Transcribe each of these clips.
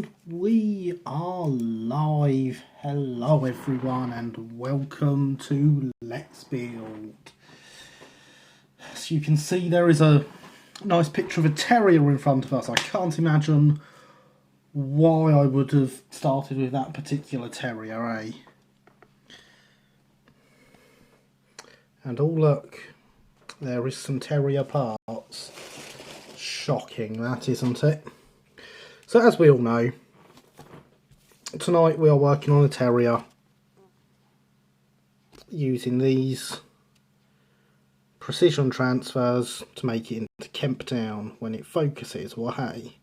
And we are live. Hello everyone and welcome to Let's Build. As you can see, there is a nice picture of a terrier in front of us. I can't imagine why I would have started with that particular terrier, eh? And oh look, there is some terrier parts. Shocking that, isn't it? So as we all know, tonight we are working on a terrier using these precision transfers to make it into Kemp down when it focuses, well hey,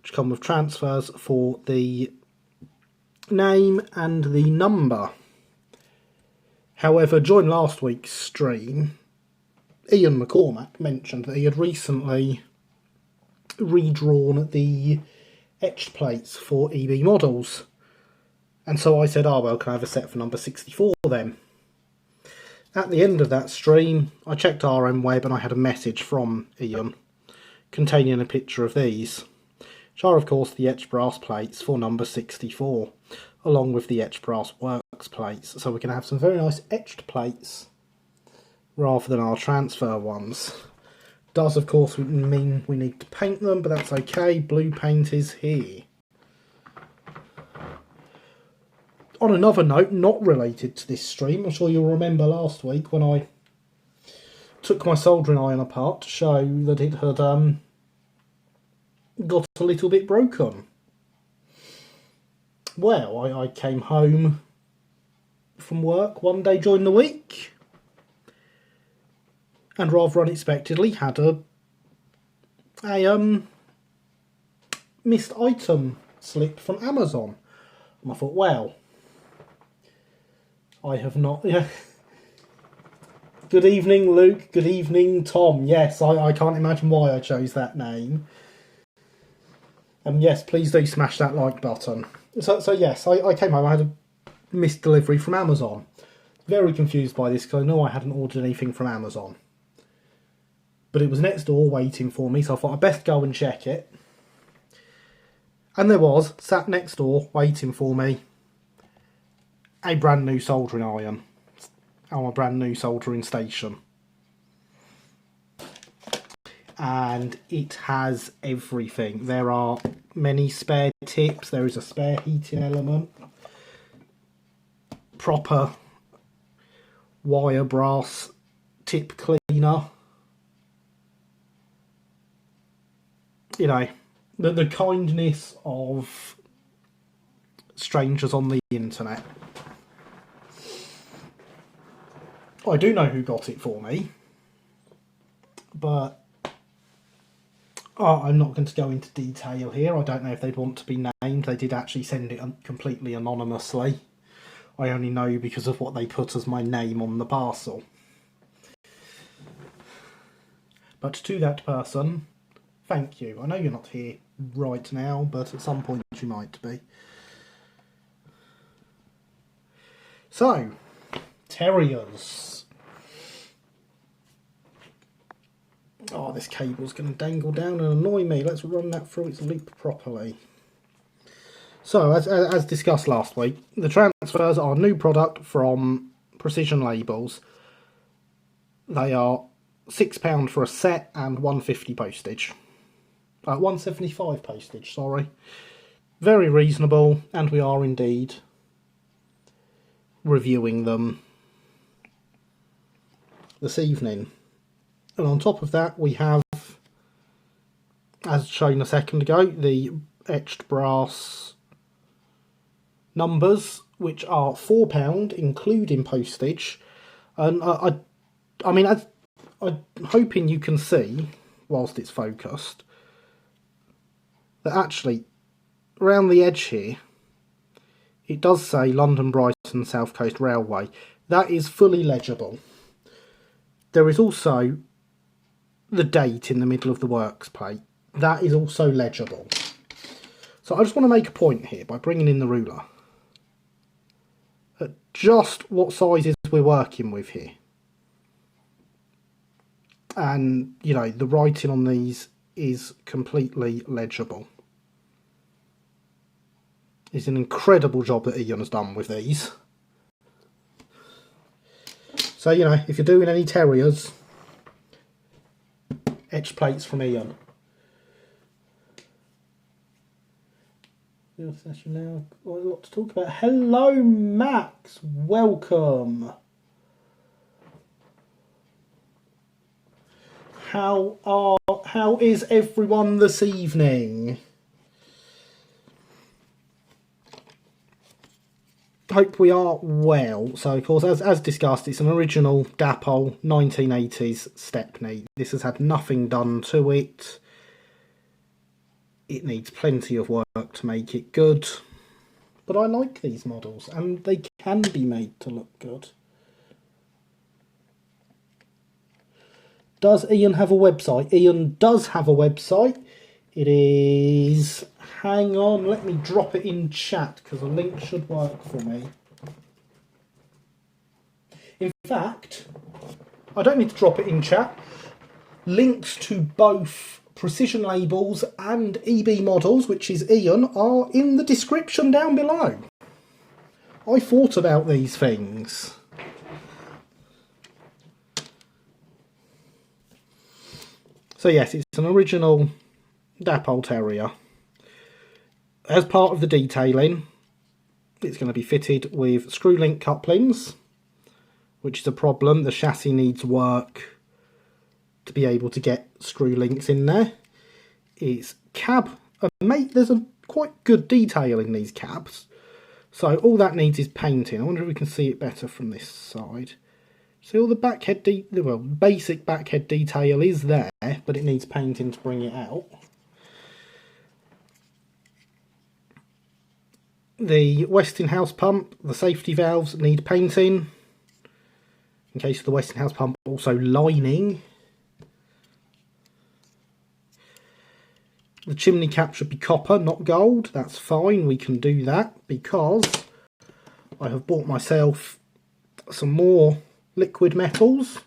which come with transfers for the name and the number. However, during last week's stream, Ian McCormack mentioned that he had recently redrawn the etched plates for EB models, and so I said, oh well, can I have a set for number 64 then? At the end of that stream I checked RM Web and I had a message from Ian containing a picture of these, which are of course the etched brass plates for number 64 along with the etched brass works plates, so we can have some very nice etched plates rather than our transfer ones. Does of course mean we need to paint them, but that's okay, blue paint is here. On another note, not related to this stream, I'm sure you'll remember last week when I took my soldering iron apart to show that it had got a little bit broken. Well, I came home from work one day during the week and rather unexpectedly had a missed item slip from Amazon. And I thought, well, I have not... Good evening, Luke. Good evening, Tom. Yes, I can't imagine why I chose that name. And yes, please do smash that like button. So yes, I came home, I had a missed delivery from Amazon. Very confused by this because I know I hadn't ordered anything from Amazon. But it was next door waiting for me, so I thought I'd best go and check it. And there was, sat next door, waiting for me, a brand new soldering iron on a brand new soldering station. And it has everything. There are many spare tips, there is a spare heating element, proper wire brass tip cleaner. You know, the kindness of strangers on the internet. I do know who got it for me, but I'm not going to go into detail here. I don't know if they'd want to be named. They did actually send it completely anonymously. I only know because of what they put as my name on the parcel. But to that person, thank you. I know you're not here right now, but at some point you might be. So, terriers. Oh, this cable's going to dangle down and annoy me. Let's run that through its loop properly. So, as discussed last week, the transfers are new product from Precision Labels. They are £6 for a set and £1.50 postage. £1.75 postage, sorry. Very reasonable, and we are indeed reviewing them this evening. And on top of that we have, as shown a second ago, the etched brass numbers, which are £4 including postage. And I mean, I'm hoping you can see, whilst it's focused, that actually around the edge here it does say London Brighton South Coast Railway. That is fully legible. There is also the date in the middle of the works plate. That is also legible. So I just want to make a point here by bringing in the ruler at just what sizes we're working with here. And, you know, the writing on these is completely legible. It's an incredible job that Ian has done with these. So, you know, if you're doing any terriers, etched plates from Ian. Now, got a lot to talk about. Hello, Max. Welcome. How is everyone this evening? Hope we are well. So, of course, as discussed, it's an original Dapol 1980s Stepney. This has had nothing done to it. It needs plenty of work to make it good. But I like these models, and they can be made to look good. Does Ian have a website? Ian does have a website. It is... Hang on, let me drop it in chat because a link should work for me. In fact, I don't need to drop it in chat. Links to both Precision Labels and EB Models, which is Ian, are in the description down below. I thought about these things. So yes, it's an original Dapol Terrier. As part of the detailing, it's going to be fitted with screw link couplings, which is a problem. The chassis needs work to be able to get screw links in there. It's cab, there's a quite good detail in these cabs, so all that needs is painting. I wonder if we can see it better from this side. See, all the backhead, basic backhead detail is there, but it needs painting to bring it out. The Westinghouse pump, the safety valves need painting. In case of the Westinghouse pump, also lining. The chimney cap should be copper, not gold. That's fine, we can do that because I have bought myself some more liquid metals.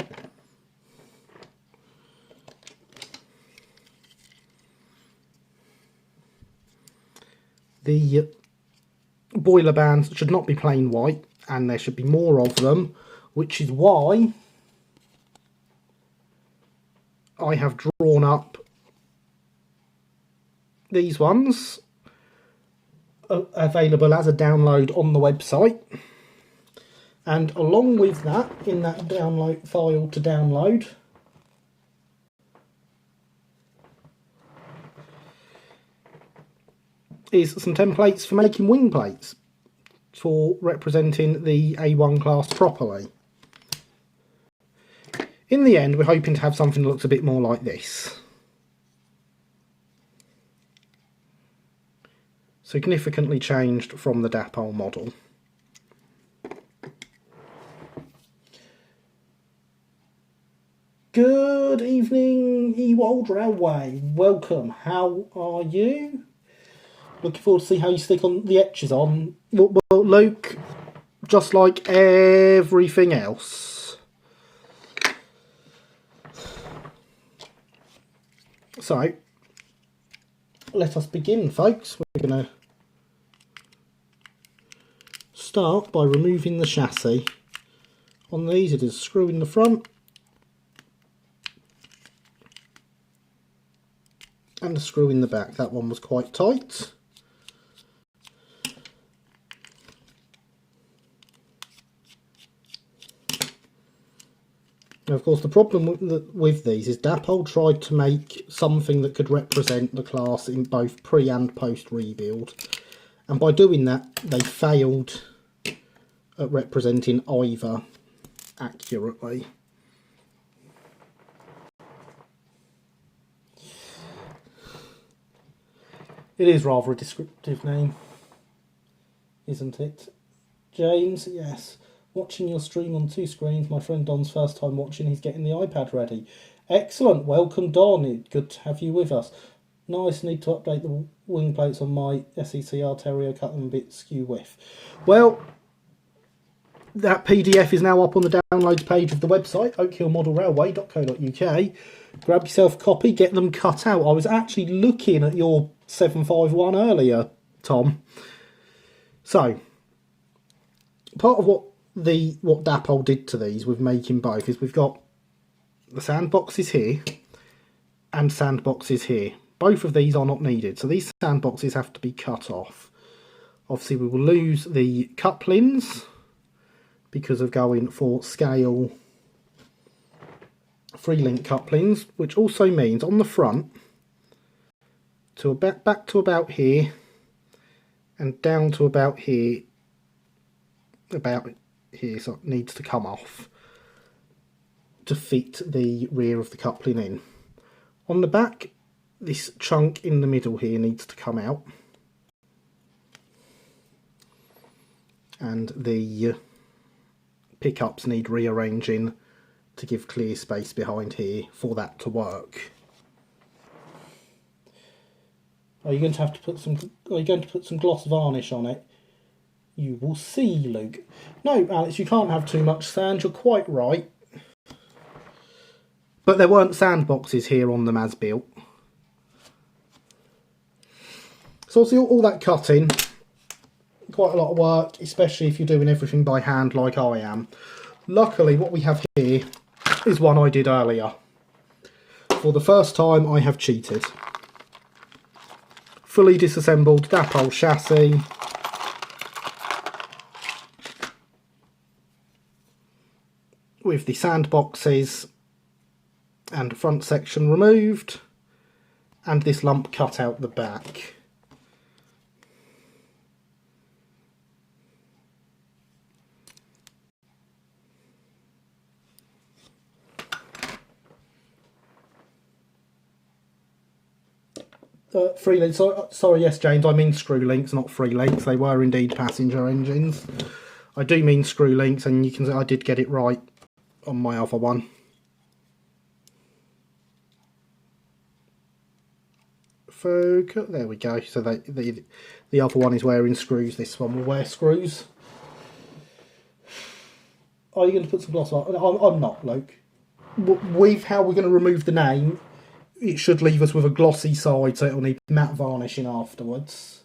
The boiler bands should not be plain white, and there should be more of them, which is why I have drawn up these ones, available as a download on the website. And along with that, in that download file to download, is some templates for making wing plates for representing the A1 class properly. In the end, we're hoping to have something that looks a bit more like this. Significantly changed from the Dapol model. Good evening, Ewald Railway. Welcome. How are you? Looking forward to see how you stick on the etches on. Well, Luke, just like everything else. So, let us begin, folks. We're going to start by removing the chassis. On these, it is a screw in the front and a screw in the back. That one was quite tight. Now, of course, the problem with these is Dapol tried to make something that could represent the class in both pre and post rebuild, and by doing that they failed at representing either accurately. It is rather a descriptive name, isn't it? James, yes. Watching your stream on 2 screens. My friend Don's first time watching. He's getting the iPad ready. Excellent. Welcome, Don. Good to have you with us. Nice. Need to update the wing plates on my SECR Terrier. Cut them a bit skew width. Well, that PDF is now up on the downloads page of the website, oakhillmodelrailway.co.uk. Grab yourself a copy. Get them cut out. I was actually looking at your 751 earlier, Tom. So, part of what Dapol did to these with making both is we've got the sandboxes here and sandboxes here. Both of these are not needed, so these sandboxes have to be cut off. Obviously we will lose the couplings because of going for scale 3-link couplings, which also means on the front, to back to about here and down to about here, so it needs to come off to fit the rear of the coupling in. On the back, this chunk in the middle here needs to come out, and the pickups need rearranging to give clear space behind here for that to work. Are you going to have to put some? Are you going to put some gloss varnish on it? You will see, Luke. No, Alex, you can't have too much sand. You're quite right. But there weren't sandboxes here on them as built. So obviously all that cutting, quite a lot of work, especially if you're doing everything by hand like I am. Luckily, what we have here is one I did earlier. For the first time, I have cheated. Fully disassembled Dapol chassis. With the sandboxes and front section removed, and this lump cut out the back. Free links. Sorry, yes, James, I mean screw links, not free links. They were indeed passenger engines. I do mean screw links, and you can see I did get it right on my other one. Focus. There we go. So the other one is wearing screws. This one will wear screws. Are you going to put some gloss on? I'm not, Luke. With how we're going to remove the name, it should leave us with a glossy side, so it'll need matte varnishing afterwards.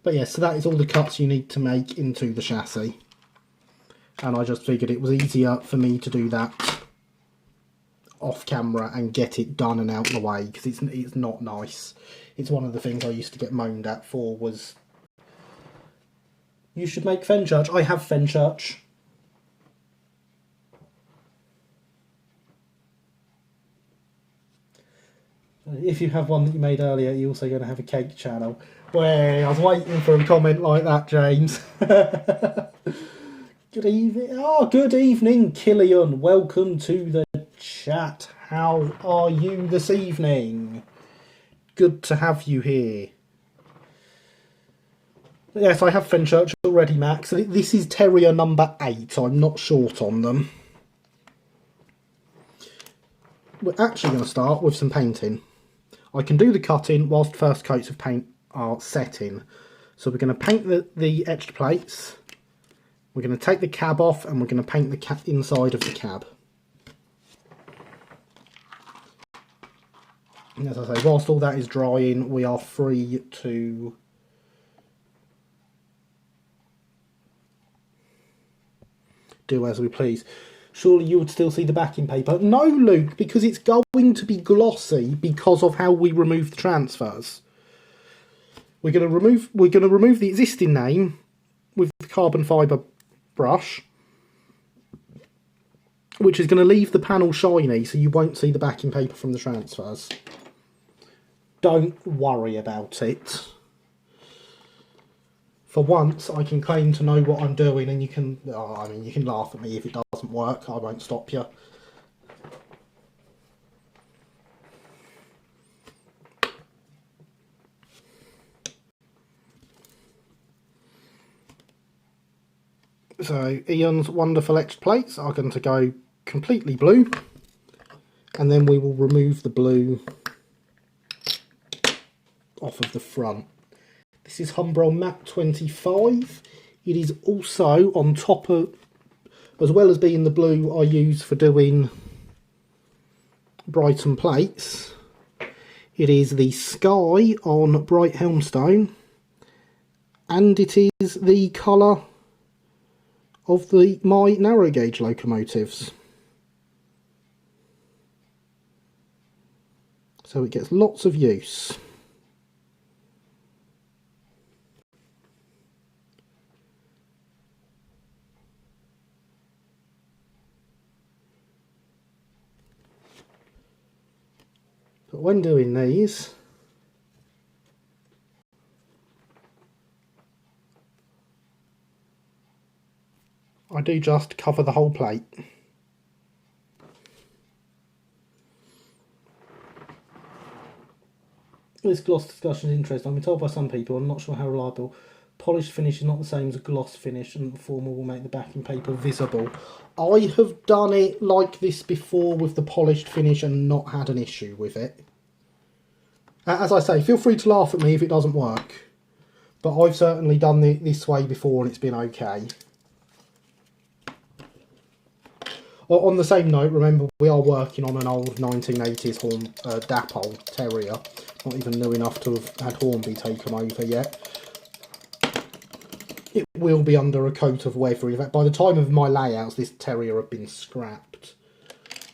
But yeah, so that is all the cuts you need to make into the chassis. And I just figured it was easier for me to do that off camera and get it done and out of the way, because it's not nice. It's one of the things I used to get moaned at for was, you should make Fenchurch. I have Fenchurch. If you have one that you made earlier, you're also going to have a cake channel. Well, I was waiting for a comment like that, James. Good evening. Oh, good evening, Killian. Welcome to the chat. How are you this evening? Good to have you here. Yes, I have Fenchurch already, Max. This is Terrier number 8. I'm not short on them. We're actually going to start with some painting. I can do the cutting whilst first coats of paint are setting. So we're going to paint the etched plates. We're going to take the cab off and we're going to paint the inside of the cab. And as I say, whilst all that is drying, we are free to do as we please. Surely you would still see the backing paper. No, Luke, because it's going to be glossy because of how we remove the transfers. We're going to remove the existing name with the carbon fibre brush, which is going to leave the panel shiny, so you won't see the backing paper from the transfers. Don't worry about it. For once, I can claim to know what I'm doing, and you can, I mean, you can laugh at me if it doesn't work. I won't stop you. So Ian's wonderful etched plates are going to go completely blue, and then we will remove the blue off of the front. This is Humbrol Matte 25. It is also on top of, as well as being the blue I use for doing Brighton plates. It is the sky on bright helmstone, and it is the colour of my narrow gauge locomotives. So it gets lots of use. But when doing these, I do just cover the whole plate. This gloss discussion is interesting. I've been told by some people, I'm not sure how reliable, polished finish is not the same as a gloss finish, and the former will make the backing paper visible. I have done it like this before with the polished finish and not had an issue with it. As I say, feel free to laugh at me if it doesn't work, but I've certainly done it this way before and it's been okay. On the same note, remember we are working on an old 1980s Horn Dapple Terrier. Not even new enough to have had Hornby taken over yet. It will be under a coat of weathering. In fact, by the time of my layouts, this Terrier had been scrapped.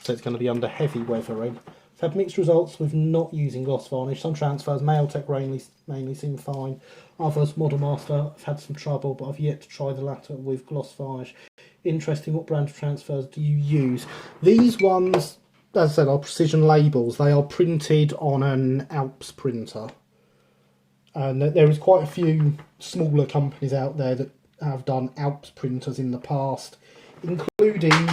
So it's going to be under heavy weathering. I've had mixed results with not using gloss varnish. Some transfers, Mailtech mainly seem fine. Others, Model Master, I've had some trouble, but I've yet to try the latter with gloss varnish. Interesting, what brand of transfers do you use? These ones, as I said, are precision labels. They are printed on an Alps printer. And there is quite a few smaller companies out there that have done Alps printers in the past, including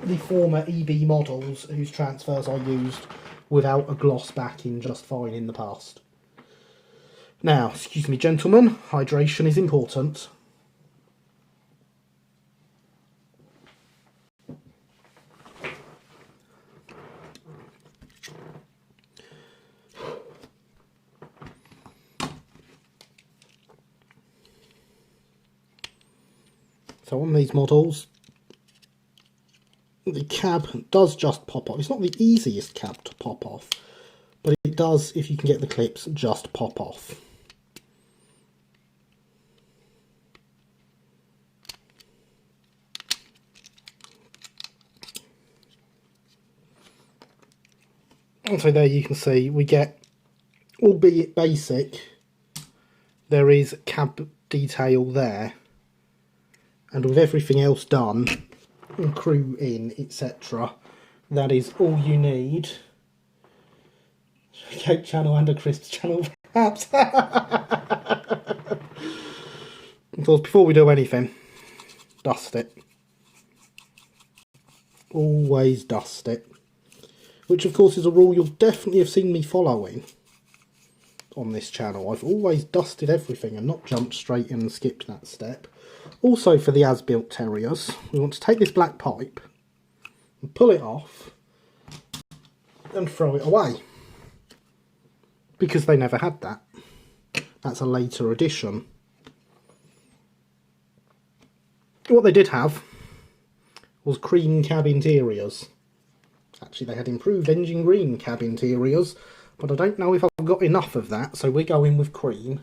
the former EB models whose transfers I used without a gloss backing just fine in the past. Now, excuse me gentlemen, hydration is important. So on these models, the cab does just pop off. It's not the easiest cab to pop off, but it does, if you can get the clips, just pop off. And so there you can see we get, albeit basic, there is cab detail there. And with everything else done, and crew in, etc., that is all you need. Cake channel and a crisps channel, perhaps. Of course, before we do anything, dust it. Always dust it. Which, of course, is a rule you'll definitely have seen me following on this channel. I've always dusted everything and not jumped straight in and skipped that step. Also, for the as-built Terriers, we want to take this black pipe and pull it off and throw it away, because they never had that. That's a later addition. What they did have was cream cab interiors. Actually, they had improved engine green cab interiors, but I don't know if I've got enough of that, so we're going with cream.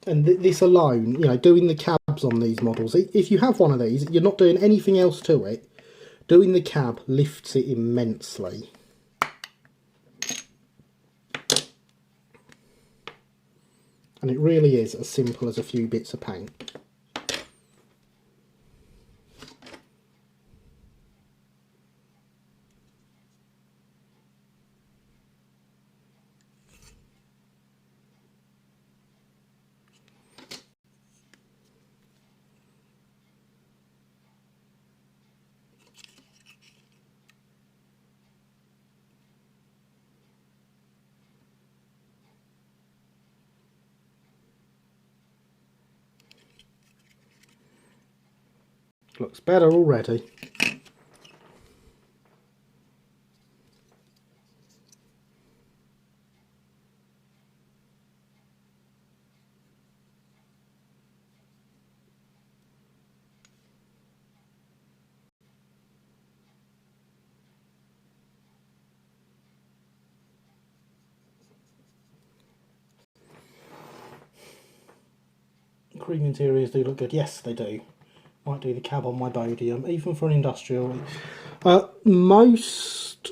And this alone, you know, doing the cabs on these models, if you have one of these, you're not doing anything else to it, doing the cab lifts it immensely. And it really is as simple as a few bits of paint. Looks better already. cream interiors do look good. Yes, they do. Might do the cab on my Bodium, even for an industrial. Most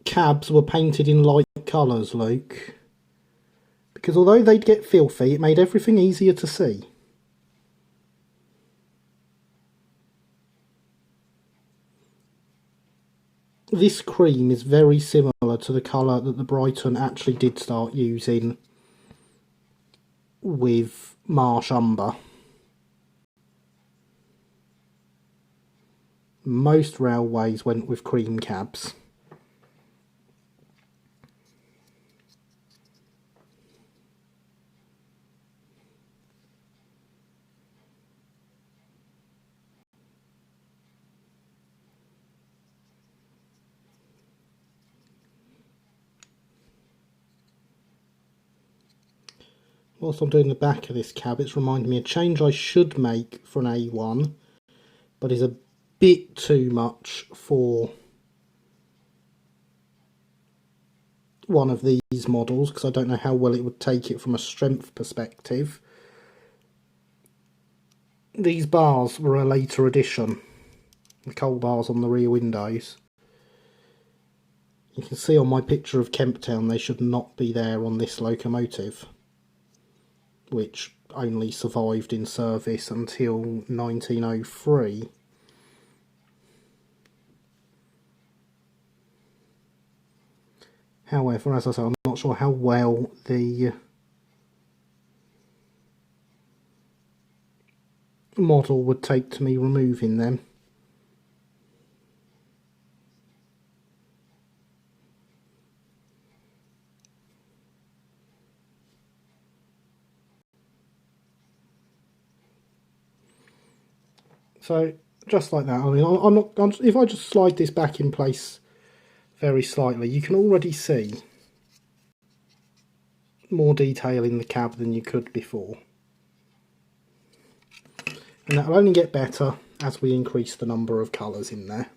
cabs were painted in light colours, Luke. Because although they'd get filthy, it made everything easier to see. This cream is very similar to the colour that the Brighton actually did start using with Marsh Umber. Most railways went with cream cabs. Whilst I'm doing the back of this cab, it's reminding me a change I should make for an A1, but is a bit too much for one of these models, because I don't know how well it would take it from a strength perspective. These bars were a later addition, the coal bars on the rear windows. You can see on my picture of Kemp Town they should not be there on this locomotive, which only survived in service until 1903. However, as I say, I'm not sure how well the model would take to me removing them. So, just like that, I mean, if I just slide this back in place very slightly, you can already see more detail in the cab than you could before. And that will only get better as we increase the number of colours in there.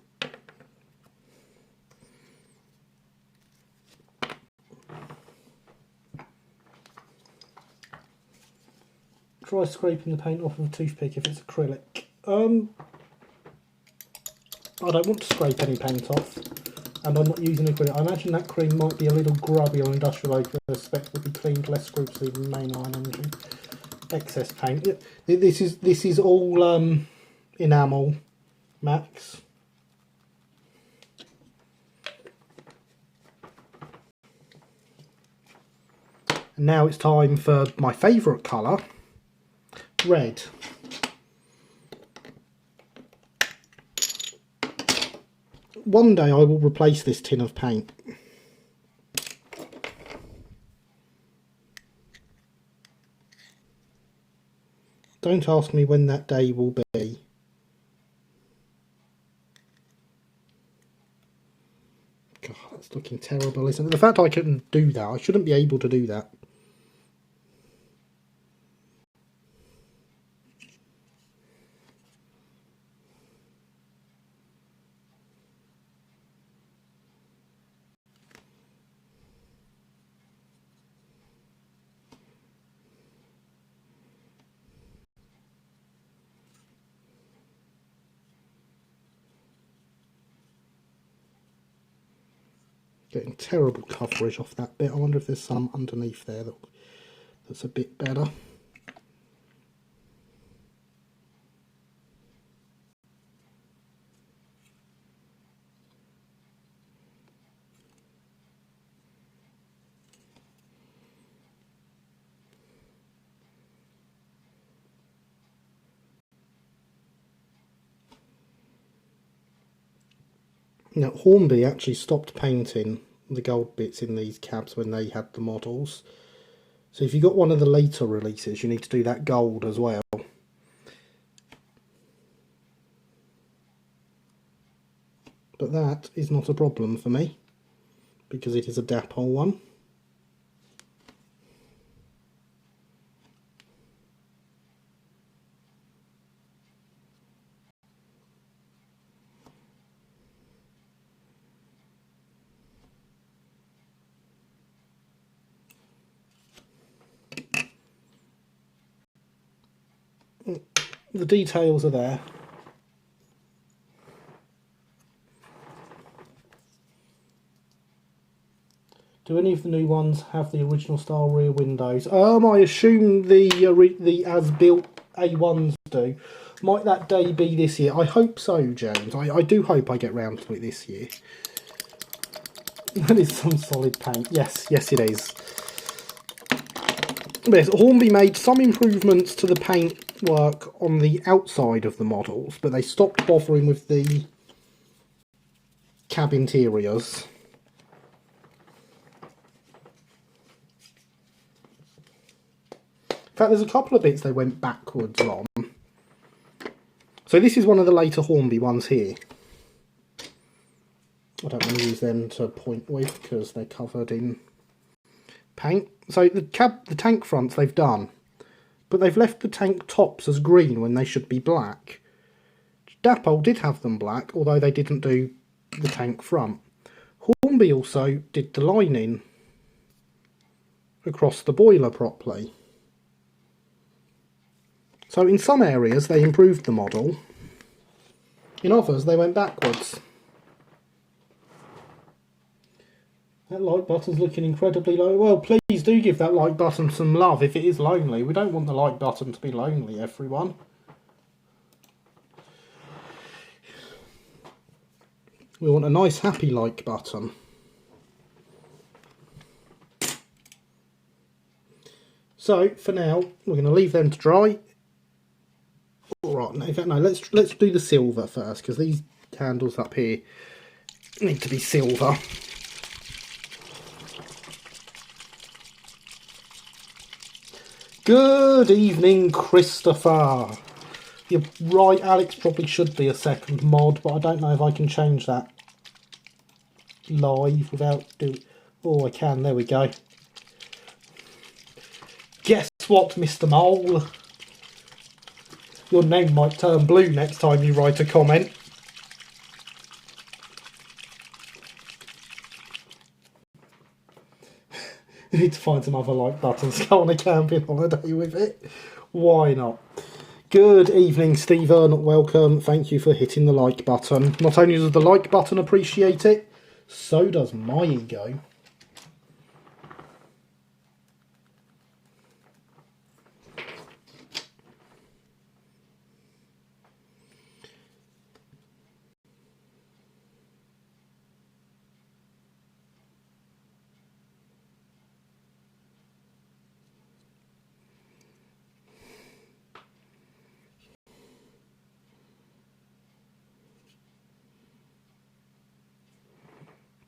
Try scraping the paint off with a toothpick if it's acrylic. I don't want to scrape any paint off, and I'm not using acrylic. I imagine that cream might be a little grubby on industrial oak, but I expect it would be cleaned less scrupulously than mainline engine. Excess paint. This is all enamel, Max. And now it's time for my favourite colour, red. One day I will replace this tin of paint. Don't ask me when that day will be. God, that's looking terrible, isn't it? The fact I couldn't do that, I shouldn't be able to do that. Getting terrible coverage off that bit. I wonder if there's some underneath there that's a bit better. Now, Hornby actually stopped painting the gold bits in these cabs when they had the models. So if you got one of the later releases, you need to do that gold as well. But that is not a problem for me, because it is a dapple one. the details are there. Do any of the new ones have the original style rear windows? I assume the as-built A1s do. Might that day be this year? I hope so, James. I do hope I get round to it this year. That is some solid paint. Yes, yes it is. Yes, Hornby made some improvements to the paint work on the outside of the models, but they stopped bothering with the cab interiors. In fact, there's a couple of bits they went backwards on. So this is one of the later Hornby ones here. I don't want to use them to point with because they're covered in paint. So the tank fronts they've done, but they've left the tank tops as green when they should be black. Dapol did have them black, although they didn't do the tank front. Hornby also did the lining across the boiler properly. So in some areas they improved the model, in others they went backwards. That like button's looking incredibly low. Well, please do give that like button some love if it is lonely. We don't want the like button to be lonely, everyone. We want a nice happy like button. So for now we're going to leave them to dry. Alright, in fact no, let's do the silver first, because these handles up here need to be silver. Good evening, Christopher. You're right, Alex probably should be a second mod, but I don't know if I can change that live without doing... Oh, I can, there we go. Guess what, Mr. Mole? Your name might turn blue next time you write a comment. You need to find some other like buttons, go on a camping holiday with it. Why not? Good evening, Stephen. Welcome. Thank you for hitting the like button. Not only does the like button appreciate it, so does my ego.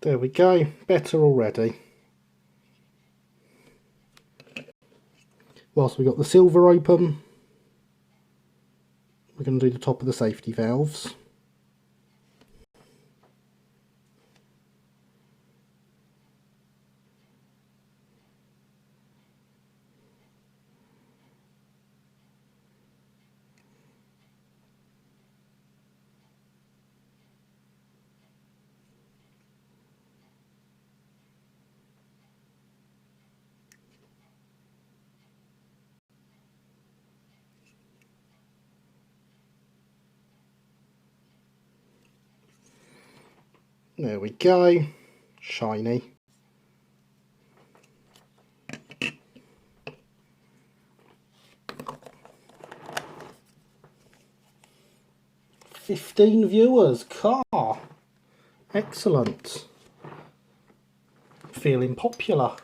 There we go, better already. Whilst we've got the silver open, we're going to do the top of the safety valves. There we go, shiny. "15 viewers, car. Excellent. Feeling popular."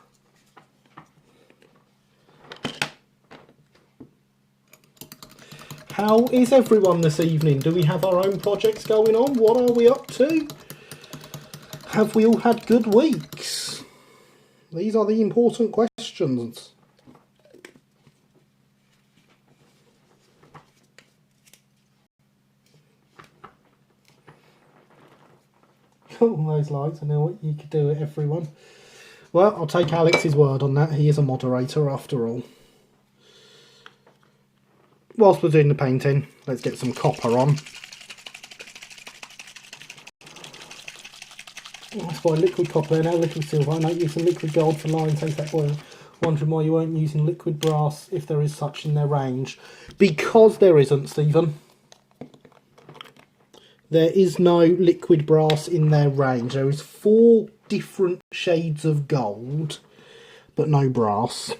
How is everyone this evening? Do we have our own projects going on? What are we up to? Have we all had good weeks? These are the important questions. All those likes, I know what you could do it, everyone. Well, I'll take Alex's word on that. He is a moderator after all. Whilst we're doing the painting, let's get some copper on. That's why liquid copper, now liquid silver. I might use some liquid gold for line, taste that oil. Wondering why you weren't using liquid brass if there is such in their range. Because there isn't, Stephen. There is no liquid brass in their range. There is 4 different shades of gold, but no brass.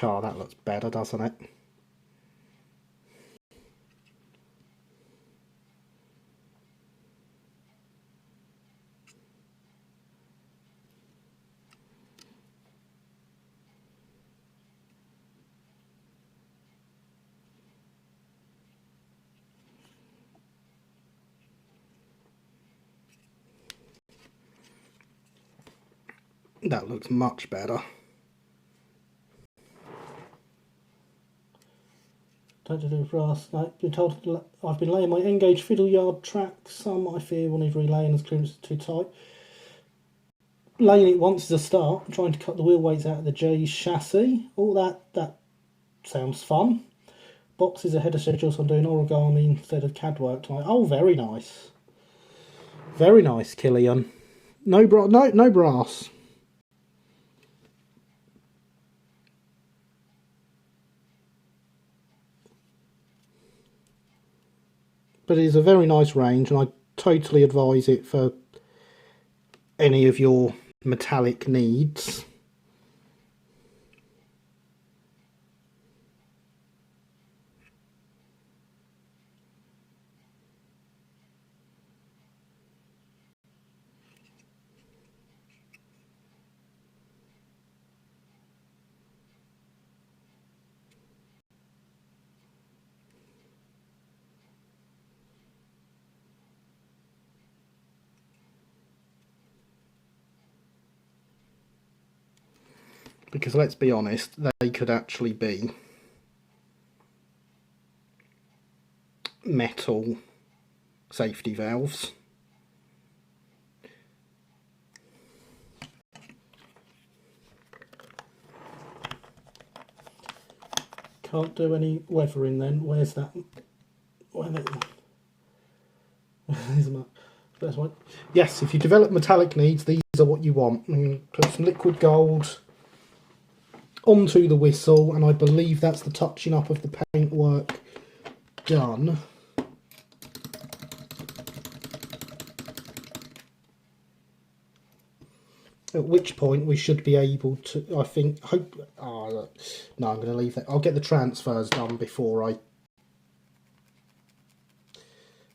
God, that looks better, doesn't it? That looks much better. Don't do brass. I've been told I've been laying my N-gauge fiddle yard track. Some I fear will need relaying as clearance is too tight. Laying it once is a start. I'm trying to cut the wheel weights out of the J's chassis. All that sounds fun. Boxes ahead of schedule, so I'm doing origami instead of CAD work tonight. Oh, very nice. Very nice, Killian. No brass. But it is a very nice range, and I totally advise it for any of your metallic needs. Because let's be honest, they could actually be metal safety valves. Can't do any weathering then. Where's that? There's my first one. Yes, if you develop metallic needs, these are what you want. Put some liquid gold onto the whistle, and I believe that's the touching up of the paintwork done. At which point we should be able to, I think, no, I'm going to leave that. I'll get the transfers done before I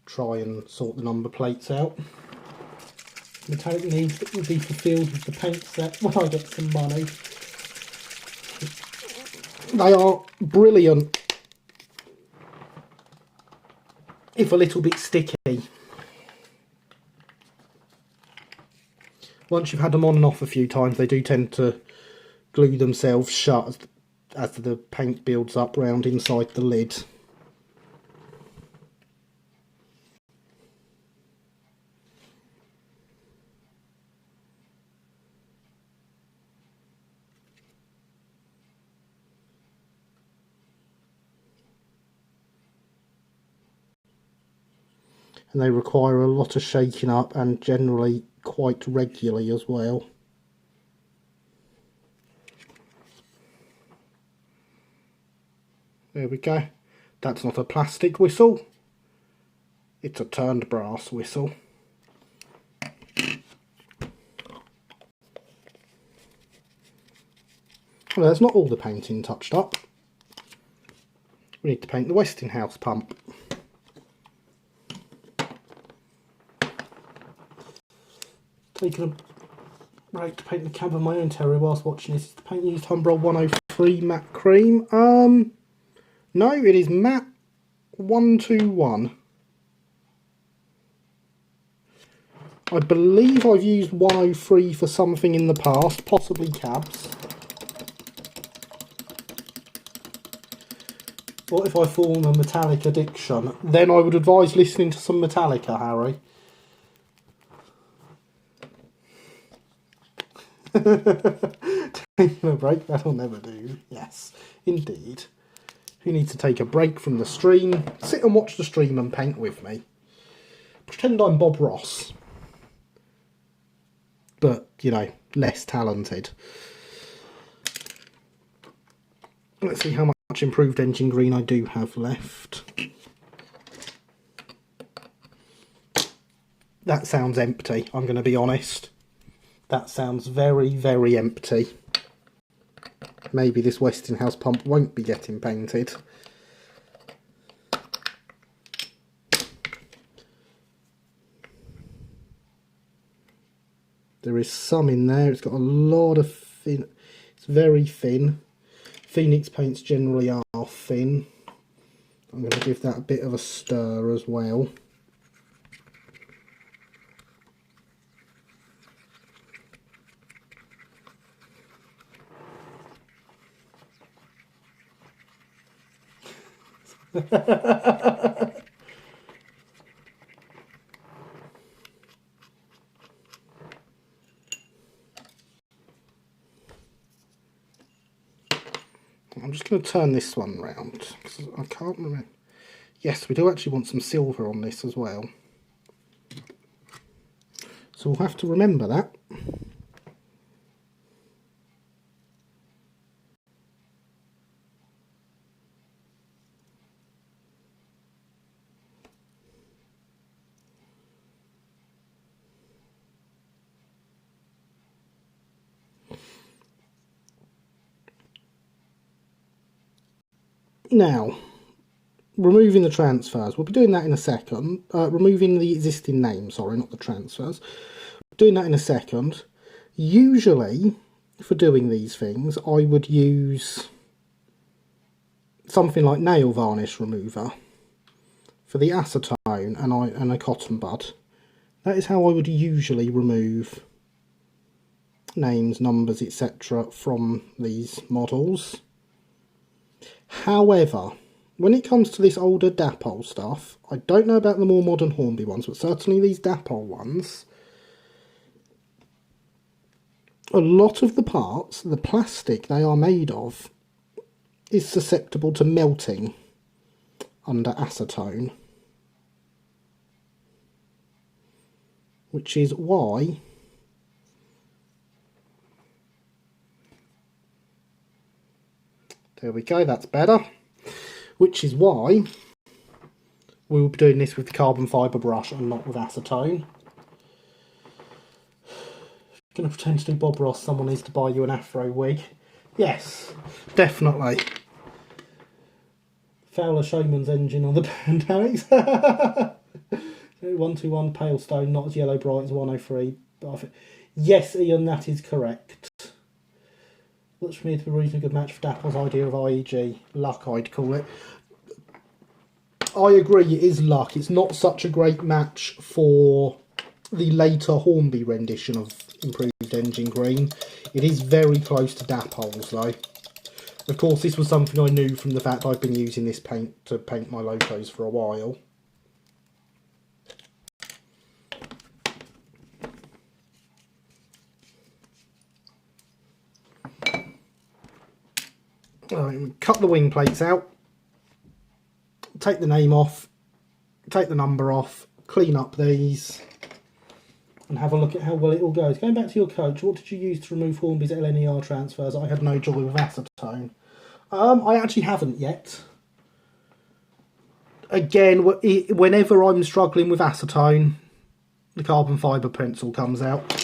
try and sort the number plates out. Metallic needs that will be fulfilled with the paint set when I get some money. They are brilliant, if a little bit sticky. Once you've had them on and off a few times, they do tend to glue themselves shut as the paint builds up round inside the lid. And they require a lot of shaking up, and generally quite regularly as well. There we go. That's not a plastic whistle. It's a turned brass whistle. Well, there's not all the painting touched up. We need to paint the Westinghouse pump. Taking a break to paint the cab of my own Terrier whilst watching this. Is the paint used Humbrol 103 matte cream? No, it is matte 121. I believe I've used 103 for something in the past, possibly cabs. What if I form a metallic addiction? Then I would advise listening to some Metallica, Harry. Taking a break, that'll never do. Yes, indeed. Who needs to take a break from the stream? Sit and watch the stream and paint with me. Pretend I'm Bob Ross. But, you know, less talented. Let's see how much improved engine green I do have left. That sounds empty, I'm going to be honest. That sounds very, very empty. Maybe this Westinghouse pump won't be getting painted. There is some in there. It's got a lot of thin. It's very thin. Phoenix paints generally are thin. I'm going to give that a bit of a stir as well. I'm just going to turn this one round because I can't remember. Yes, we do actually want some silver on this as well. So we'll have to remember that. Now, removing the transfers. We'll be doing that in a second. Removing the existing name, sorry, not the transfers. Doing that in a second. Usually, for doing these things, I would use something like nail varnish remover for the acetone and a cotton bud. That is how I would usually remove names, numbers, etc. from these models. However, when it comes to this older Dapol stuff, I don't know about the more modern Hornby ones, but certainly these Dapol ones, a lot of the parts, the plastic they are made of, is susceptible to melting under acetone. Which is why there we go, that's better. Which is why we will be doing this with the carbon fibre brush and not with acetone. Going to pretend to do Bob Ross, someone needs to buy you an afro wig. Yes, definitely. Fowler Showman's engine on the Pandemics. 121 pale stone, not as yellow bright as 103. Yes, Ian, that is correct. Looks for me to be a reasonably good match for Dapol's idea of IEG. Luck, I'd call it. I agree, it is luck. It's not such a great match for the later Hornby rendition of improved engine green. It is very close to Dapol's though. Of course, this was something I knew from the fact I've been using this paint to paint my locos for a while. Cut the wing plates out, take the name off, take the number off, clean up these, and have a look at how well it all goes. Going back to your coach, what did you use to remove Hornby's LNER transfers? I had no joy with acetone. I actually haven't yet. Again, whenever I'm struggling with acetone, the carbon fibre pencil comes out.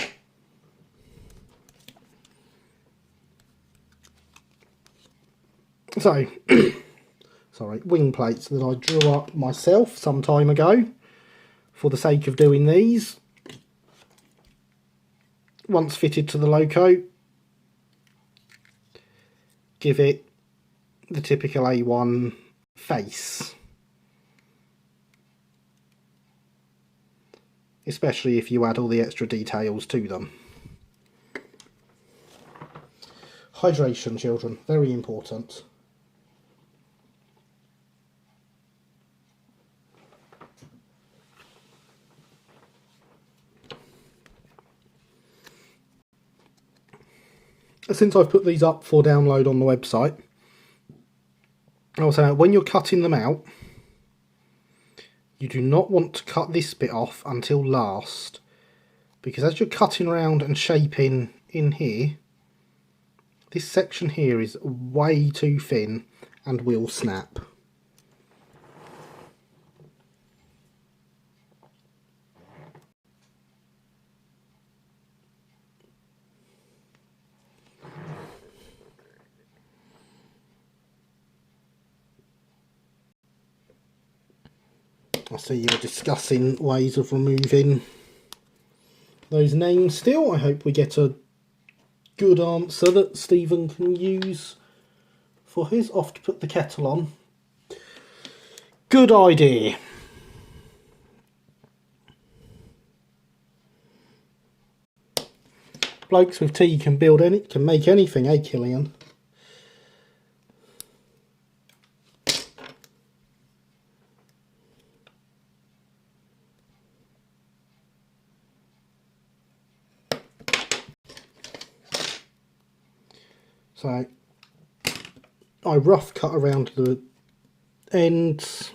So, sorry, wing plates that I drew up myself some time ago for the sake of doing these. Once fitted to the loco, give it the typical A1 face. Especially if you add all the extra details to them. Hydration, children, very important. Since I've put these up for download on the website, I'll say when you're cutting them out, you do not want to cut this bit off until last, because as you're cutting around and shaping in here, this section here is way too thin and will snap. I see you were discussing ways of removing those names still. I hope we get a good answer that Stephen can use for his off to put the kettle on. Good idea. Blokes with tea can make anything, eh, Killian? So I rough cut around the ends.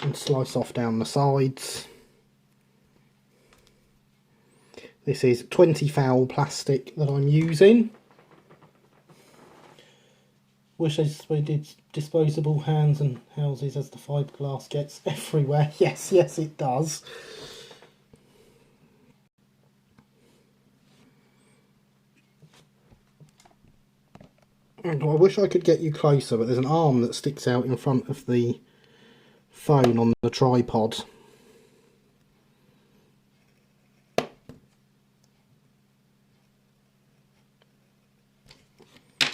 And slice off down the sides. This is 20 foul plastic that I'm using. Wish we did disposable hands and houses as the fiberglass gets everywhere. Yes, yes it does. And I wish I could get you closer, but there's an arm that sticks out in front of the phone on the tripod.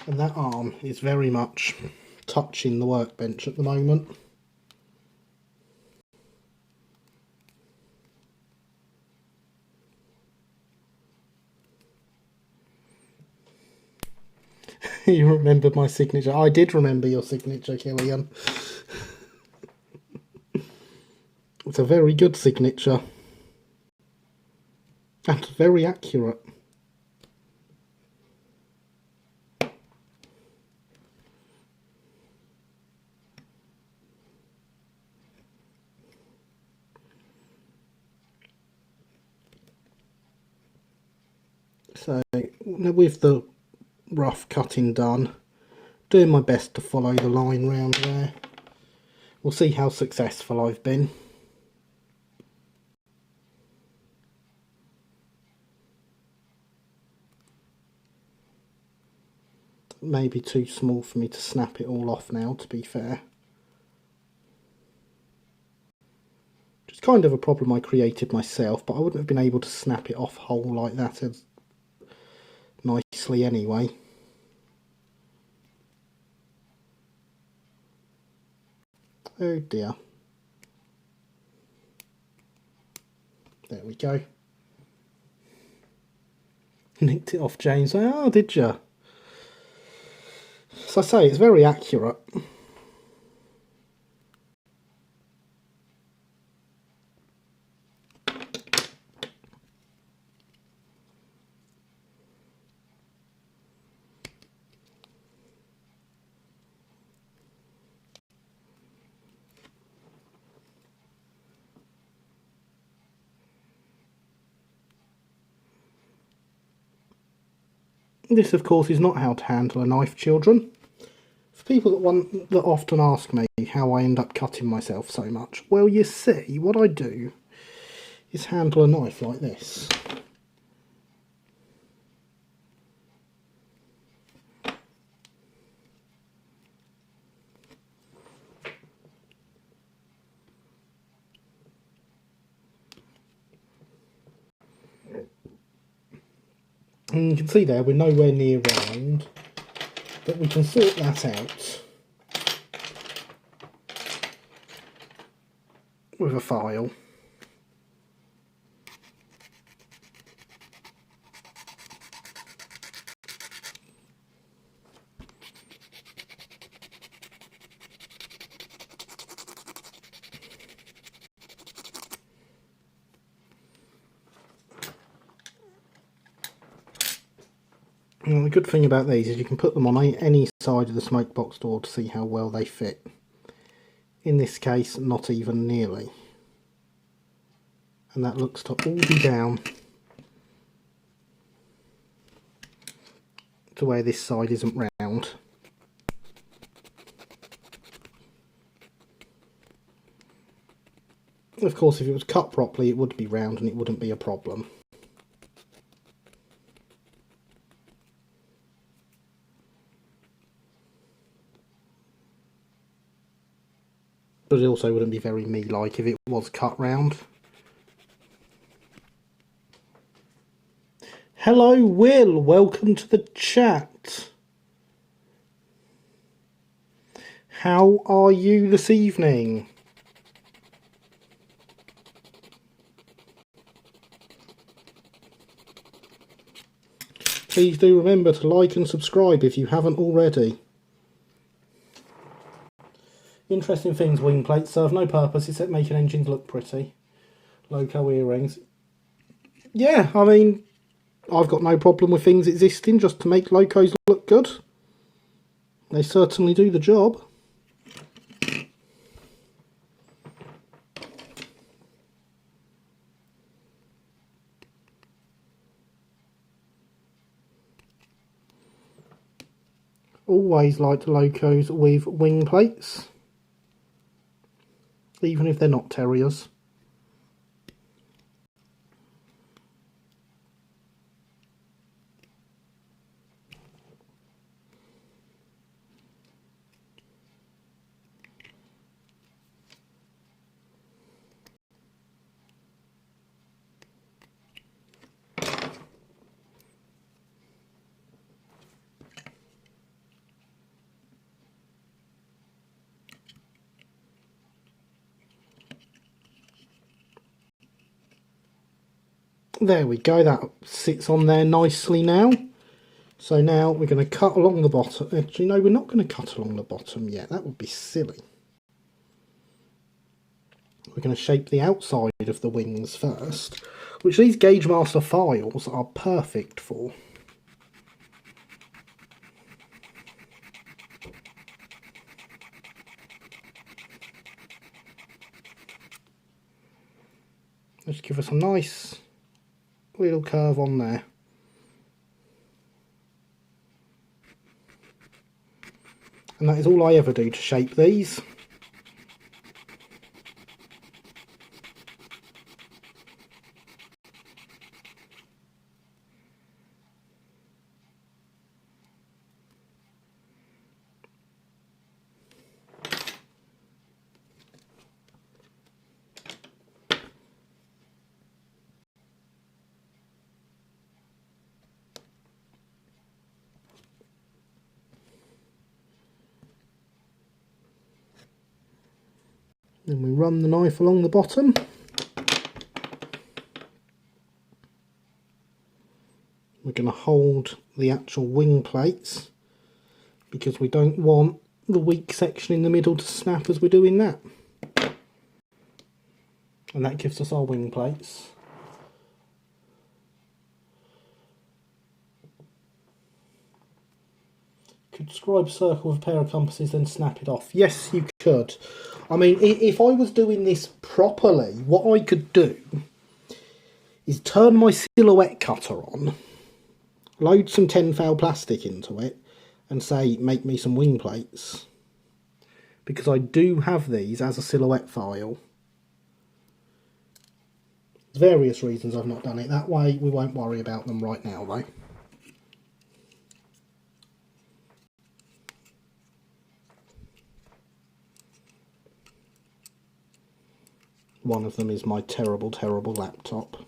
And that arm is very much touching the workbench at the moment. You remember my signature? I did remember your signature, Killian. It's a very good signature. And very accurate. So, with the rough cutting done, doing my best to follow the line round there. We'll see how successful I've been. Maybe too small for me to snap it all off now, to be fair. It's kind of a problem I created myself, but I wouldn't have been able to snap it off whole like that as nicely anyway. Oh dear. There we go. Nicked it off, James. Oh, did you? So I say, it's very accurate. This, of course, is not how to handle a knife, children. For people that often ask me how I end up cutting myself so much, well, you see, what I do is handle a knife like this. And you can see there, we're nowhere near round, but we can sort that out with a file. Now, the good thing about these is you can put them on any side of the smoke box door to see how well they fit. In this case, not even nearly. And that looks to all be down to where this side isn't round. Of course, if it was cut properly, it would be round and it wouldn't be a problem. But it also wouldn't be very me-like if it was cut round. Hello, Will. Welcome to the chat. How are you this evening? Please do remember to like and subscribe if you haven't already. Interesting things, wing plates serve no purpose except making engines look pretty. Loco earrings. Yeah, I mean, I've got no problem with things existing just to make locos look good. They certainly do the job. Always liked locos with wing plates, even if they're not Terriers. There we go, that sits on there nicely now. So now we're going to cut along the bottom. Actually, no, we're not going to cut along the bottom yet. That would be silly. We're going to shape the outside of the wings first, which these Gauge Master files are perfect for. Just give us a nice little curve on there. And that is all I ever do to shape these. Then we run the knife along the bottom. We're going to hold the actual wing plates because we don't want the weak section in the middle to snap as we're doing that. And that gives us our wing plates. Could scribe a circle with a pair of compasses then snap it off? Yes, you could. I mean, if I was doing this properly, what I could do is turn my silhouette cutter on, load some 10 foul plastic into it, and say, make me some wing plates. Because I do have these as a silhouette file. There's various reasons I've not done it that way. We won't worry about them right now, though. One of them is my terrible, terrible laptop.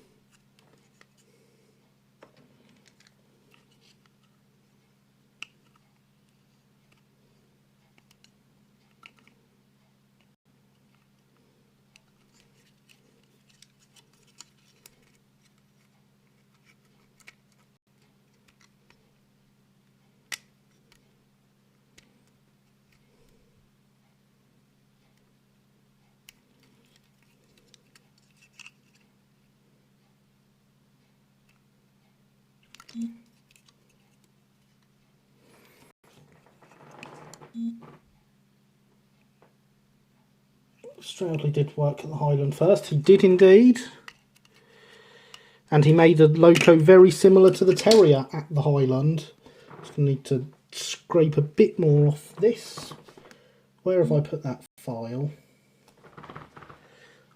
Stroudley did work at the Highland first. He did indeed. And he made a loco very similar to the Terrier at the Highland. Just going to need to scrape a bit more off this. Where have I put that file?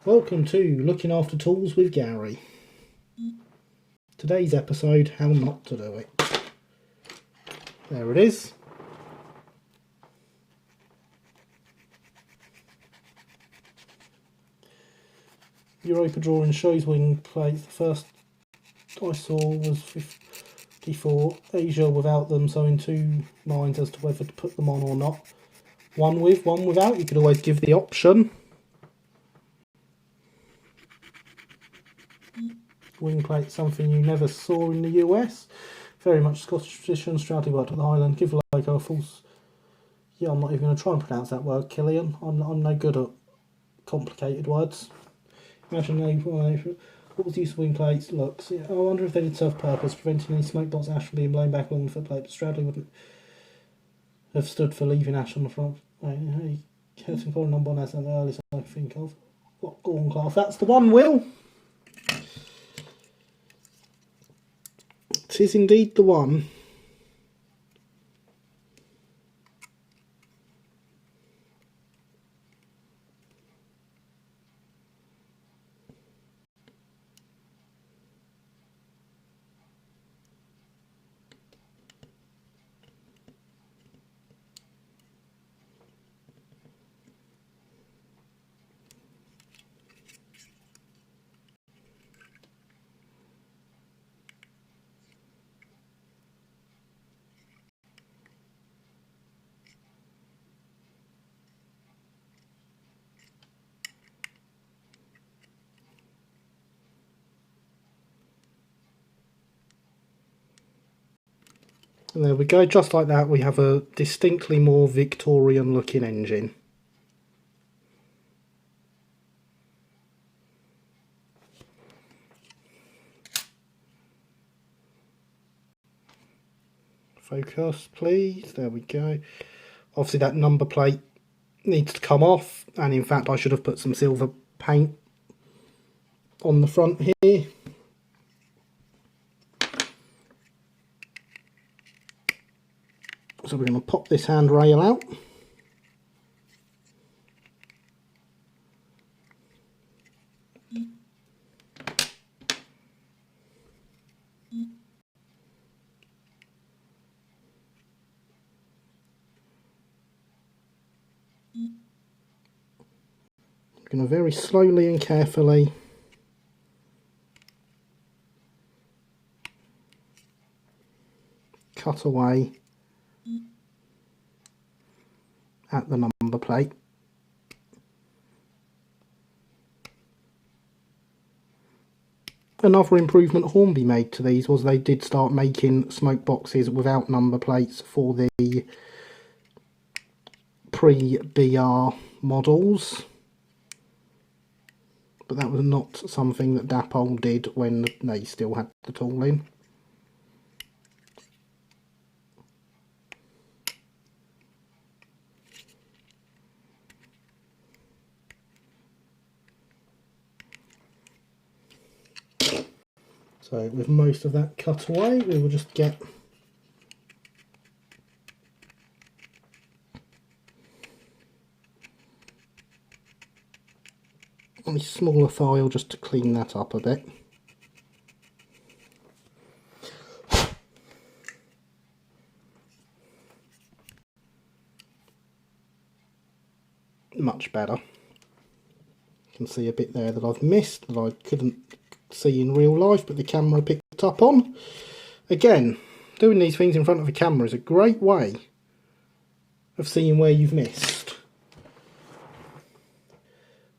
Welcome to Looking After Tools with Gary. Today's episode, how not to do it. There it is. Europa drawing shows wing plates. The first I saw was 54. Asia without them, so in two minds as to whether to put them on or not. One with, one without. You could always give the option. Wing plate, something you never saw in the US. Very much Scottish tradition. Stroudley worked at the Highland. Give the logo a false. Yeah, I'm not even going to try and pronounce that word, Killian. I'm no good at complicated words. Imagine what was the use of wing plates? Looks. Yeah, I wonder if they did serve purpose, preventing any smoke box ash from being blown back along the footplate. But Stroudley wouldn't have stood for leaving ash on the front. Curtain collar number one as the earliest I can think of. What Gorn class? That's the one, Will. It is indeed the one. And there we go, just like that we have a distinctly more Victorian looking engine. Focus please, there we go. Obviously that number plate needs to come off, and in fact I should have put some silver paint on the front here. So we're going to pop this handrail out. I'm going to very slowly and carefully cut away at the number plate. Another improvement Hornby made to these was they did start making smoke boxes without number plates for the pre-BR models, but that was not something that Dapol did when they still had the tool in. So with most of that cut away, we will just get a smaller file just to clean that up a bit. Much better. You can see a bit there that I've missed that I couldn't see in real life, but the camera picked up on. Again, doing these things in front of a camera is a great way of seeing where you've missed.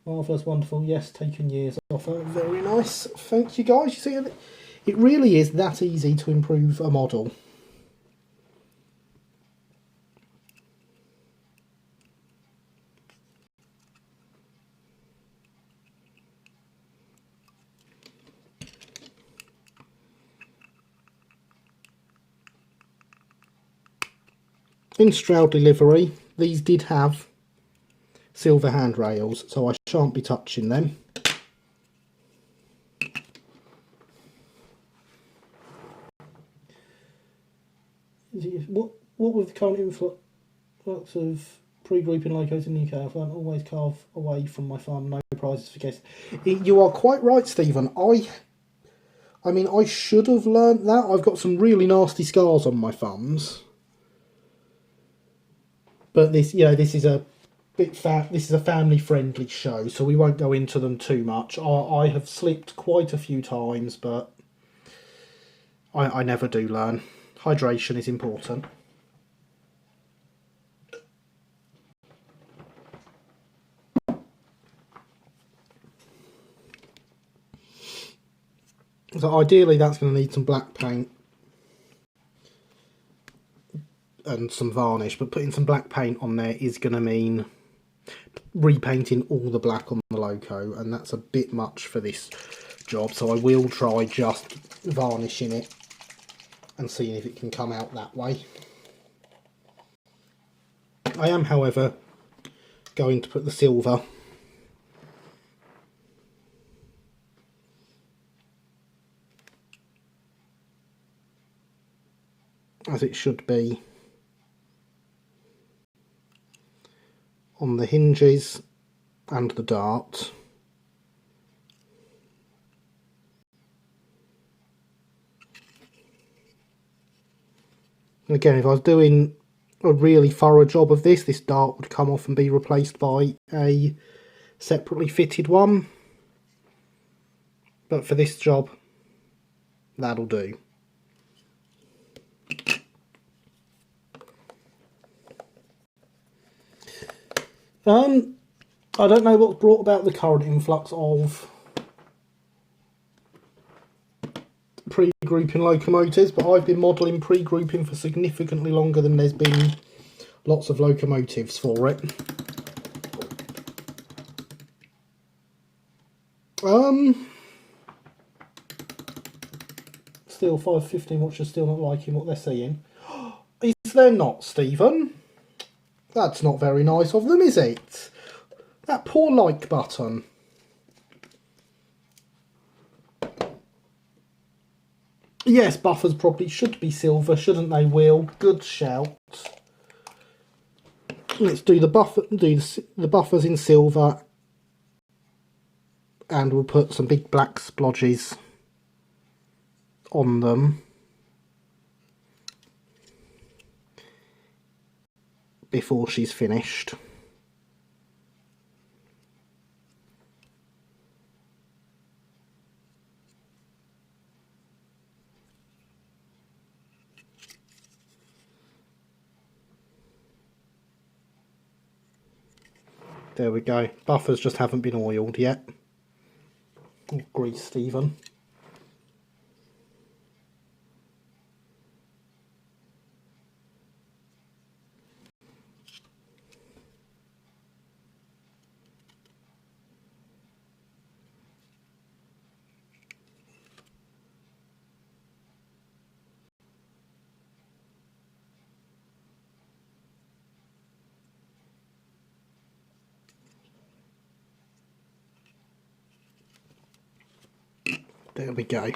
Marvellous, wonderful, yes, taken years off. Very nice, thank you guys. You see, it really is that easy to improve a model. In Stroudley livery, these did have silver handrails, so I shan't be touching them. What with the current influx of pre-grouping locos in the UK, I've learned always carve away from my farm, no prizes for guests. You are quite right, Stephen. I mean, I should have learnt that. I've got some really nasty scars on my thumbs. But this, this is a this is a family-friendly show, so we won't go into them too much. I have slipped quite a few times, but I never do learn. Hydration is important. So ideally that's going to need some black paint and some varnish, but putting some black paint on there is going to mean repainting all the black on the loco, and that's a bit much for this job, so I will try just varnishing it and seeing if it can come out that way. I am, however, going to put the silver as it should be on the hinges and the dart. And again, if I was doing a really thorough job of this, this dart would come off and be replaced by a separately fitted one. But for this job, that'll do. I don't know what's brought about the current influx of pre-grouping locomotives, but I've been modelling pre-grouping for significantly longer than there's been lots of locomotives for it. Still 515 watchers still not liking what they're seeing. Is there not, Stephen? That's not very nice of them, is it? That poor like button. Yes, buffers probably should be silver, shouldn't they, Will? Good shout. Let's do the buffers in silver, and we'll put some big black splodges on them before she's finished. There we go. Buffers just haven't been oiled yet. Grease, Stephen. There we go.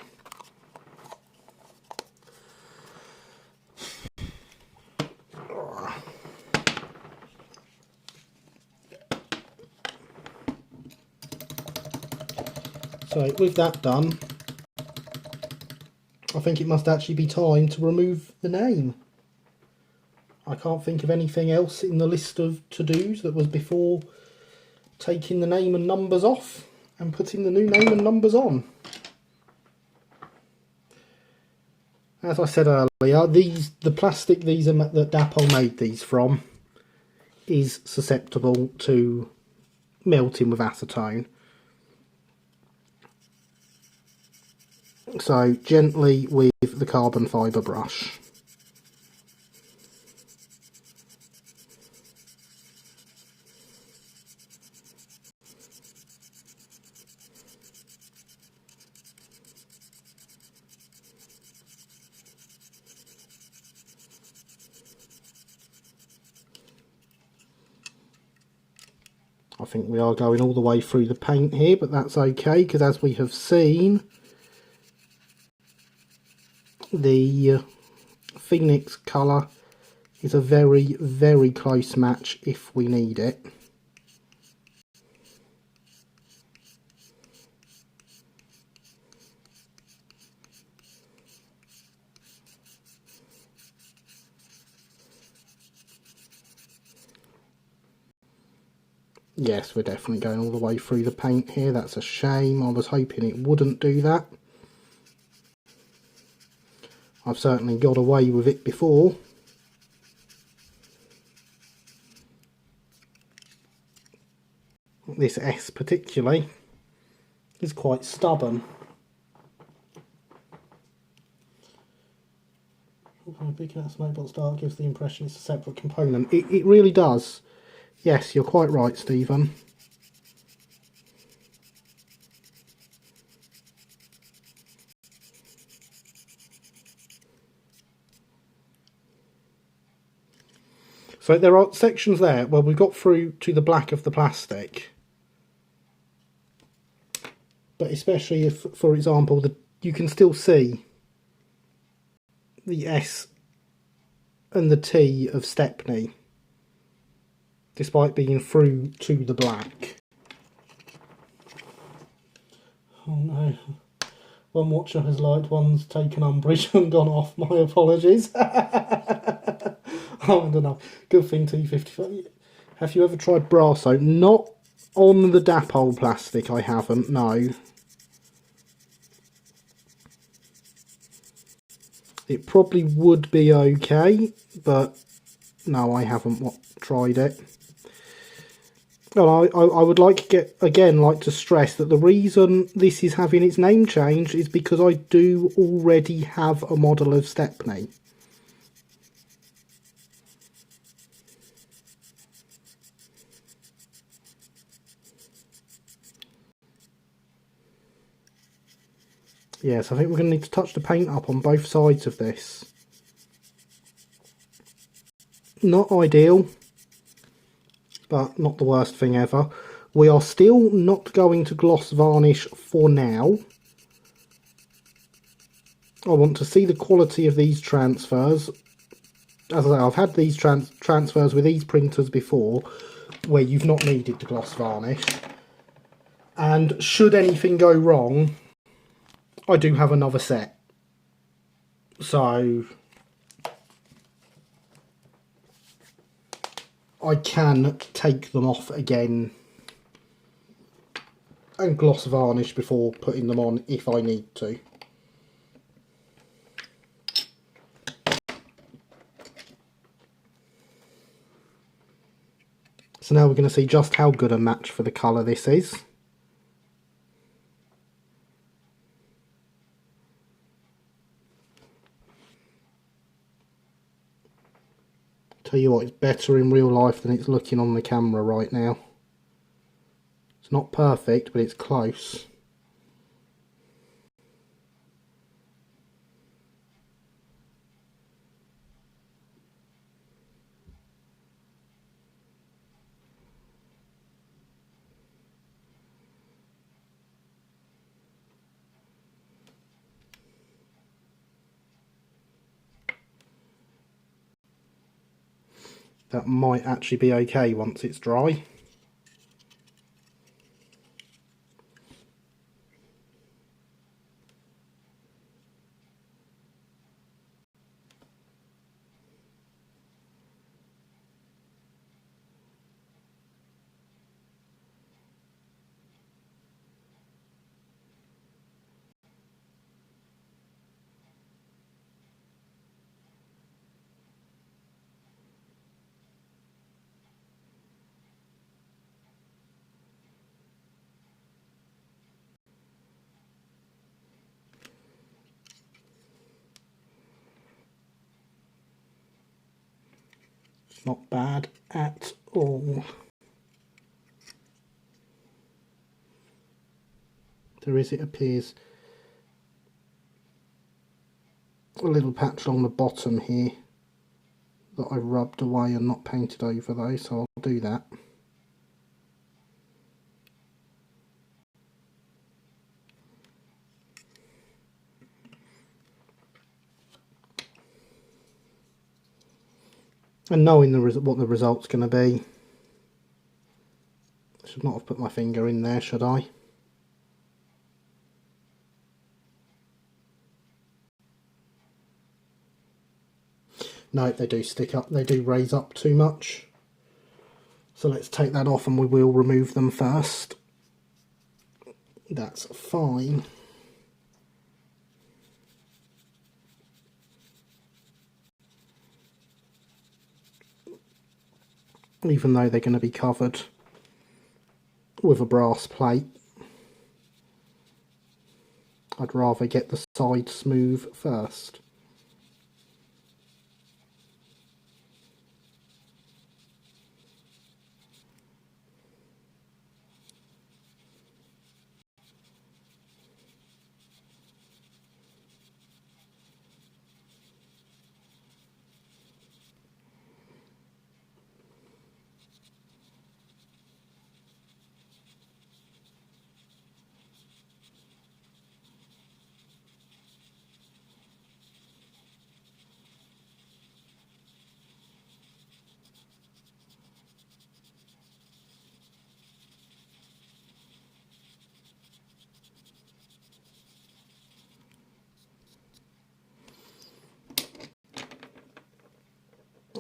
So with that done, I think it must actually be time to remove the name. I can't think of anything else in the list of to-dos that was before taking the name and numbers off and putting the new name and numbers on. As I said earlier, the plastic that Dapol made these from is susceptible to melting with acetone. So gently with the carbon fibre brush. think we are going all the way through the paint here, but that's okay, because as we have seen, the Phoenix colour is a very, very close match if we need it. Yes, we're definitely going all the way through the paint here. That's a shame. I was hoping it wouldn't do that. I've certainly got away with it before. This S particularly is quite stubborn. Big enough Snowball Star gives the impression it's a separate component. It really does. Yes, you're quite right, Stephen. So there are sections there where we've got through to the black of the plastic. But especially if, for example, you can still see the S and the T of Stepney, despite being through to the black. Oh no. One watcher has liked, one's taken umbrage and gone off. My apologies. Oh, I don't know. Good thing T55. Have you ever tried Brasso? Not on the Dapol plastic, I haven't, no. It probably would be okay, but no, I haven't tried it. And I would like to stress that the reason this is having its name changed is because I do already have a model of Stepney. Yes, I think we're going to need to touch the paint up on both sides of this. Not ideal, but not the worst thing ever. We are still not going to gloss varnish for now. I want to see the quality of these transfers. As I say, I've had these transfers with these printers before, where you've not needed to gloss varnish. And should anything go wrong, I do have another set. So I can take them off again and gloss varnish before putting them on if I need to. So now we're going to see just how good a match for the colour this is. Tell you what, it's better in real life than it's looking on the camera right now. It's not perfect, but it's close. That might actually be okay once it's dry. Not bad at all. There is, it appears, a little patch along the bottom here that I rubbed away and not painted over though, so I'll do that. And knowing what the result's going to be. I should not have put my finger in there, should I? No, they do stick up, they do raise up too much. So let's take that off and we will remove them first. That's fine. Even though they're going to be covered with a brass plate, I'd rather get the side smooth first.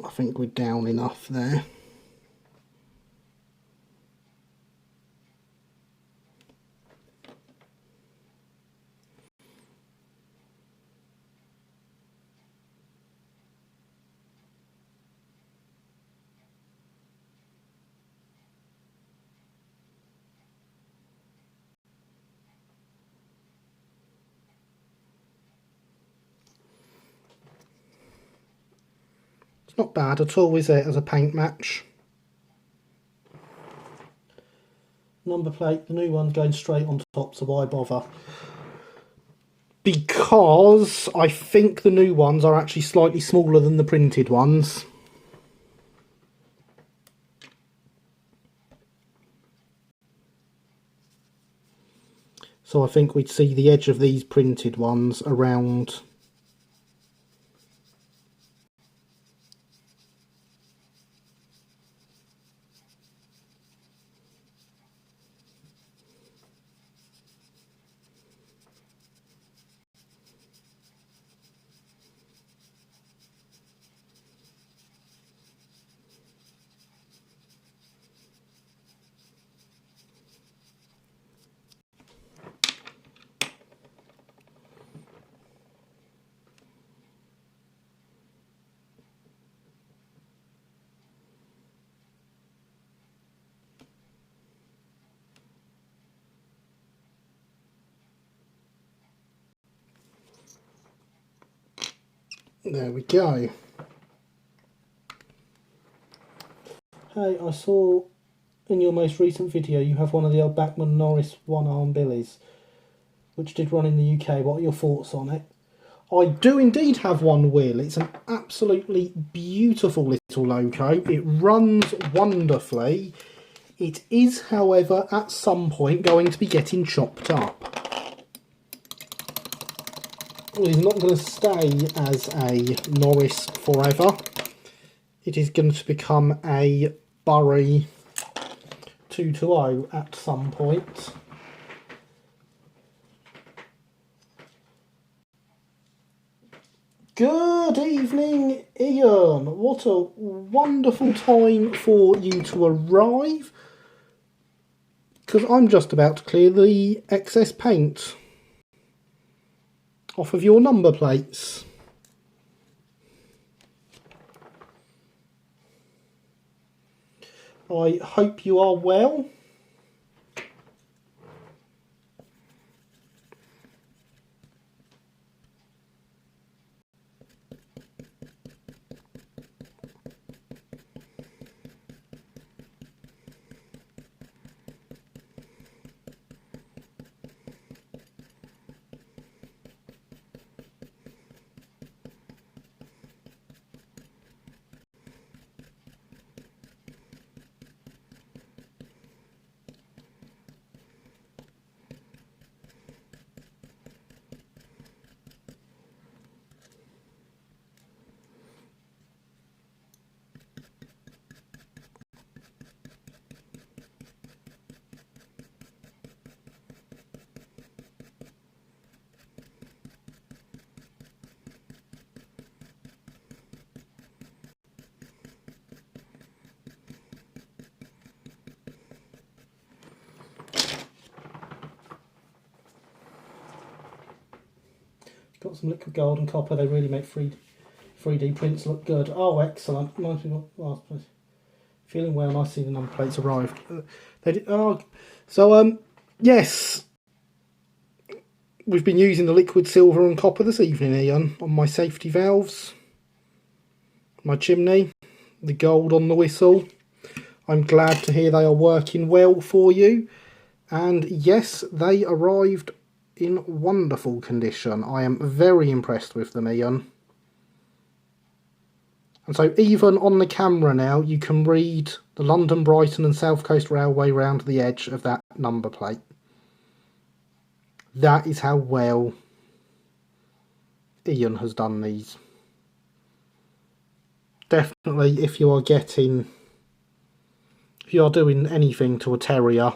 I think we're down enough there. It's not bad at all, is it, as a paint match? Number plate, the new one's going straight on top, so why bother? Because I think the new ones are actually slightly smaller than the printed ones. So I think we'd see the edge of these printed ones around there we go. Hey, I saw in your most recent video you have one of the old Bachman Norris one-arm billies, which did run in the UK. What are your thoughts on it? I do indeed have one, Will. It's an absolutely beautiful little loco. It runs wonderfully. It is, however, at some point going to be getting chopped up. It is not going to stay as a Norris forever. It is going to become a Bury 220 at some point. Good evening, Ian. What a wonderful time for you to arrive. Because I'm just about to clear the excess paint off of your number plates. I hope you are well. got some liquid gold and copper. They really make 3D prints look good. Oh, excellent. Reminds me of what last place. Feeling well, nice seeing the number plates arrived. They did, oh, so, yes. We've been using the liquid silver and copper this evening, Ian, on my safety valves, my chimney, the gold on the whistle. I'm glad to hear they are working well for you. And yes, they arrived in wonderful condition. I am very impressed with them, Ian. And so even on the camera now, you can read the London, Brighton and South Coast Railway round the edge of that number plate. That is how well Ian has done these. Definitely, if you are doing anything to a Terrier,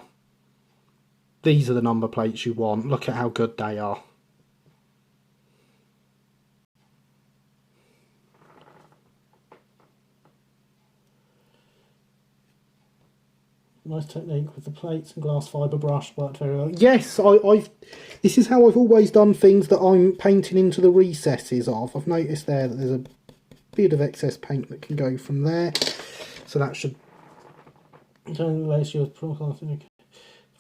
these are the number plates you want. Look at how good they are. Nice technique with the plates and glass fibre brush, worked very well. Yes, this is how I've always done things that I'm painting into the recesses of. I've noticed there that there's a bit of excess paint that can go from there. So that should...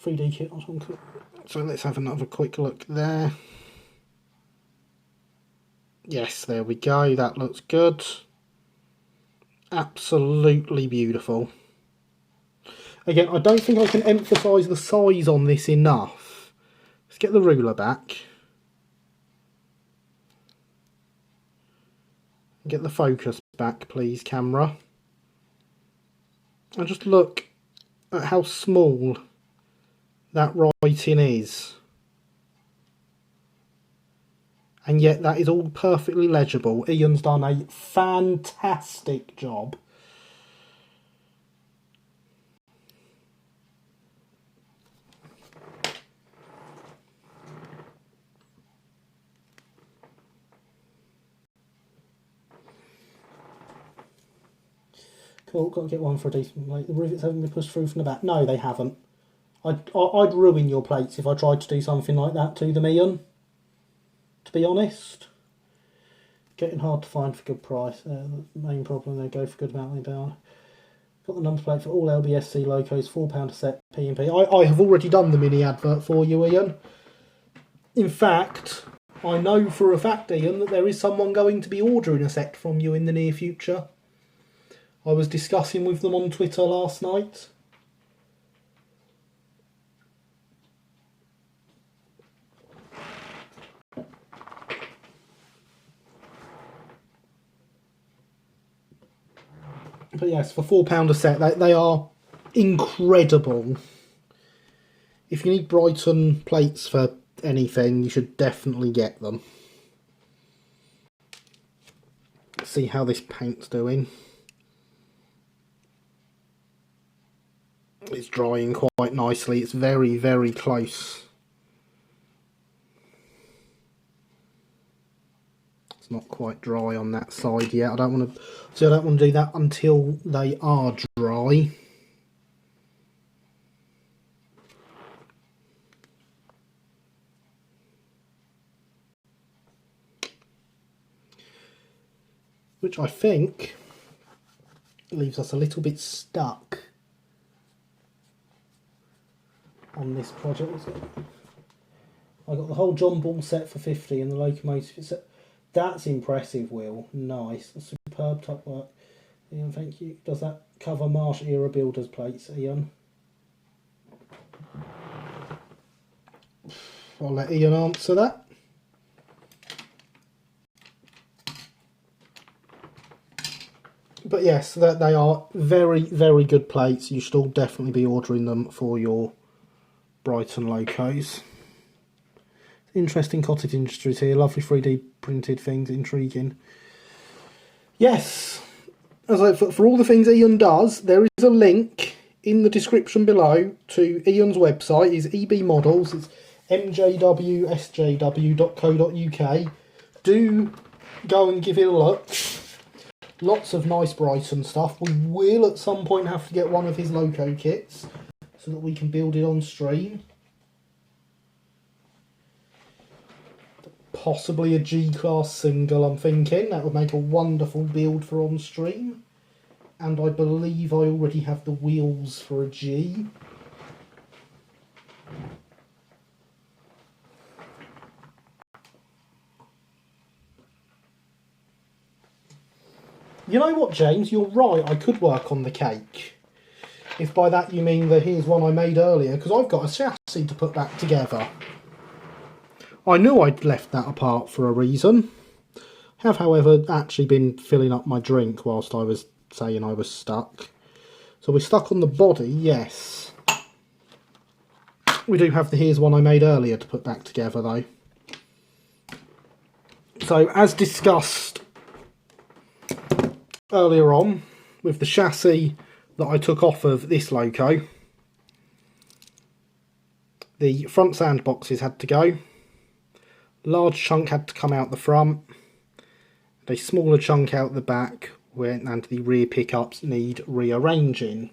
3D kit. So let's have another quick look there. Yes, there we go. That looks good. Absolutely beautiful. Again, I don't think I can emphasise the size on this enough. Let's get the ruler back. Get the focus back, please, camera. And just look at how small that writing is. And yet that is all perfectly legible. Ian's done a fantastic job. Cool, got to get one for a decent plate. The rivets haven't been pushed through from the back. No, they haven't. I'd ruin your plates if I tried to do something like that to them, Ian. To be honest. Getting hard to find for good price. The main problem, they go for good amount of pound. Got the number plate for all LBSC locos, £4 a set, P&P. I have already done the mini advert for you, Ian. In fact, I know for a fact, Ian, that there is someone going to be ordering a set from you in the near future. I was discussing with them on Twitter last night. But yes, for £4 a set, they are incredible. If you need Brighton plates for anything, you should definitely get them. Let's see how this paint's doing. It's drying quite nicely. It's very, very close. It's not quite dry on that side yet. I don't want to do that until they are dry. Which I think leaves us a little bit stuck on this project. I got the whole John Ball set for 50 and the locomotive set. That's impressive, Will. Nice. That's superb top work. Ian, thank you. Does that cover Marsh era builders plates, Ian? I'll let Ian answer that. But yes, they are very, very good plates. You should all definitely be ordering them for your Brighton locos. Interesting cottage industries here. Lovely 3D printed things. Intriguing. Yes. As for all the things Ian does, there is a link in the description below to Ian's website. It's EB Models. It's mjwsjw.co.uk. Do go and give it a look. Lots of nice Brighton stuff. We will at some point have to get one of his loco kits so that we can build it on stream. possibly a G-Class single, I'm thinking. That would make a wonderful build for on stream. And I believe I already have the wheels for a G. You know what, James? You're right, I could work on the cake. If by that you mean that here's one I made earlier, because I've got a chassis to put back together. I knew I'd left that apart for a reason. I have, however, actually been filling up my drink whilst I was saying I was stuck. So we're stuck on the body, yes. We do have the here's one I made earlier to put back together, though. So, as discussed earlier on, with the chassis that I took off of this loco, the front sandboxes had to go, large chunk had to come out the front, a smaller chunk out the back, and the rear pickups need rearranging.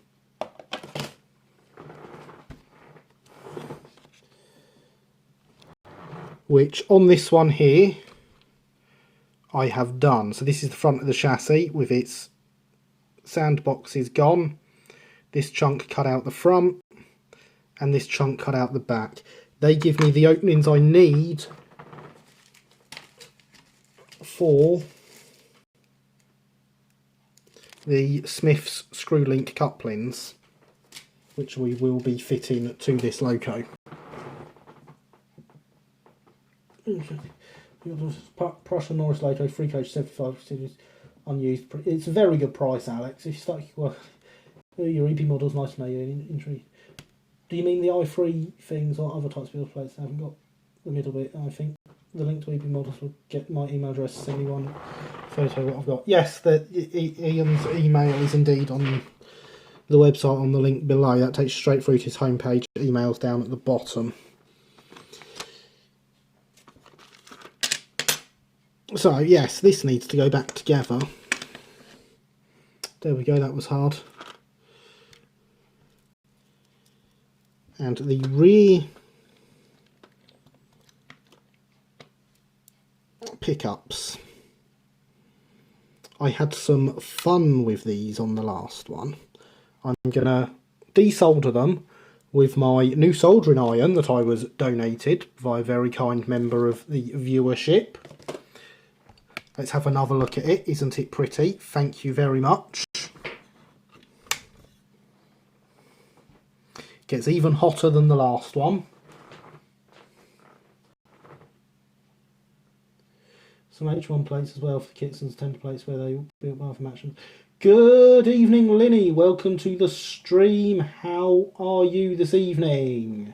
Which on this one here I have done. So this is the front of the chassis with its sandboxes gone, this chunk cut out the front, and this chunk cut out the back. They give me the openings I need for the Smith's screw link couplings, which we will be fitting to this loco. Prussian Norris Loco, 3 coach, 75 series, unused. It's a very good price, Alex. If you start, well, your EP model's nice to know you're intrigued. Do you mean the i3 things or other types of build plates? I haven't got the middle bit. I think the link to EP models will get my email address, send me one photo of what I've got. Yes, Ian's email is indeed on the website on the link below. That takes you straight through to his homepage. Emails down at the bottom. So, yes, this needs to go back together. There we go, that was hard. And the rear pickups. I had some fun with these on the last one. I'm going to desolder them with my new soldering iron that I was donated by a very kind member of the viewership. Let's have another look at it. Isn't it pretty? Thank you very much. Gets even hotter than the last one. Some H1 plates as well for Kitson's temper plates where they built by from action. Good evening, Linny. Welcome to the stream. How are you this evening?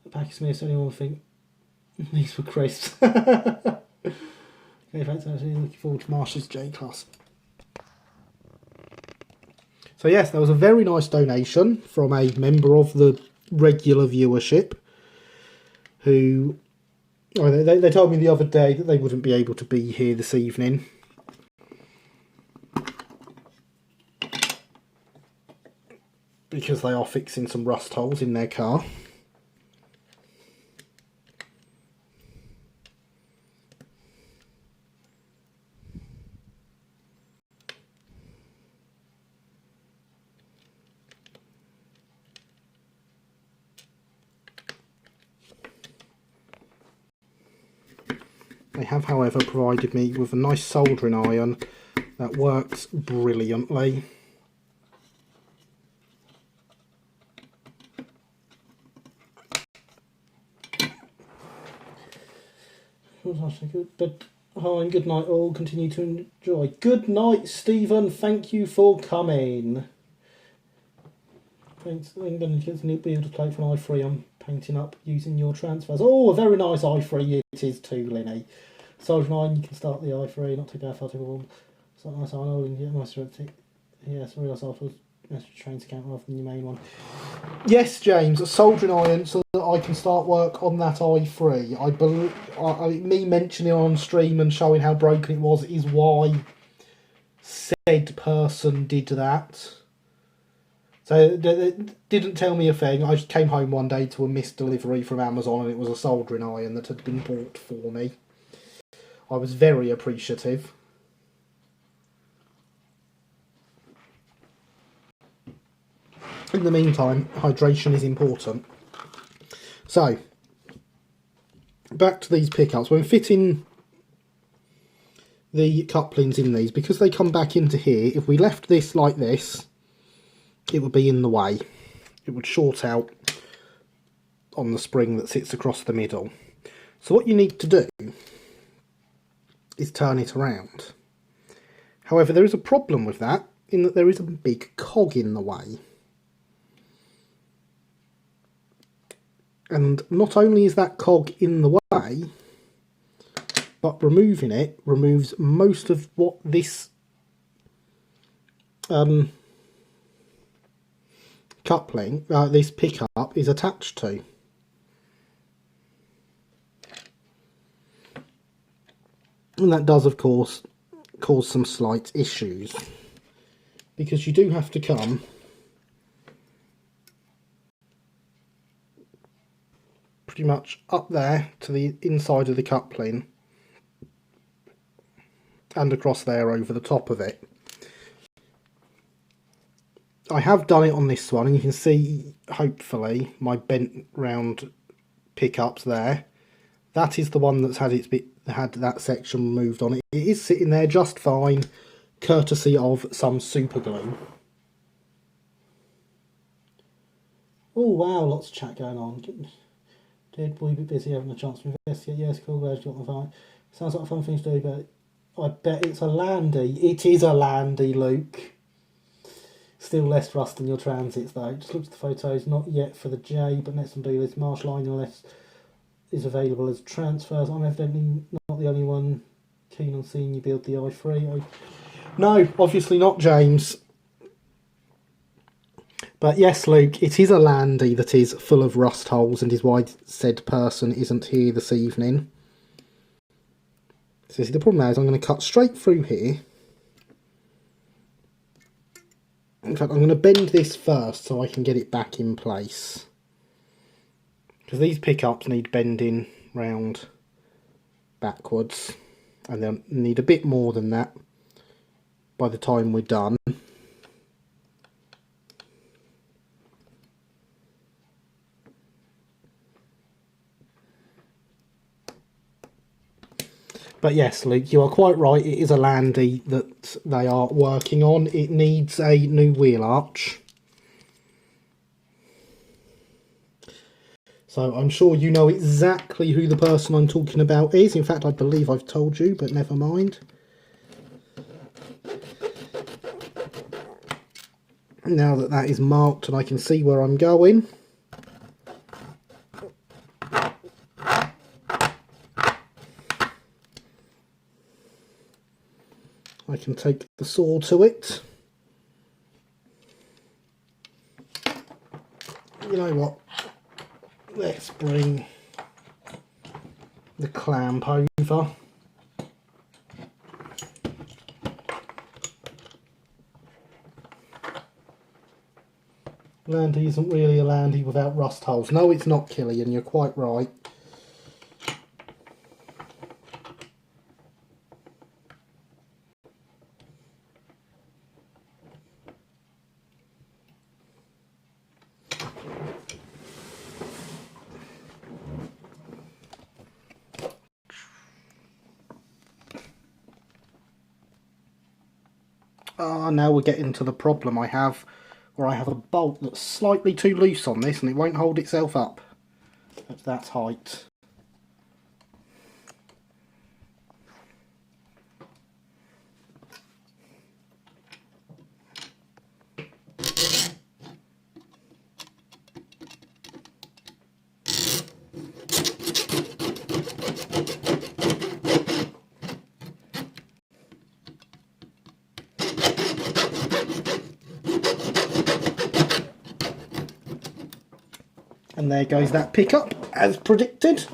The pack of Smiths, anyone think these were crisps? Okay, thanks, actually looking forward to Marsh's J-Class. So yes, that was a very nice donation from a member of the regular viewership who, they told me the other day that they wouldn't be able to be here this evening. Because they are fixing some rust holes in their car. They have, however, provided me with a nice soldering iron that works brilliantly. But hi and good night all. Continue to enjoy. Good night, Stephen. Thank you for coming. Thanks. England gets a new build plate for an i3. I'm painting up using your transfers. Oh, a very nice i3 it is too, Lenny. Soldier 9, you can start the i3, not too bad, far too warm. It's not nice, I know, and get nice to yes, I realised afterwards, message trains account rather than your main one. Yes, James, a soldering iron so that I can start work on that i3. I believe, me mentioning on stream and showing how broken it was is why said person did that. So they didn't tell me a thing. I just came home one day to a missed delivery from Amazon and it was a soldering iron that had been bought for me. I was very appreciative. In the meantime, hydration is important. So, back to these pickups. When fitting the couplings in these, because they come back into here, if we left this like this, it would be in the way. It would short out on the spring that sits across the middle. So what you need to do is turn it around. However, there is a problem with that, in that there is a big cog in the way. And not only is that cog in the way, but removing it removes most of what this coupling, this pickup is attached to. And that does, of course, cause some slight issues, because you do have to come pretty much up there to the inside of the coupling and across there over the top of it. I have done it on this one, and you can see, hopefully, my bent round pickups there. That is the one that's had that section removed on it. It is sitting there just fine, courtesy of some super glue. Oh wow, lots of chat going on. Dead boy, bit busy, having a chance to investigate. Yes, cool, glad you got the fine. Sounds like a fun thing to do, but I bet it's a landy. It is a landy, Luke. Still less rust than your transits though. Just look at the photos, not yet for the J, but next time do this. Marsh line less is available as transfers. I'm evidently not the only one keen on seeing you build the i3. No, obviously not, James. But yes, Luke, it is a landy that is full of rust holes, and is why said person isn't here this evening. So see, the problem now is I'm going to cut straight through here. In fact, I'm going to bend this first so I can get it back in place. Because these pickups need bending round backwards, and they'll need a bit more than that by the time we're done. But yes, Luke, you are quite right. It is a landy that they are working on. It needs a new wheel arch. So I'm sure you know exactly who the person I'm talking about is. In fact, I believe I've told you, but never mind. Now that that is marked and I can see where I'm going, I can take the saw to it. You know what? Let's bring the clamp over. Landy isn't really a landy without rust holes. No, it's not, Killian, you're quite right. Now we're getting to the problem I have, where I have a bolt that's slightly too loose on this and it won't hold itself up at that height. And there goes that pickup, as predicted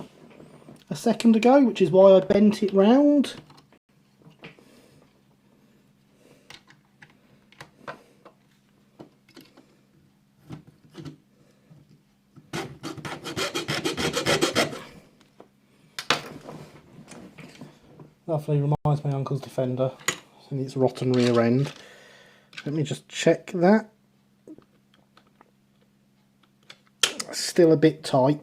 a second ago, which is why I bent it round. Lovely, reminds my uncle's Defender and its rotten rear end. Let me just check that. Still a bit tight.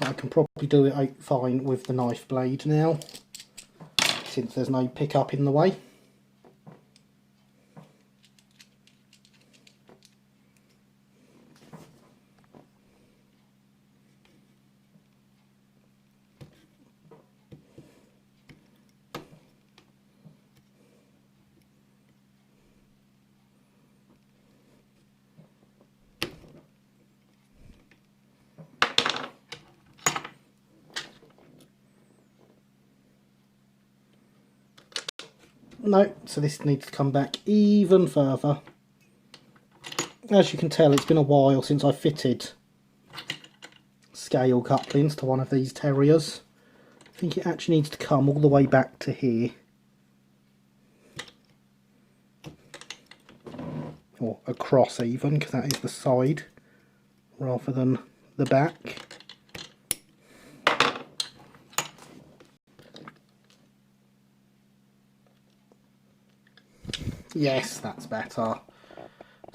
I can probably do it out fine with the knife blade now, since there's no pickup in the way. No, so this needs to come back even further. As you can tell, it's been a while since I fitted scale couplings to one of these Terriers. I think it actually needs to come all the way back to here. Or across even, because that is the side rather than the back. Yes, that's better.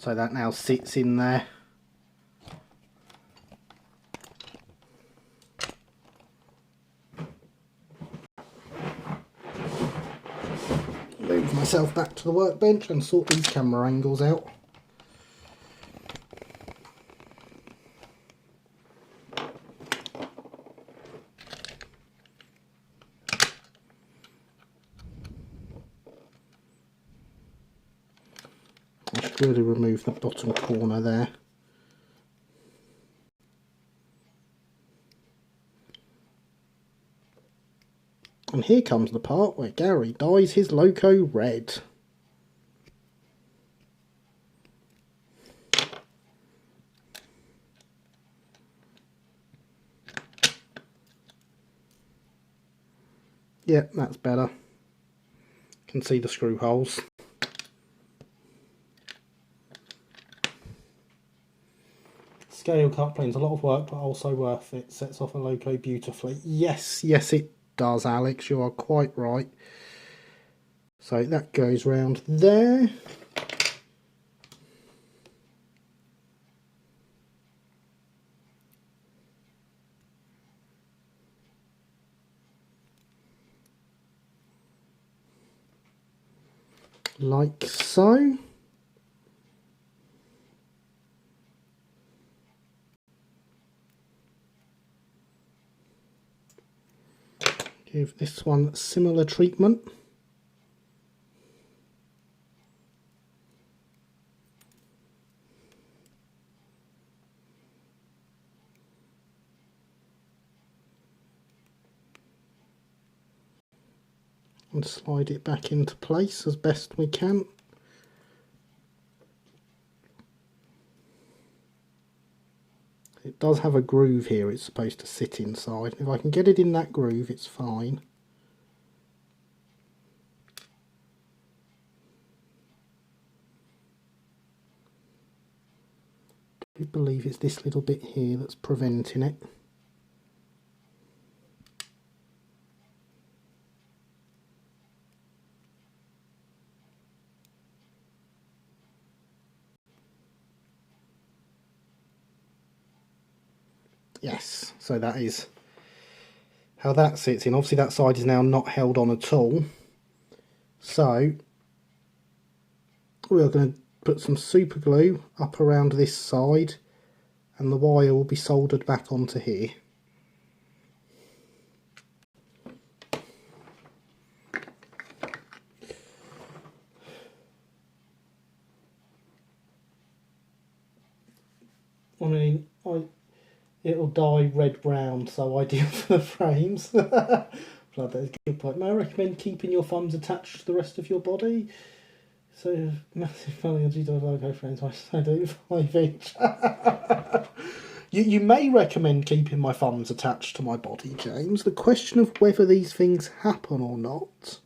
So that now sits in there. Move myself back to the workbench and sort these camera angles out. I should really remove the bottom corner there. And here comes the part where Gary dyes his loco red. Yep, that's better. Can see the screw holes. Scale coupling's a lot of work, but also worth it. Sets off a loco beautifully. Yes, yes it does, Alex. You are quite right. So that goes round there. Like so. Give this one similar treatment. And slide it back into place as best we can. It does have a groove here it's supposed to sit inside. If I can get it in that groove, it's fine. I believe it's this little bit here that's preventing it. Yes, so that is how that sits in. Obviously that side is now not held on at all. So we are going to put some super glue up around this side and the wire will be soldered back onto here. I mean, it'll dye red brown, so ideal for the frames. Blood, that's a good point. May I recommend keeping your thumbs attached to the rest of your body? So, massive value on GW logo frames, I do 5 each. You may recommend keeping my thumbs attached to my body, James. The question of whether these things happen or not.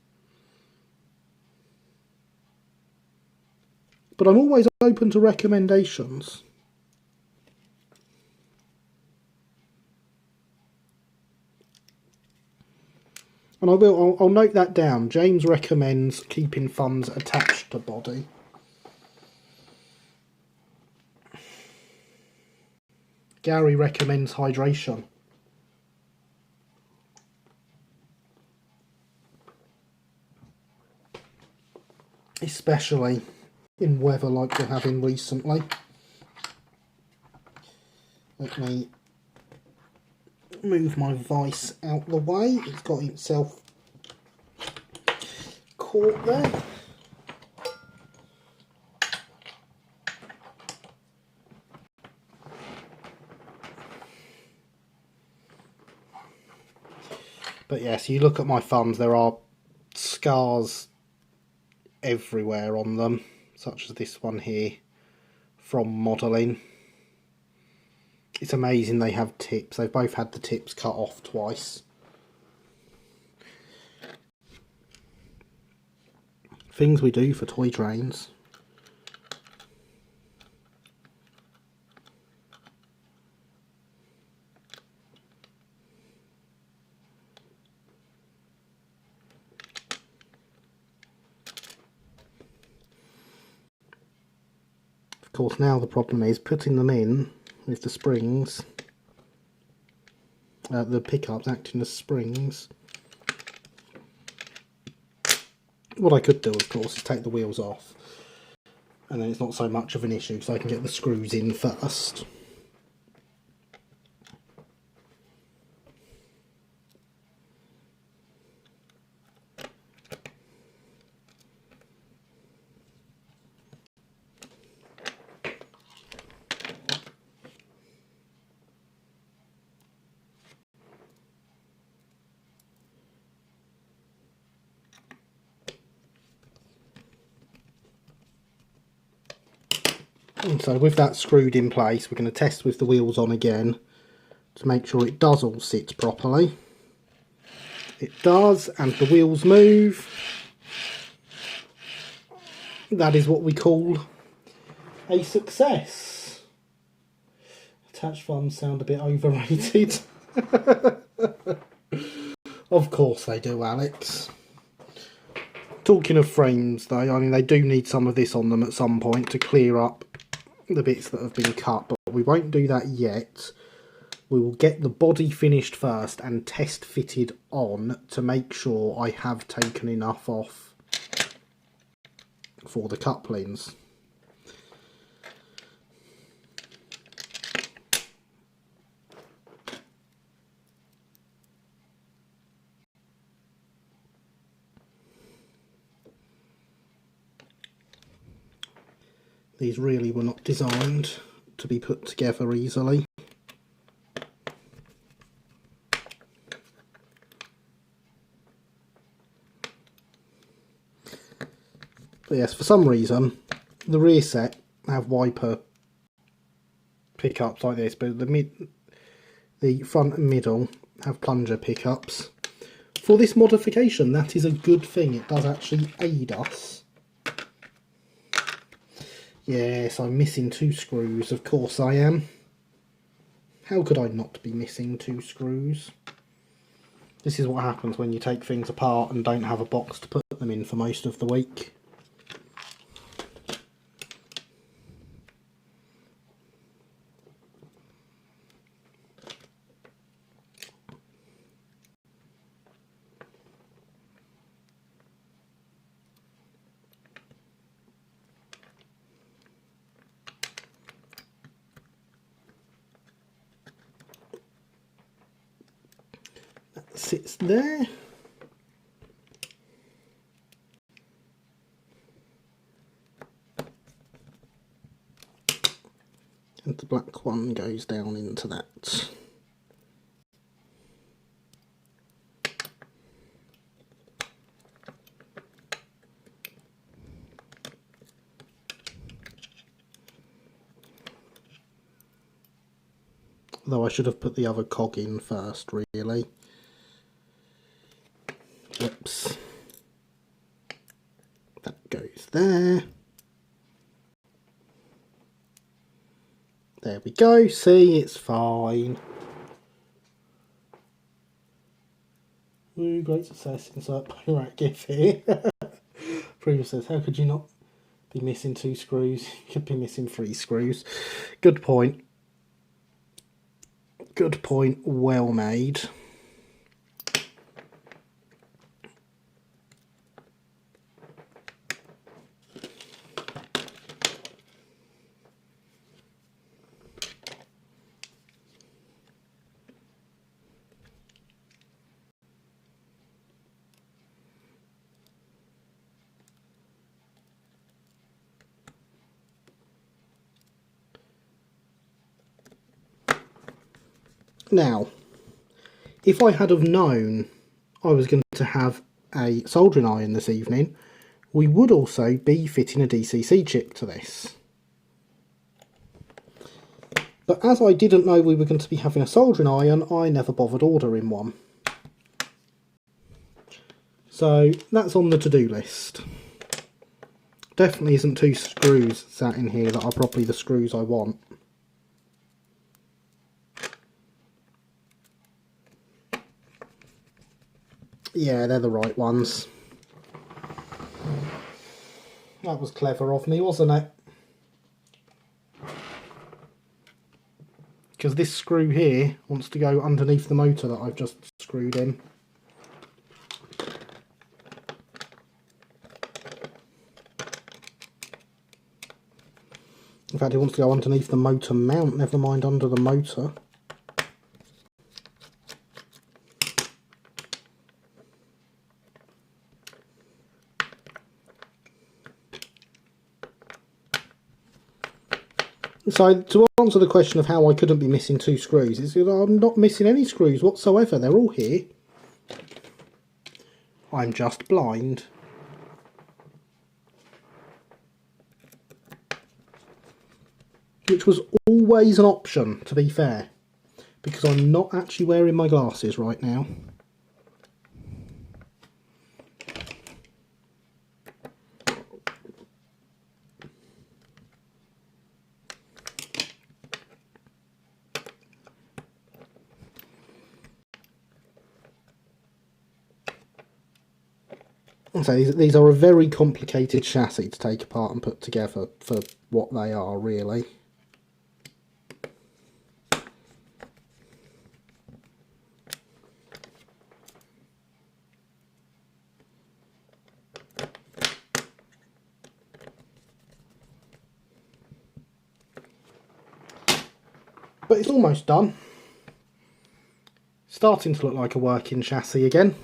But I'm always open to recommendations. And I'll note that down. James recommends keeping thumbs attached to body. Gary recommends hydration. Especially in weather like we're having recently. Let me move my vice out the way. It's got itself caught there. But yes, you look at my thumbs, there are scars everywhere on them, such as this one here from modelling. It's amazing they have tips. They've both had the tips cut off twice. Things we do for toy trains. Of course, now the problem is putting them in with the springs, the pickups acting as springs. What I could do, of course, is take the wheels off, and then it's not so much of an issue, so I can get the screws in first. And so with that screwed in place, we're going to test with the wheels on again to make sure it does all sit properly. It does, and the wheels move. That is what we call a success. Attached thumbs sound a bit overrated. Of course they do, Alex. Talking of frames though, I mean they do need some of this on them at some point to clear up the bits that have been cut, but we won't do that yet. We will get the body finished first and test fitted on to make sure I have taken enough off for the couplings. These really were not designed to be put together easily. But yes, for some reason, the rear set have wiper pickups like this, but the front and middle have plunger pickups. For this modification, that is a good thing. It does actually aid us. Yes, I'm missing 2 screws, of course I am. How could I not be missing 2 screws? This is what happens when you take things apart and don't have a box to put them in for most of the week. Sits there. And the black one goes down into that. Though I should have put the other cog in first, really. Oops. That goes there. There we go. See, it's fine. Woo, great success. Insert Pyrat GIF here. Previous says, how could you not be missing 2 screws? You could be missing 3 screws. Good point. Good point. Well made. Now, if I had have known I was going to have a soldering iron this evening, we would also be fitting a DCC chip to this. But as I didn't know we were going to be having a soldering iron, I never bothered ordering one. So that's on the to-do list. Definitely isn't 2 screws sat in here that are probably the screws I want. Yeah, they're the right ones. That was clever of me, wasn't it? Because this screw here wants to go underneath the motor that I've just screwed in. In fact, it wants to go underneath the motor mount, never mind under the motor. So, to answer the question of how I couldn't be missing 2 screws, is that I'm not missing any screws whatsoever. They're all here. I'm just blind. Which was always an option, to be fair, because I'm not actually wearing my glasses right now. So these are a very complicated chassis to take apart and put together for what they are, really. But it's almost done. Starting to look like a working chassis again.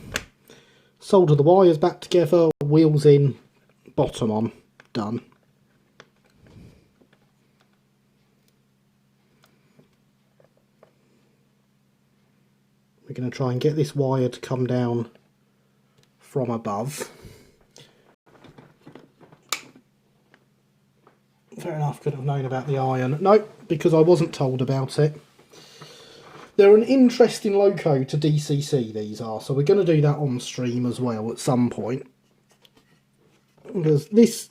Solder the wires back together, wheels in, bottom on, done. We're going to try and get this wire to come down from above. Fair enough, could have known about the iron. Nope, because I wasn't told about it. They're an interesting loco to DCC, these are, so we're going to do that on stream as well at some point. Because this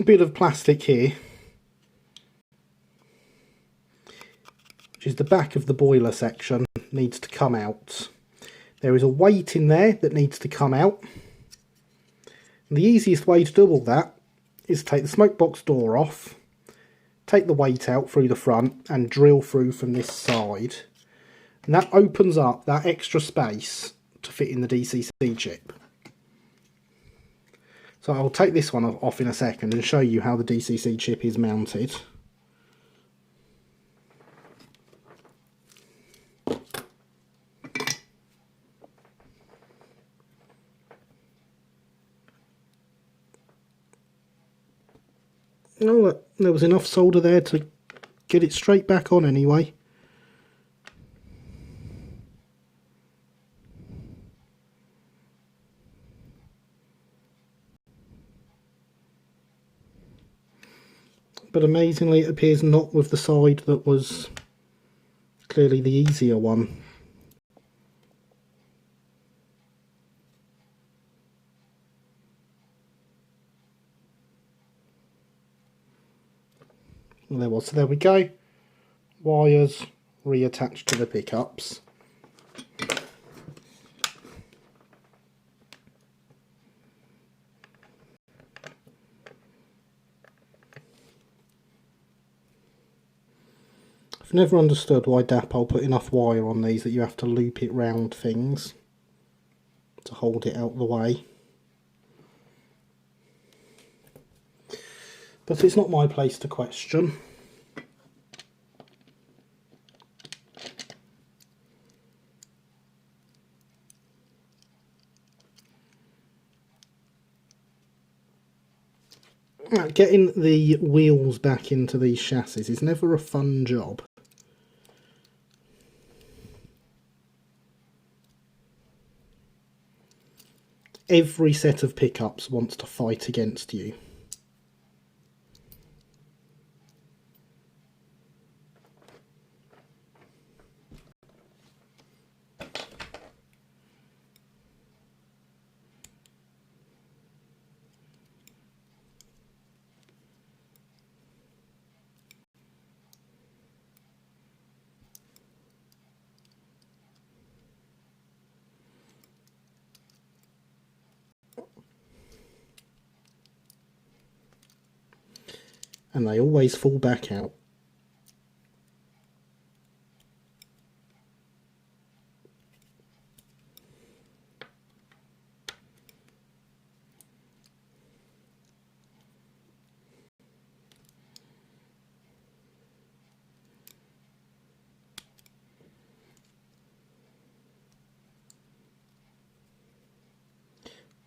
bit of plastic here, which is the back of the boiler section, needs to come out. There is a weight in there that needs to come out. And the easiest way to do all that is take the smoke box door off, take the weight out through the front and drill through from this side. And that opens up that extra space to fit in the DCC chip. So I'll take this one off in a second and show you how the DCC chip is mounted. Oh, there was enough solder there to get it straight back on anyway. But amazingly it appears not with the side that was clearly the easier one. There was, so there we go. Wires reattached to the pickups. I've never understood why Dapol put enough wire on these that you have to loop it round things to hold it out of the way. But it's not my place to question. Getting the wheels back into these chassis is never a fun job. Every set of pickups wants to fight against you. And they always fall back out.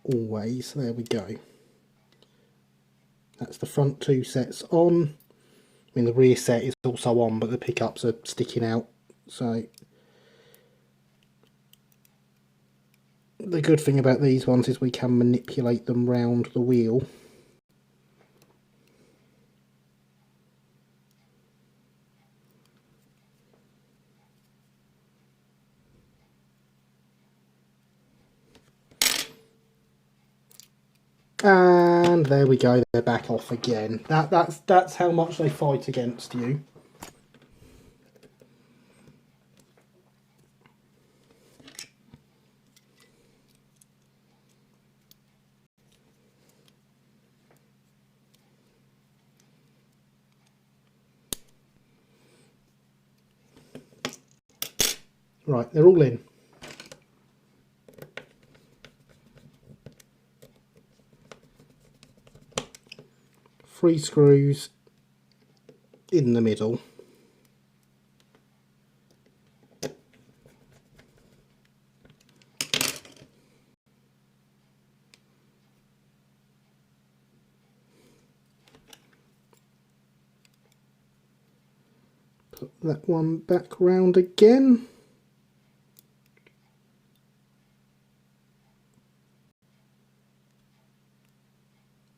Always, there we go. That's the front two sets on. I mean, the rear set is also on, but the pickups are sticking out. So the good thing about these ones is we can manipulate them round the wheel. And there we go, they're back off again. That's how much they fight against you. Right, they're all in. Three screws in the middle. Put that one back round again.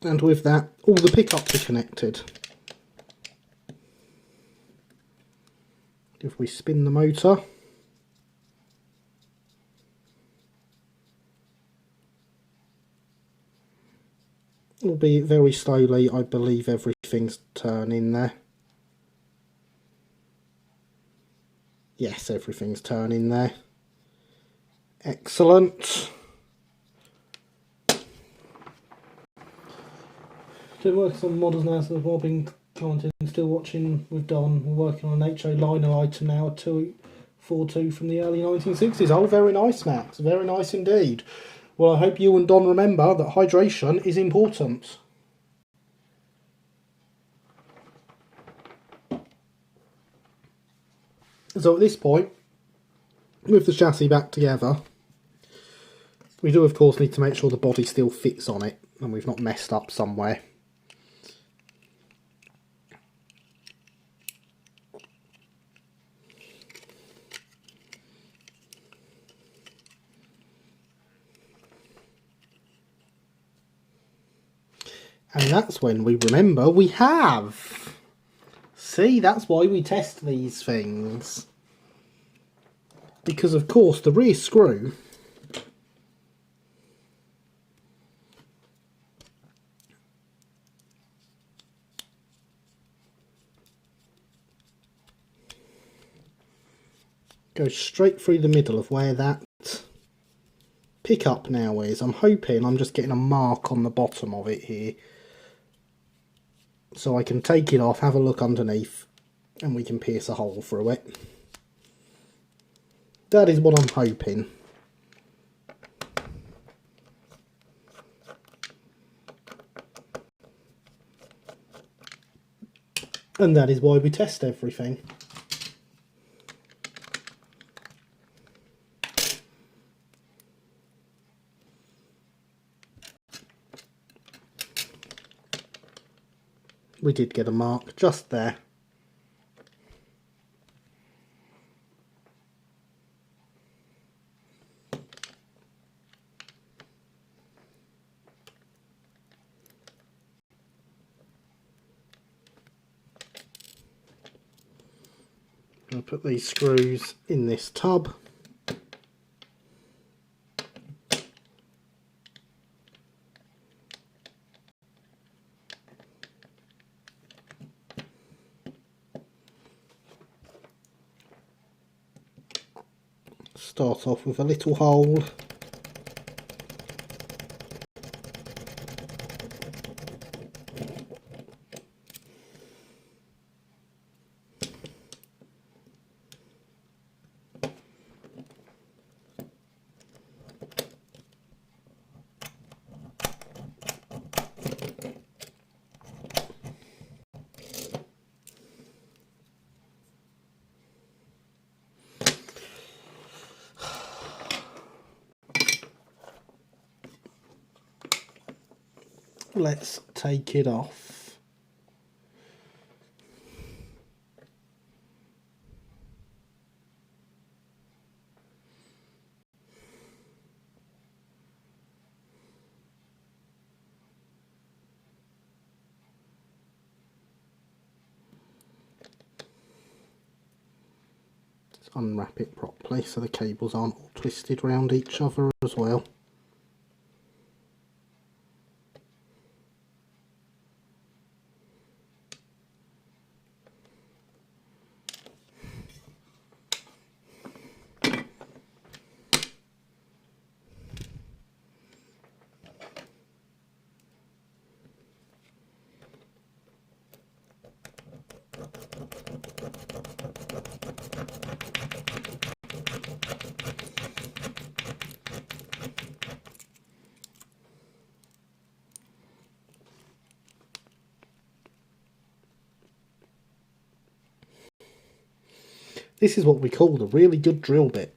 And with that, all the pickups are connected. If we spin the motor, albeit very slowly, I believe everything's turning there. Yes, everything's turning there. Excellent. Still working on models now, so I've been commenting, still watching with Don. We're working on an HO liner item now, a 242 from the early 1960s. Oh, very nice, Max. Very nice indeed. Well, I hope you and Don remember that hydration is important. So at this point, with the chassis back together, we do of course need to make sure the body still fits on it and we've not messed up somewhere. And that's when we remember we have. See, that's why we test these things. Because of course the rear screw Go straight through the middle of where that pick up now is. I'm hoping I'm just getting a mark on the bottom of it here, so I can take it off, have a look underneath, and we can pierce a hole through it. That is what I'm hoping. And that is why we test everything. We did get a mark just there. I'll put these screws in this tub. Start off with a little hole. Let's take it off. Let's unwrap it properly so the cables aren't all twisted around each other as well. This is what we call a really good drill bit.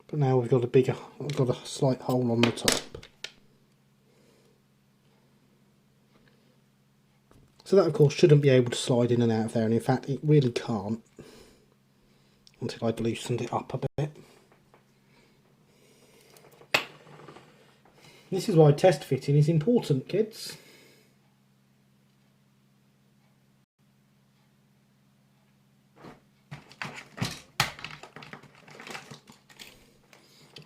But now we've got a slight hole on the top. So that of course shouldn't be able to slide in and out of there, and in fact it really can't until I've loosened it up a bit. This is why test fitting is important, kids.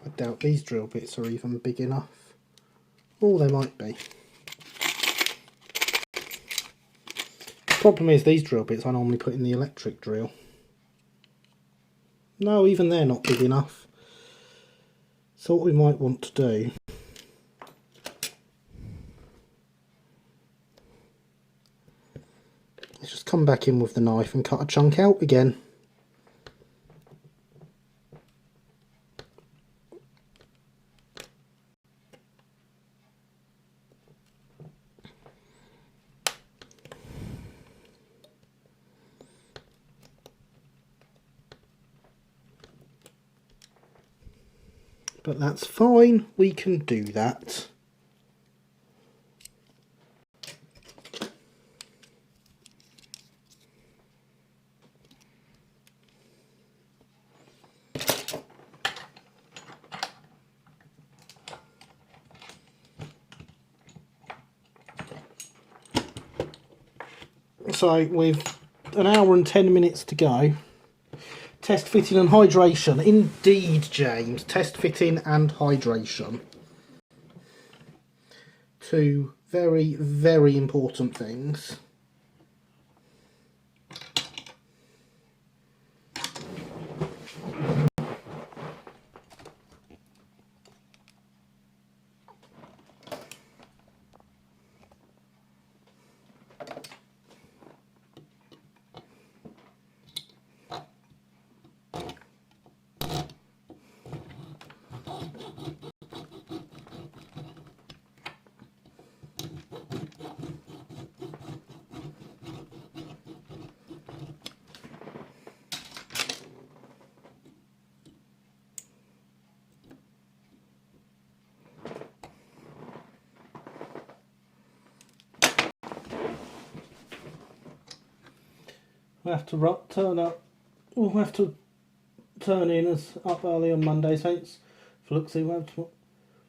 I doubt these drill bits are even big enough. Oh, they might be. The problem is these drill bits I normally put in the electric drill. No, even they're not big enough. So what we might want to do is just come back in with the knife and cut a chunk out again. But that's fine, we can do that. So with an hour and 10 minutes to go, Test fitting and hydration. Indeed, James. Test fitting and hydration. Two very, very important things. We'll have to turn up. We'll have to turn in as up early on Monday, saints. For look, see, we'll have to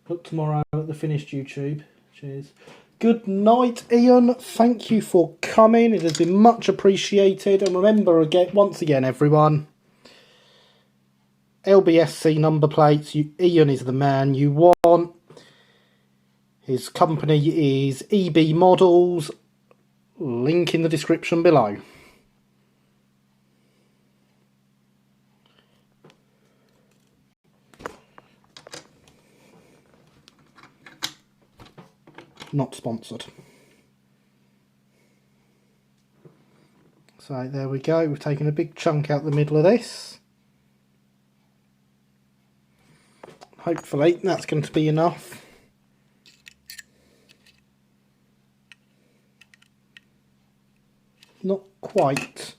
look tomorrow at the finished YouTube. Cheers. Good night, Ian. Thank you for coming. It has been much appreciated. And remember, once again, everyone, LBSC number plates. Ian is the man you want. His company is EB Models. Link in the description below. Not sponsored. So there we go. We've taken a big chunk out the middle of this. Hopefully that's going to be enough. Not quite.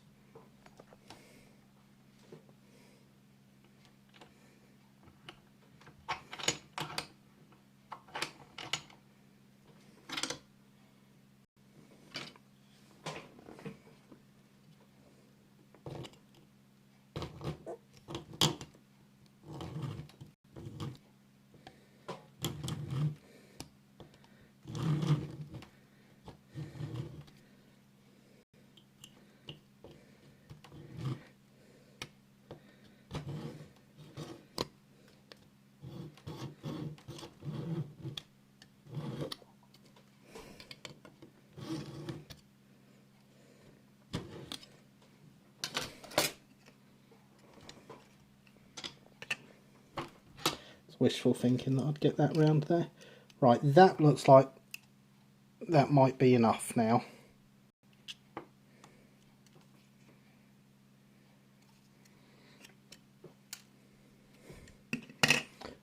Wishful thinking that I'd get that round there. Right, that looks like that might be enough now.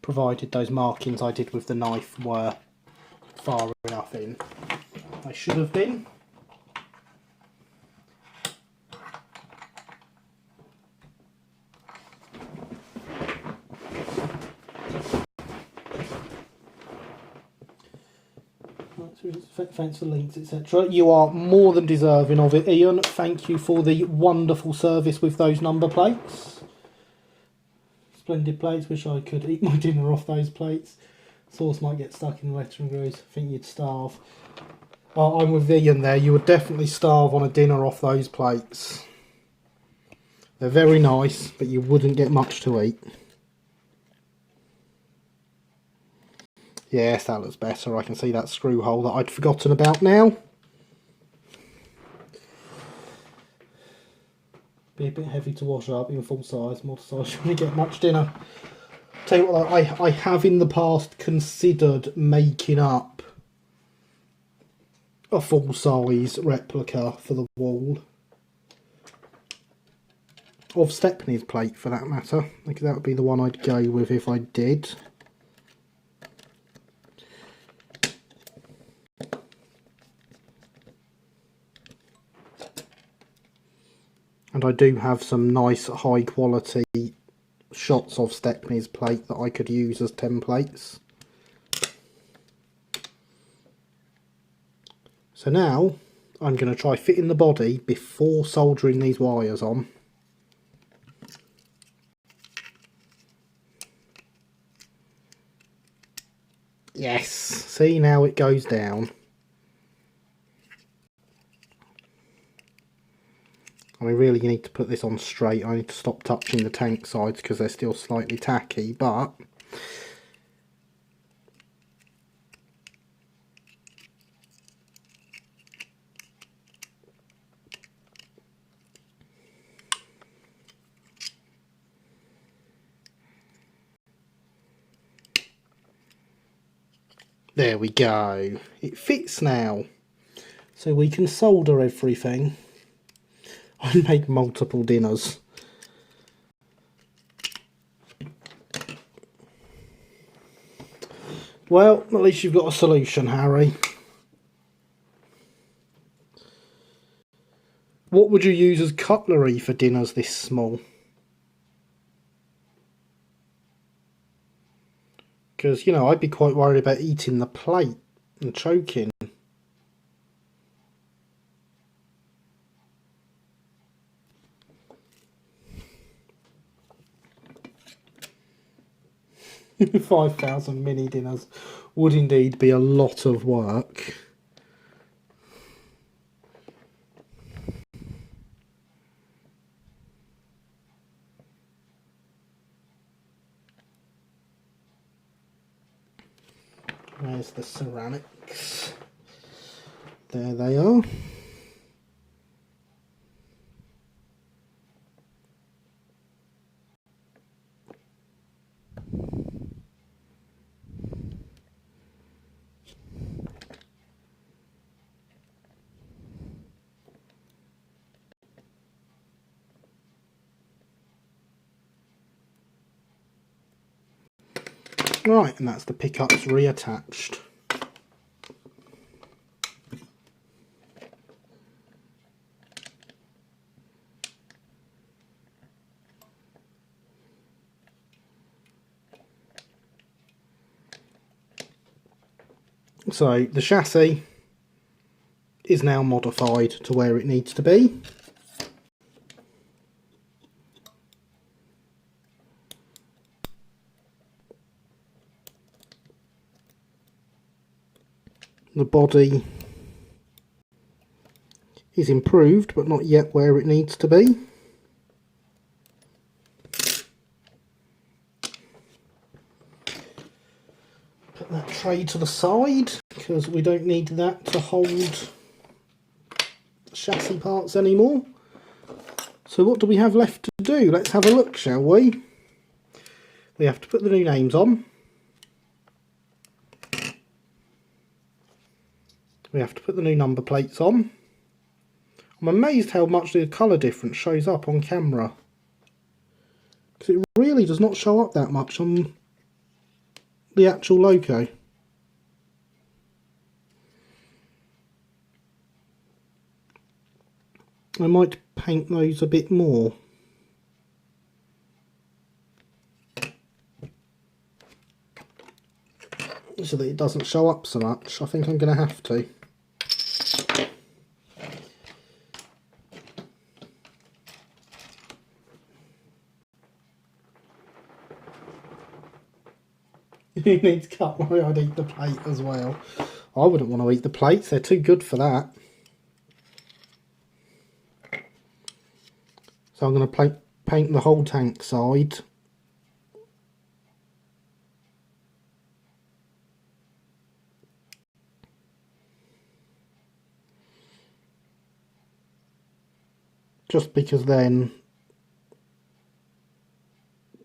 Provided those markings I did with the knife were far enough in. They should have been. Thanks for links, etc. You are more than deserving of it, Ian. Thank you for the wonderful service with those number plates. Splendid plates. Wish I could eat my dinner off those plates. Sauce might get stuck in the lettering grooves. I think you'd starve. Oh, I'm with Ian there. You would definitely starve on a dinner off those plates. They're very nice, but you wouldn't get much to eat. Yes, that looks better. I can see that screw hole that I'd forgotten about now. Be a bit heavy to wash up in full size. More size, you wouldn't get much dinner. Tell you what, I have in the past considered making up a full size replica for the wall. Of Stepney's plate, for that matter. I think that would be the one I'd go with if I did. And I do have some nice high quality shots of Stepney's plate that I could use as templates. So now I'm going to try fitting the body before soldering these wires on. Yes, see, now it goes down. I mean, really you need to put this on straight. I need to stop touching the tank sides because they're still slightly tacky, but there we go. It fits now. So we can solder everything and make multiple dinners. Well, at least you've got a solution, Harry. What would you use as cutlery for dinners this small? Because, you know, I'd be quite worried about eating the plate and choking. $5,000 mini dinners would indeed be a lot of work. There's the ceramics. There they are. Right, and that's the pickups reattached. So the chassis is now modified to where it needs to be. The body is improved, but not yet where it needs to be. Put that tray to the side, because we don't need that to hold chassis parts anymore. So what do we have left to do? Let's have a look, shall we? We have to put the new names on. We have to put the new number plates on. I'm amazed how much the colour difference shows up on camera, because it really does not show up that much on the actual logo. I might paint those a bit more. So that it doesn't show up so much. I think I'm going to have to. Who needs cutlery? I'd eat the plate as well. I wouldn't want to eat the plates, they're too good for that. So I'm going to paint the whole tank side. Just because then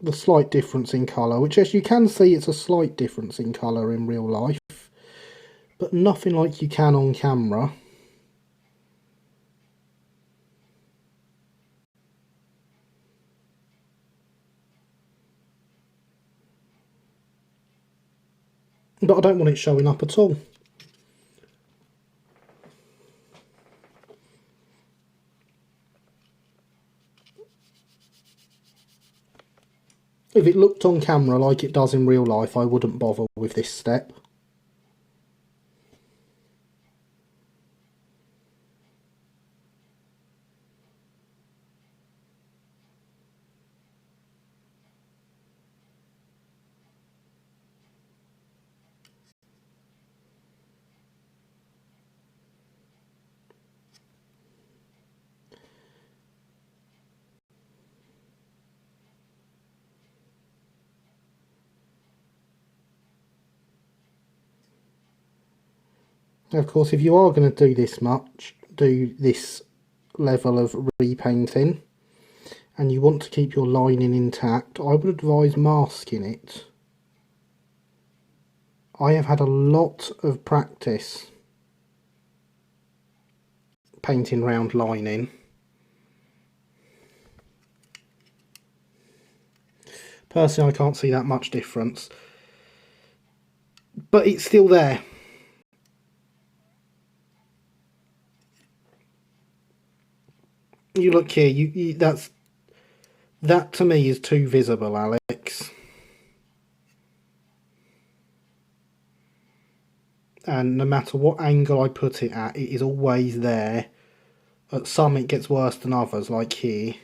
the slight difference in colour, which as you can see it's a slight difference in colour in real life, but nothing like you can on camera. But I don't want it showing up at all. If it looked on camera like it does in real life, I wouldn't bother with this step. Of course, if you are going to do this level of repainting, and you want to keep your lining intact, I would advise masking it. I have had a lot of practice painting round lining. Personally, I can't see that much difference, but it's still there. You look here, that to me is too visible, Alex. And no matter what angle I put it at, it is always there. At some it gets worse than others, like here.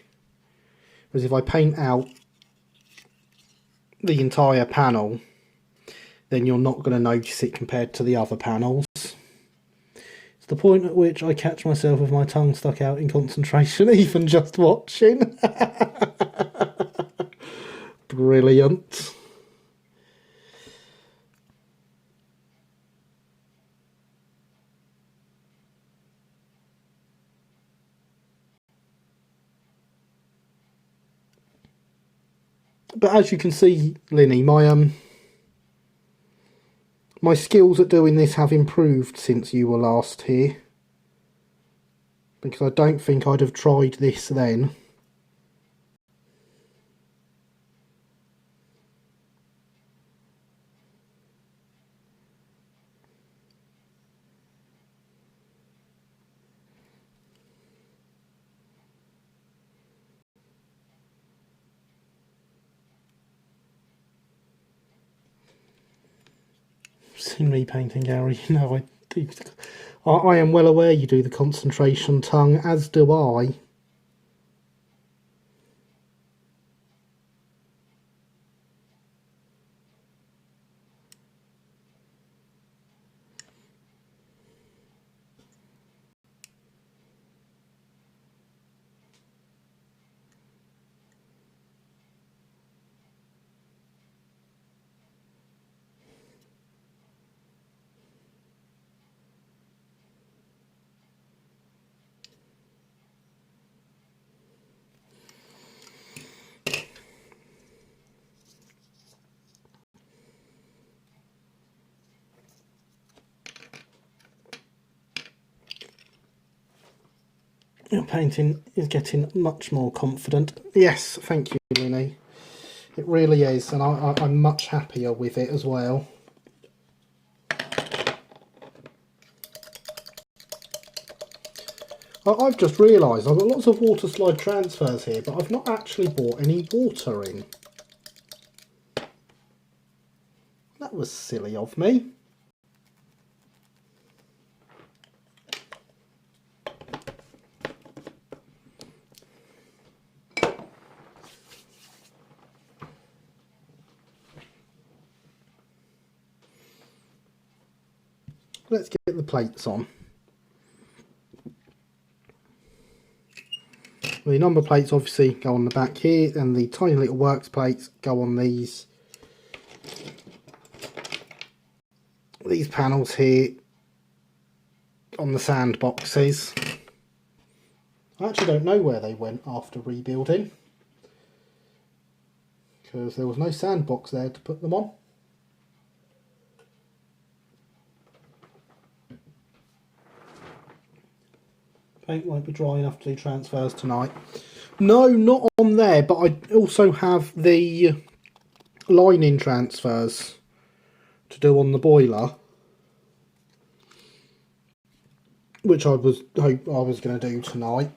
Whereas if I paint out the entire panel, then you're not going to notice it compared to the other panels. It's the point at which I catch myself with my tongue stuck out in concentration, even just watching. Brilliant. But as you can see, Linny, my skills at doing this have improved since you were last here. Because I don't think I'd have tried this then. Seen me painting, Gary. No, I am well aware you do the concentration tongue, as do I. Your painting is getting much more confident. Yes, thank you, Linny. It really is, and I'm much happier with it as well. I've just realised I've got lots of water slide transfers here, but I've not actually bought any water in. That was silly of me. Let's get the plates on. The number plates obviously go on the back here, and the tiny little works plates go on these panels here on the sandboxes. I actually don't know where they went after rebuilding, because there was no sandbox there to put them on. Paint won't be dry enough to do transfers tonight. No, not on there, but I also have the lining transfers to do on the boiler, which I was going to do tonight.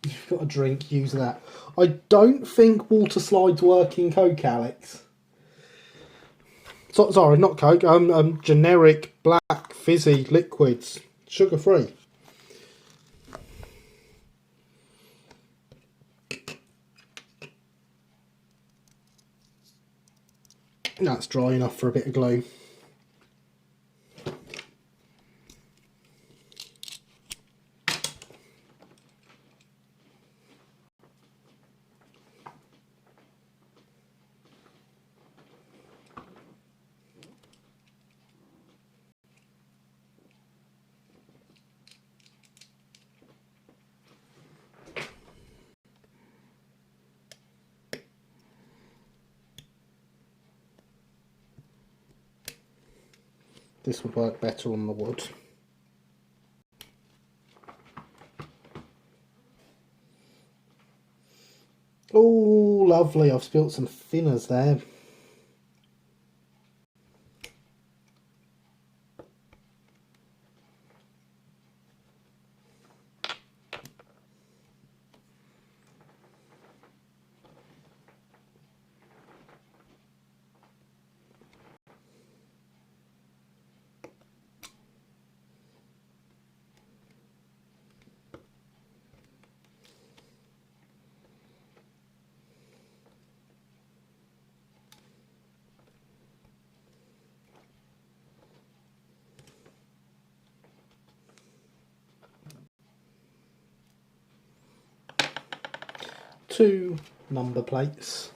You've got a drink, use that. I don't think water slides work in Coke, Alex. Sorry, not Coke. Generic black fizzy liquids, sugar free. That's dry enough for a bit of glue. This would work better on the wood. Oh, lovely. I've spilt some thinners there. Two number plates.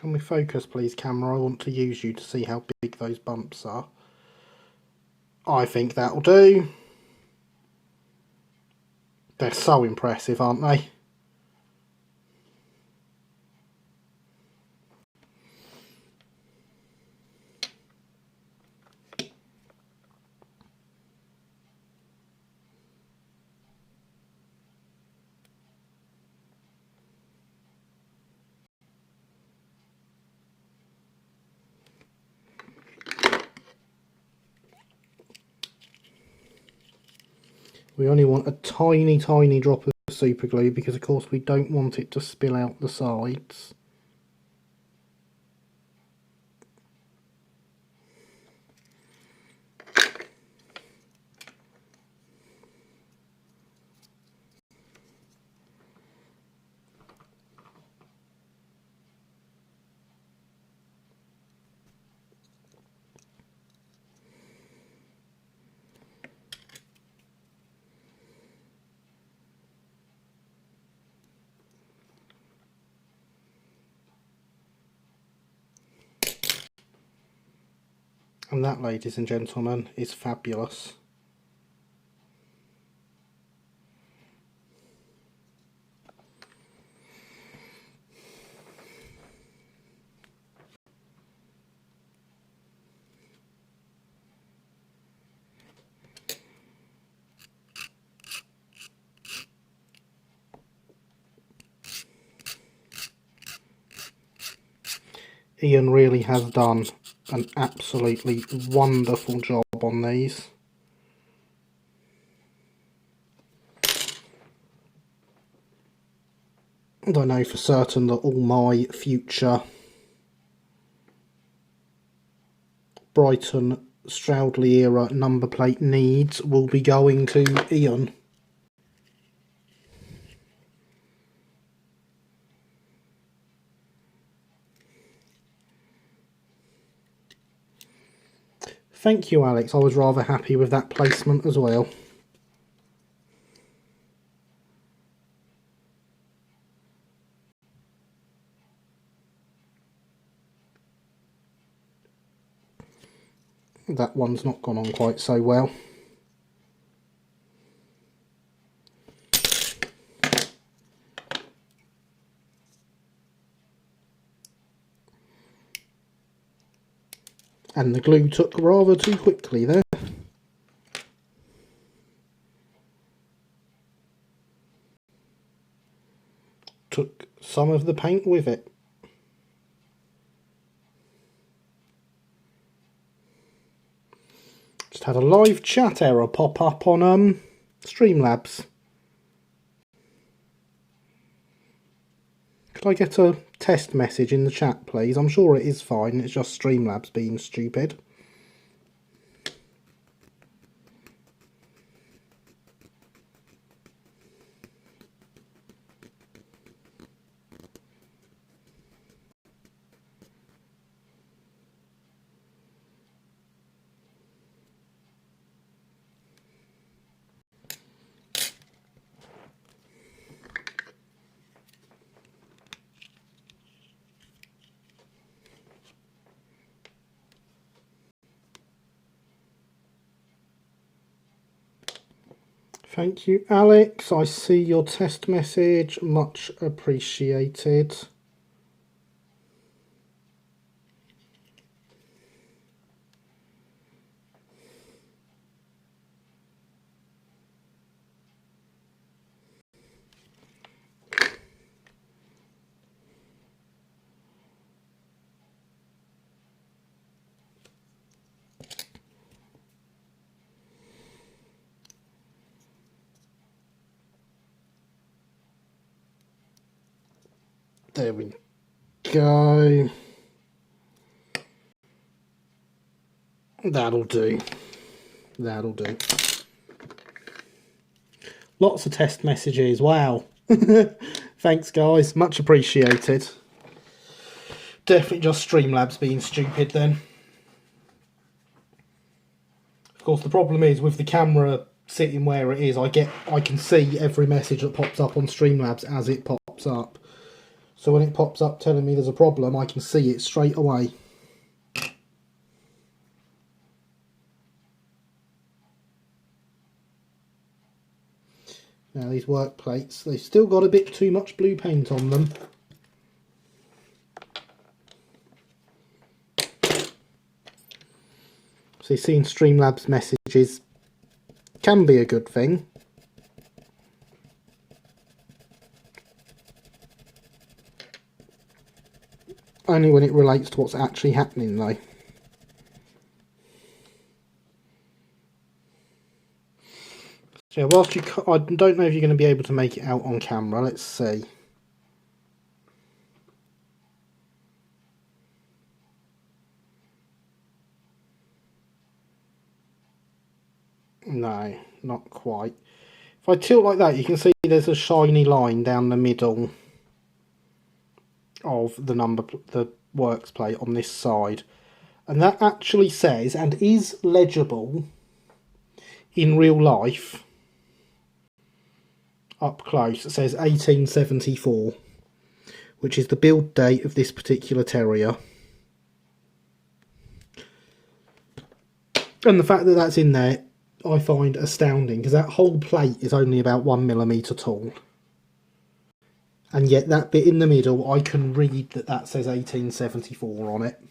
Can we focus please, camera? I want to use you to see how big those bumps are. I think that'll do. They're so impressive, aren't they? We only want a tiny, tiny drop of super glue because of course we don't want it to spill out the sides. And that, ladies and gentlemen, is fabulous. Ian really has done an absolutely wonderful job on these. And I know for certain that all my future Brighton Stroudley era number plate needs will be going to Ian. Thank you, Alex. I was rather happy with that placement as well. That one's not gone on quite so well. And the glue took rather too quickly there. Took some of the paint with it. Just had a live chat error pop up on Streamlabs. Could I get a test message in the chat, please? I'm sure it is fine, it's just Streamlabs being stupid. Thank you, Alex. I see your test message. Much appreciated. There we go. That'll do. That'll do. Lots of test messages. Wow. Thanks, guys. Much appreciated. Definitely just Streamlabs being stupid then. Of course, the problem is with the camera sitting where it is, I can see every message that pops up on Streamlabs as it pops up. So when it pops up telling me there's a problem, I can see it straight away. Now these work plates, they've still got a bit too much blue paint on them. So seeing Streamlabs messages can be a good thing. Only when it relates to what's actually happening though. So yeah, whilst I don't know if you're going to be able to make it out on camera, let's see. No, not quite. If I tilt like that, you can see there's a shiny line down the middle of the works plate on this side, and that actually says, and is legible in real life up close, it says 1874, which is the build date of this particular Terrier. And the fact that that's in there I find astounding, because that whole plate is only about 1mm tall. And yet that bit in the middle, I can read that says 1874 on it.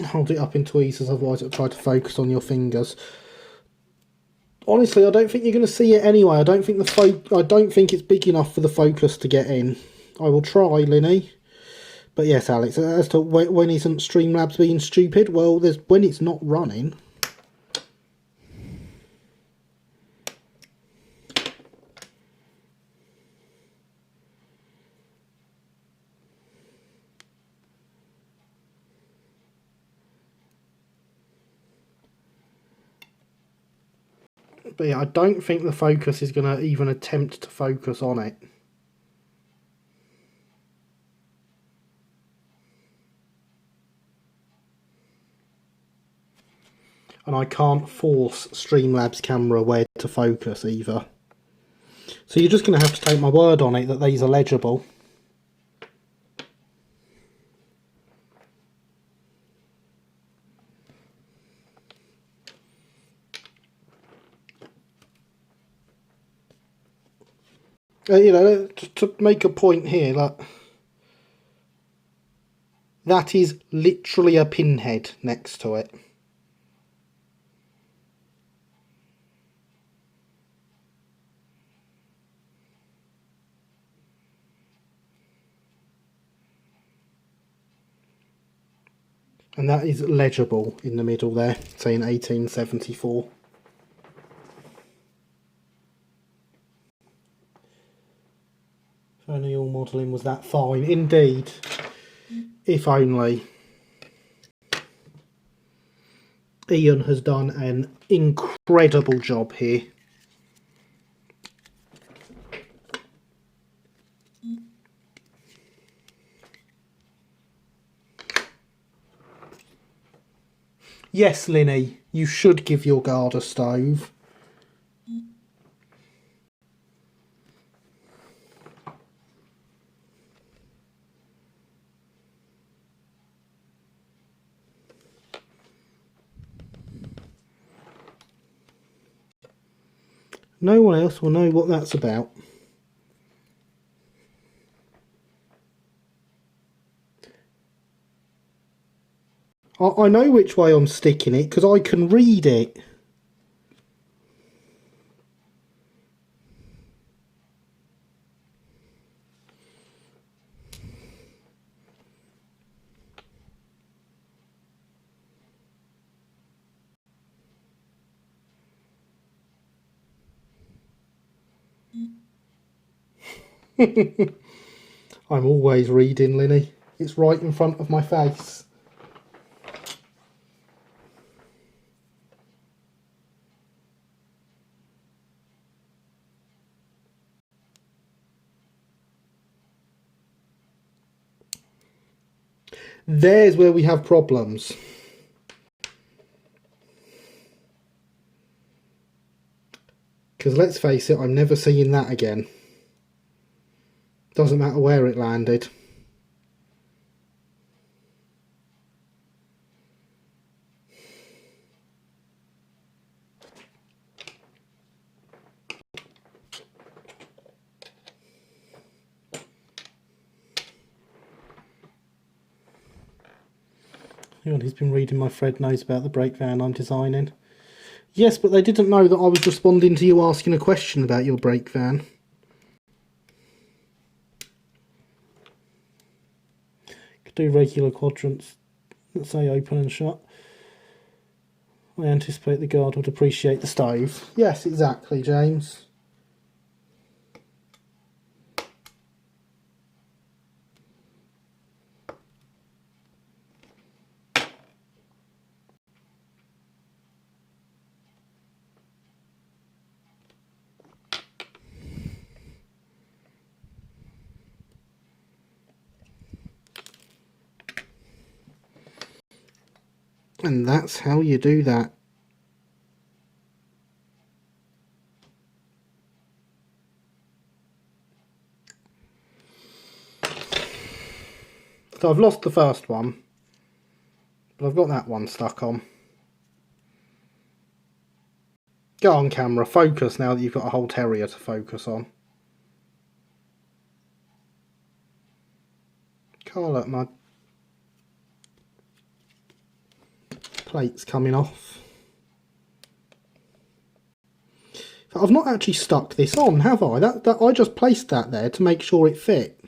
Hold it up in tweezers, otherwise it'll try to focus on your fingers. Honestly, I don't think you're going to see it anyway. I don't think it's big enough for the focus to get in. I will try, Linny. But yes, Alex, as to when isn't Streamlabs being stupid? Well, there's when it's not running. But yeah, I don't think the focus is going to even attempt to focus on it. And I can't force Streamlabs camera where to focus either. So you're just going to have to take my word on it that these are legible. You know, to make a point here, like, that is literally a pinhead next to it. And that is legible in the middle there, saying 1874. If only your modelling was that fine. Indeed. If only. Ian has done an incredible job here. Yes, Linny, you should give your guard a stove. No one else will know what that's about. I know which way I'm sticking it because I can read it. I'm always reading, Linny. It's right in front of my face. There's where we have problems. Because let's face it, I'm never seeing that again. Doesn't matter where it landed. Anyone who's been reading my thread knows about the brake van I'm designing. Yes, but they didn't know that I was responding to you asking a question about your brake van. Could do regular quadrants that say open and shut. I anticipate the guard would appreciate the stove. Yes, exactly, James. And that's how you do that. So I've lost the first one, but I've got that one stuck on. Go on, camera, focus now that you've got a whole terrier to focus on. Can't let my plates coming off. I've not actually stuck this on, have I? I just placed that there to make sure it fit.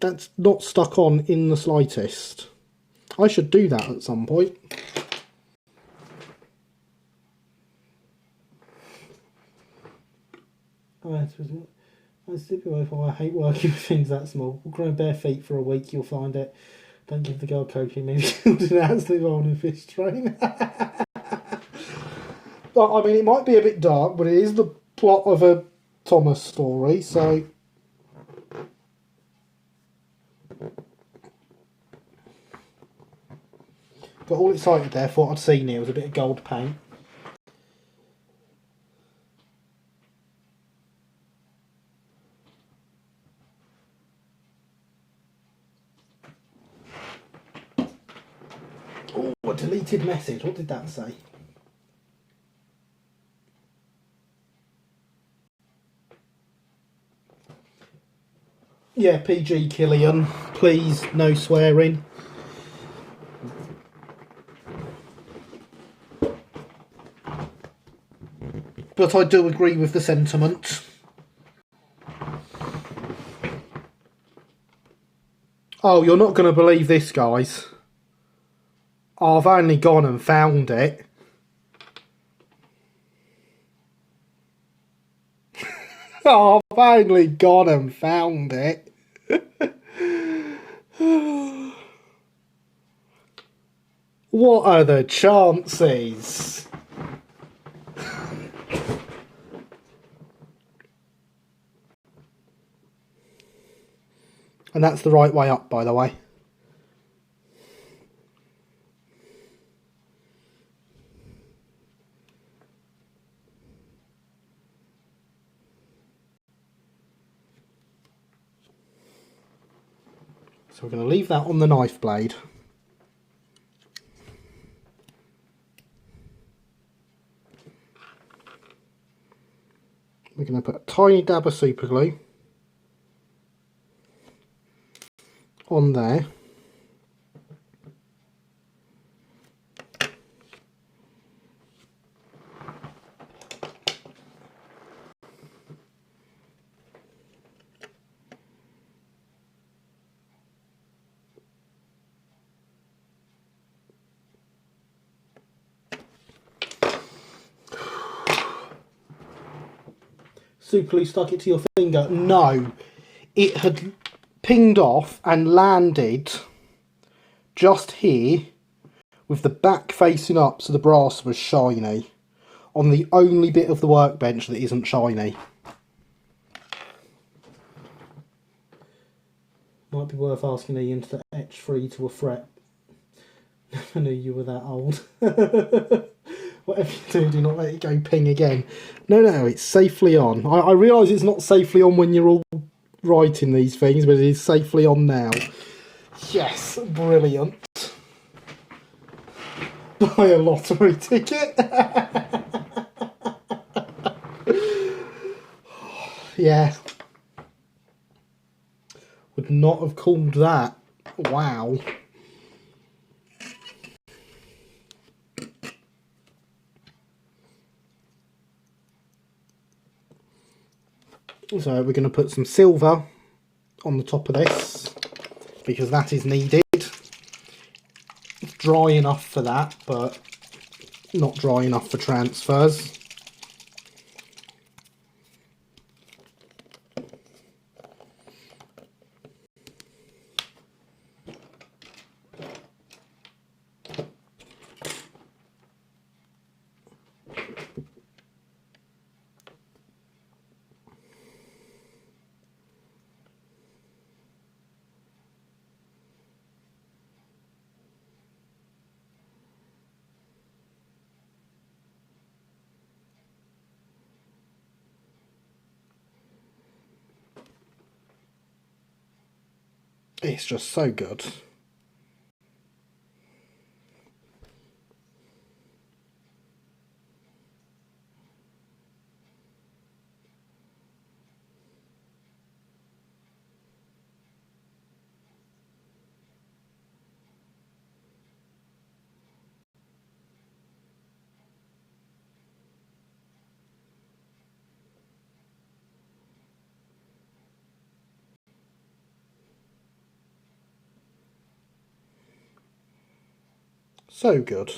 That's not stuck on in the slightest. I should do that at some point. I hate working with things that small. We'll grow bare feet for a week, you'll find it. Don't give the girl coaching, maybe she'll do an absolute hole in a fish train. I mean, it might be a bit dark, but it is the plot of a Thomas story, so... Got all excited there, thought I'd seen it was a bit of gold paint. Oh, a deleted message. What did that say? Yeah, PG Killian. Please, no swearing. But I do agree with the sentiment. Oh, you're not going to believe this, guys. I've only gone and found it. I've only gone and found it. What are the chances? And that's the right way up, by the way. So we're going to leave that on the knife blade. We're going to put a tiny dab of super glue on there. Super glue stuck it to your finger. No, it had pinged off and landed just here with the back facing up, so the brass was shiny on the only bit of the workbench that isn't shiny. Might be worth asking Ian to etch free to a fret. Never knew you were that old. Whatever you do not let it go ping again. No, it's safely on. I realise it's not safely on when you're all writing these things, but it is safely on now. Yes, brilliant. Buy a lottery ticket. Yeah. Would not have called that. Wow. So we're going to put some silver on the top of this because that is needed. It's dry enough for that, but not dry enough for transfers. It's just so good. So good.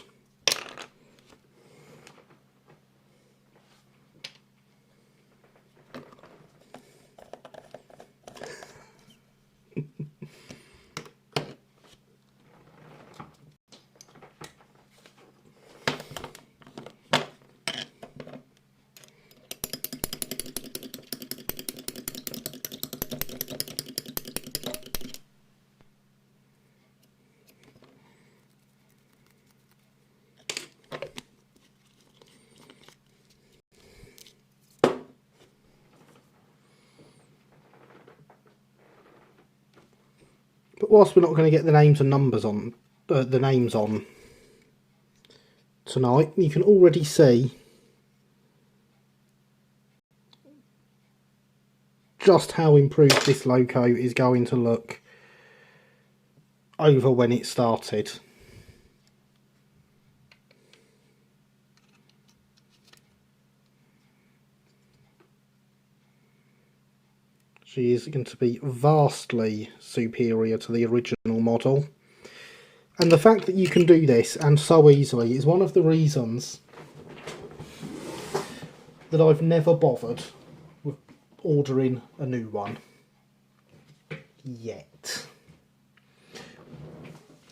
But whilst we're not going to get the names and numbers on, the names on tonight, you can already see just how improved this logo is going to look over when it started. She is going to be vastly superior to the original model. And the fact that you can do this, and so easily, is one of the reasons that I've never bothered with ordering a new one. Yet.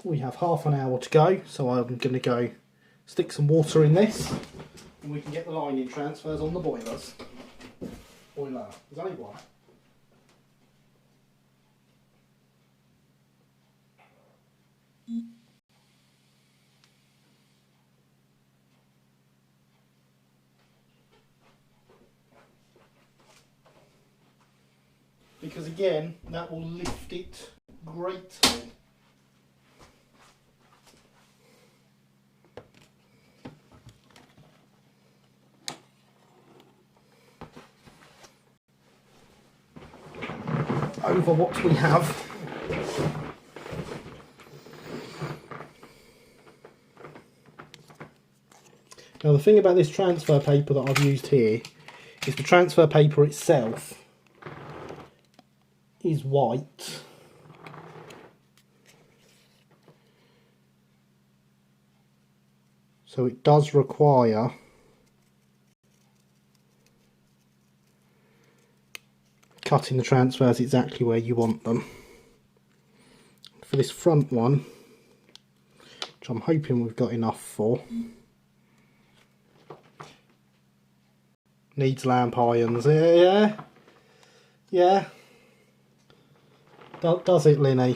We have half an hour to go, so I'm going to go stick some water in this, and we can get the lining transfers on the boilers. Boiler. There's only one. Because again, that will lift it greatly. Over what we have. Now the thing about this transfer paper that I've used here is the transfer paper itself is white. So it does require cutting the transfers exactly where you want them. For this front one, which I'm hoping we've got enough for, needs lamp irons. Yeah. Does it, Linny?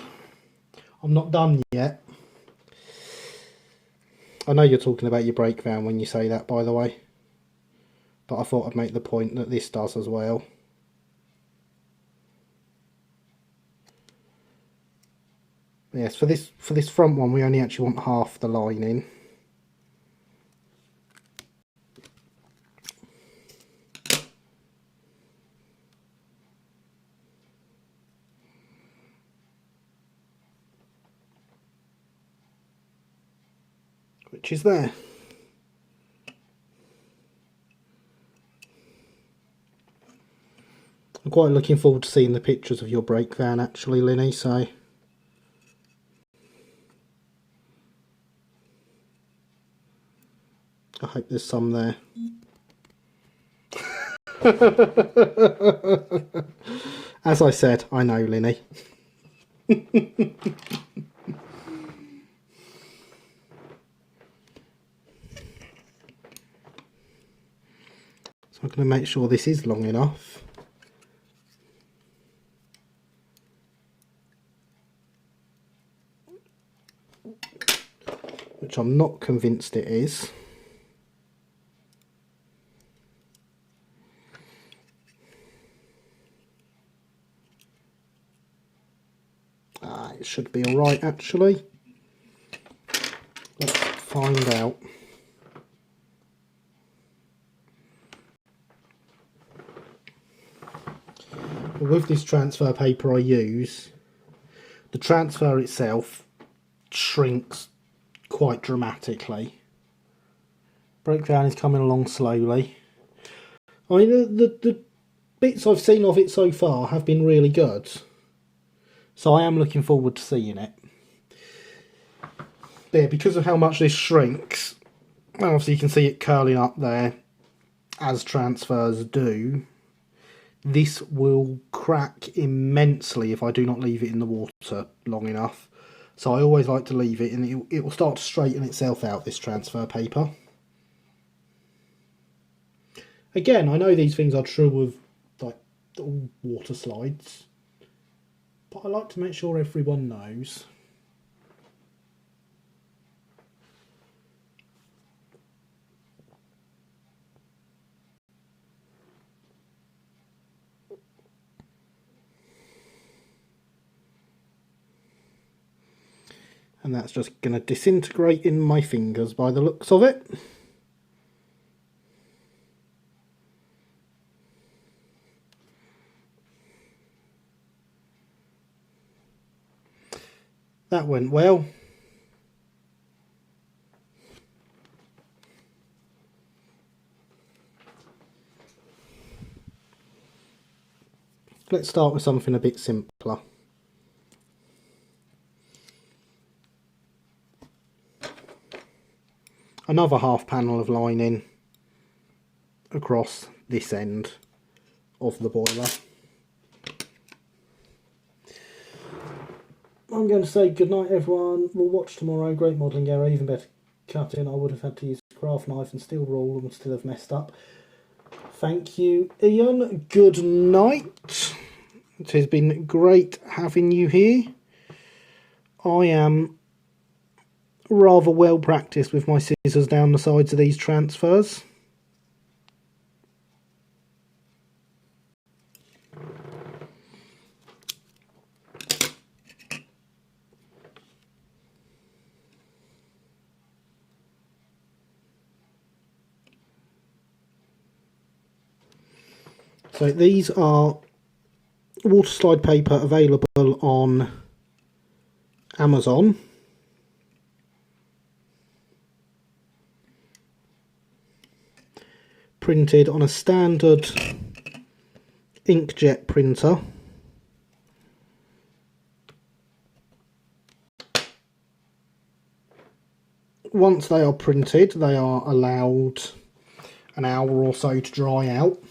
I'm not done yet. I know you're talking about your brake van when you say that, by the way, but I thought I'd make the point that this does as well. Yes, for this front one, we only actually want half the lining. Which is there. I'm quite looking forward to seeing the pictures of your brake van actually, Linny, so I hope there's some there. As I said, I know, Linny. So I'm going to make sure this is long enough. Which I'm not convinced it is. It should be alright actually. Let's find out. With this transfer paper I use, the transfer itself shrinks quite dramatically. Brake van is coming along slowly. I mean, the bits I've seen of it so far have been really good. So I am looking forward to seeing it. There, because of how much this shrinks, obviously you can see it curling up there, as transfers do. This will crack immensely if I do not leave it in the water long enough. So I always like to leave it, and it will start to straighten itself out, this transfer paper. Again, I know these things are true of like all water slides, but I like to make sure everyone knows. And that's just going to disintegrate in my fingers by the looks of it. That went well. Let's start with something a bit simpler. Another half panel of lining across this end of the boiler. I'm going to say goodnight everyone. We'll watch tomorrow. Great modelling error, even better cutting. I would have had to use a craft knife and steel rule and would still have messed up. Thank you, Ian. Good night. It has been great having you here. I am rather well practiced with my scissors down the sides of these transfers. So these are water slide paper available on Amazon. Printed on a standard inkjet printer. Once they are printed, they are allowed an hour or so to dry out.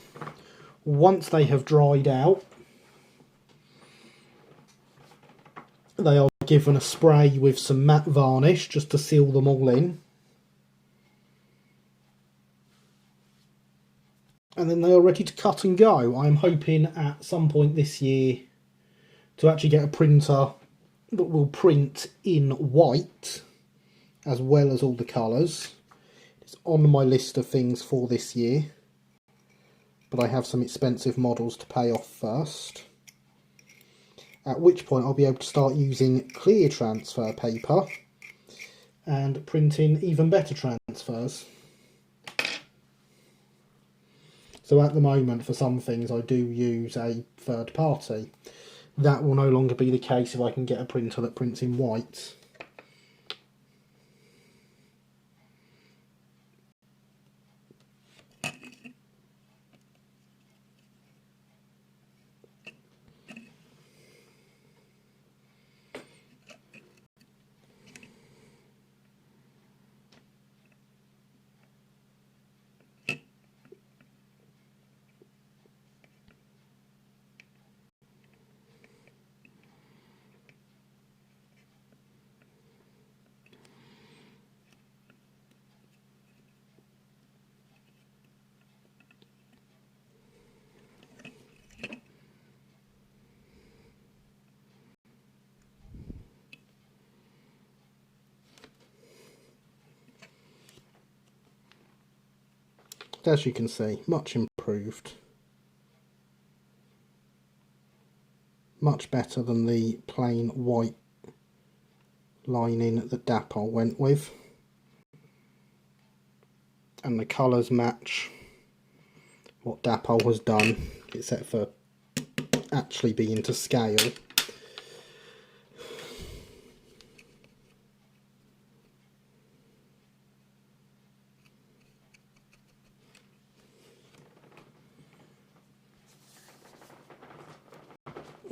Once they have dried out, they are given a spray with some matte varnish just to seal them all in. And then they are ready to cut and go. I'm hoping at some point this year to actually get a printer that will print in white as well as all the colours. It's on my list of things for this year, but I have some expensive models to pay off first. At which point I'll be able to start using clear transfer paper and printing even better transfers. So at the moment, for some things, I do use a third party. That will no longer be the case if I can get a printer that prints in white. As you can see, much improved. Much better than the plain white lining that Dapol went with. And the colours match what Dapol has done, except for actually being to scale.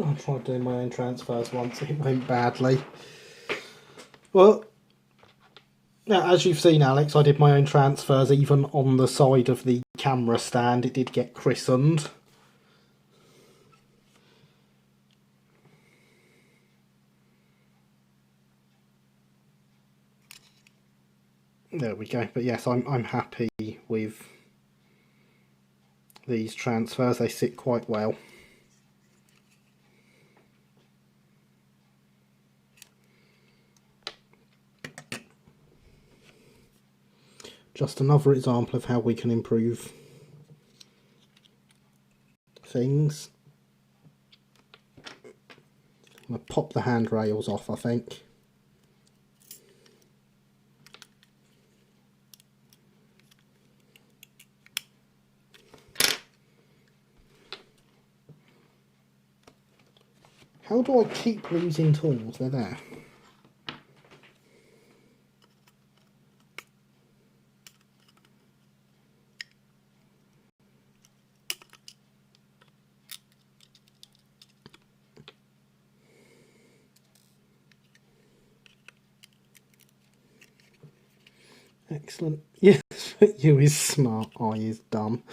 I tried doing my own transfers once, it went badly. Well, now as you've seen, Alex, I did my own transfers even on the side of the camera stand. It did get christened. There we go. But yes, I'm happy with these transfers. They sit quite well. Just another example of how we can improve things. I'm going to pop the handrails off, I think. How do I keep losing tools? They're there. Excellent. Yes, you is smart, I is dumb.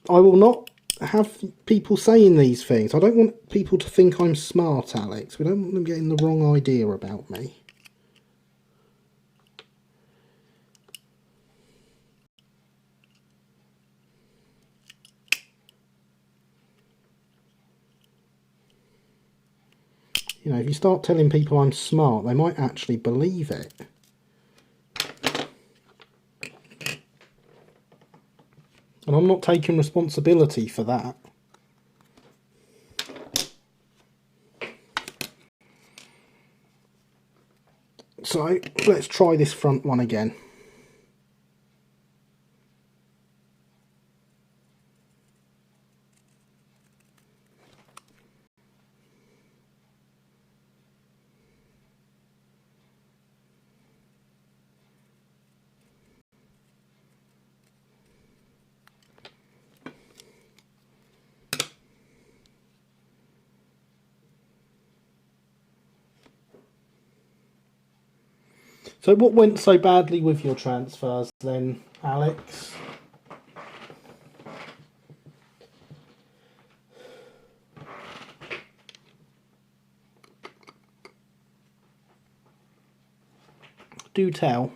I will not have people saying these things. I don't want people to think I'm smart, Alex. We don't want them getting the wrong idea about me. You know, if you start telling people I'm smart, they might actually believe it. And I'm not taking responsibility for that. So, let's try this front one again. So what went so badly with your transfers then, Alex? Do tell.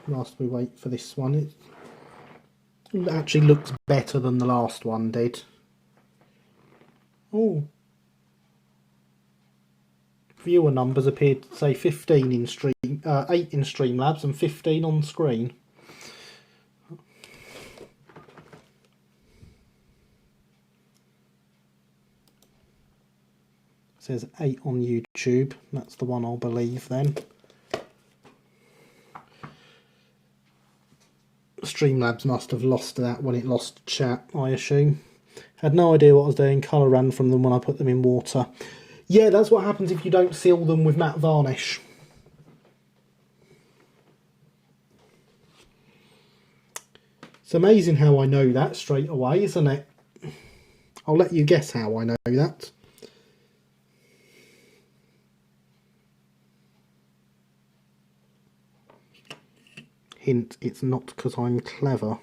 Whilst we wait for this one, it actually looks better than the last one did. Oh. Viewer numbers appeared to say 15 in stream, 8 in Streamlabs and 15 on screen. It says 8 on YouTube. That's the one I'll believe then. Streamlabs must have lost that when it lost chat, I assume. Had no idea what I was doing. Colour ran from them when I put them in water. Yeah, that's what happens if you don't seal them with matte varnish. It's amazing how I know that straight away, isn't it? I'll let you guess how I know that. Hint, it's not because I'm clever.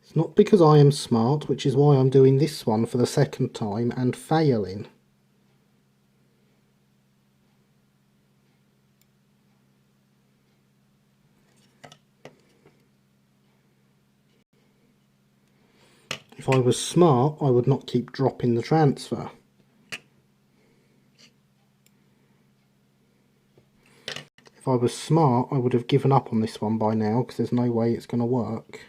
It's not because I am smart, which is why I'm doing this one for the second time and failing. If I was smart, I would not keep dropping the transfer. If I was smart, I would have given up on this one by now, because there's no way it's going to work.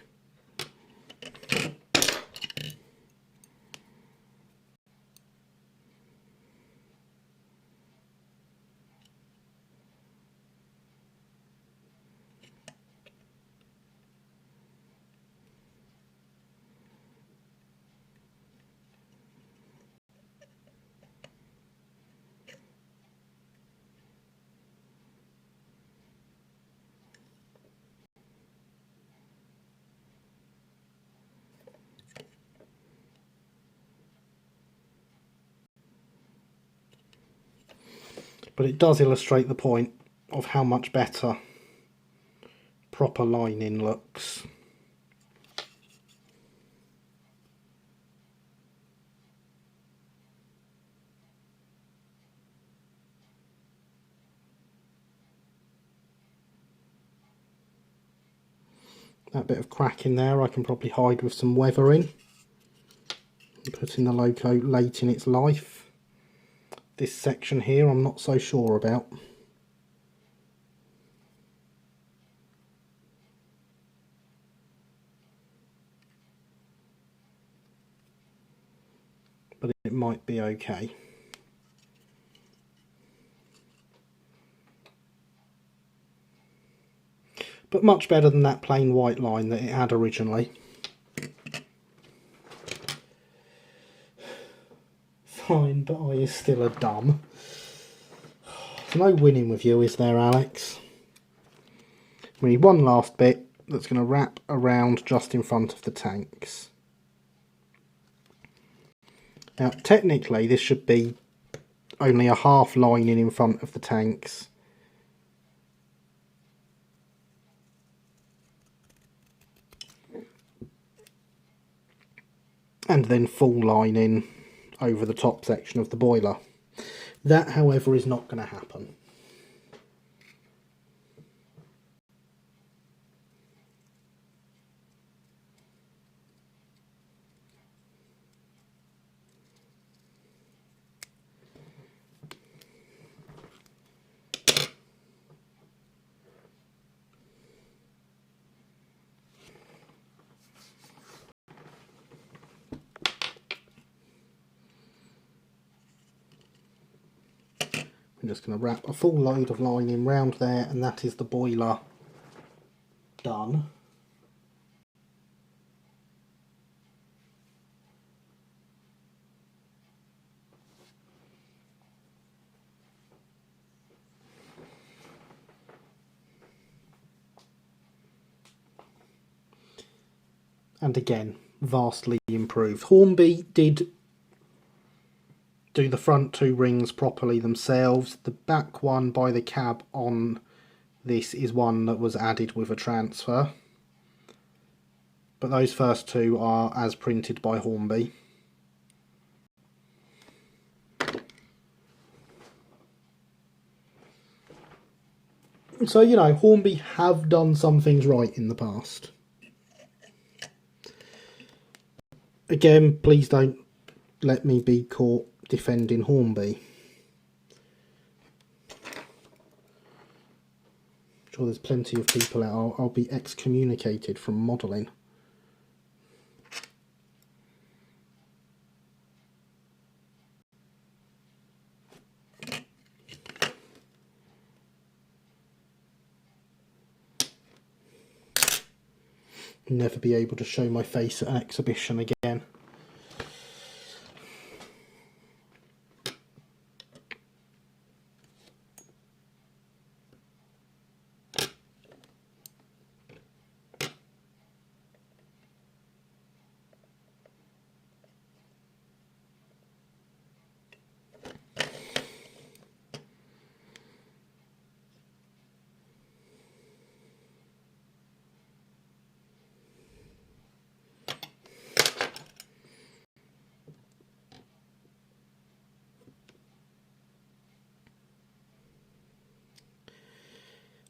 But it does illustrate the point of how much better proper lining looks. That bit of crack in there I can probably hide with some weathering. Putting the loco late in its life. This section here I'm not so sure about. But it might be okay. But much better than that plain white line that it had originally. Fine, but I is still a dumb. There's no winning with you, is there, Alex? We need one last bit that's going to wrap around just in front of the tanks. Now, technically, this should be only a half lining in front of the tanks. And then full lining over the top section of the boiler. That, however, is not going to happen. I'm just going to wrap a full load of lining round there, and that is the boiler done. And again, vastly improved. Hornby did do the front two rings properly themselves. The back one by the cab on this is one that was added with a transfer. But those first two are as printed by Hornby. So, you know, Hornby have done some things right in the past. Again, please don't let me be caught defending Hornby. I'm sure there's plenty of people out. I'll be excommunicated from modelling. Never be able to show my face at an exhibition again.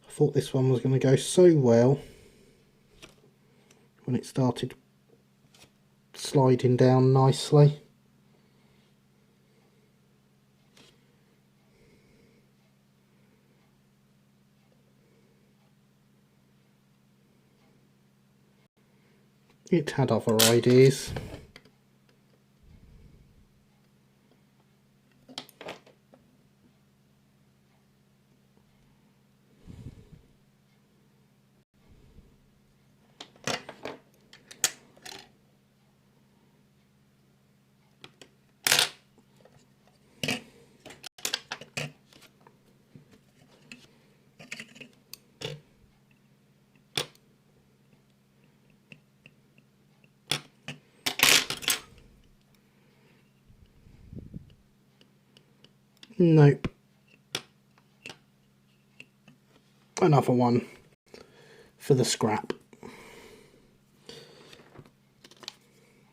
I thought this one was going to go so well when it started sliding down nicely. It had other ideas. Nope. Another one for the scrap.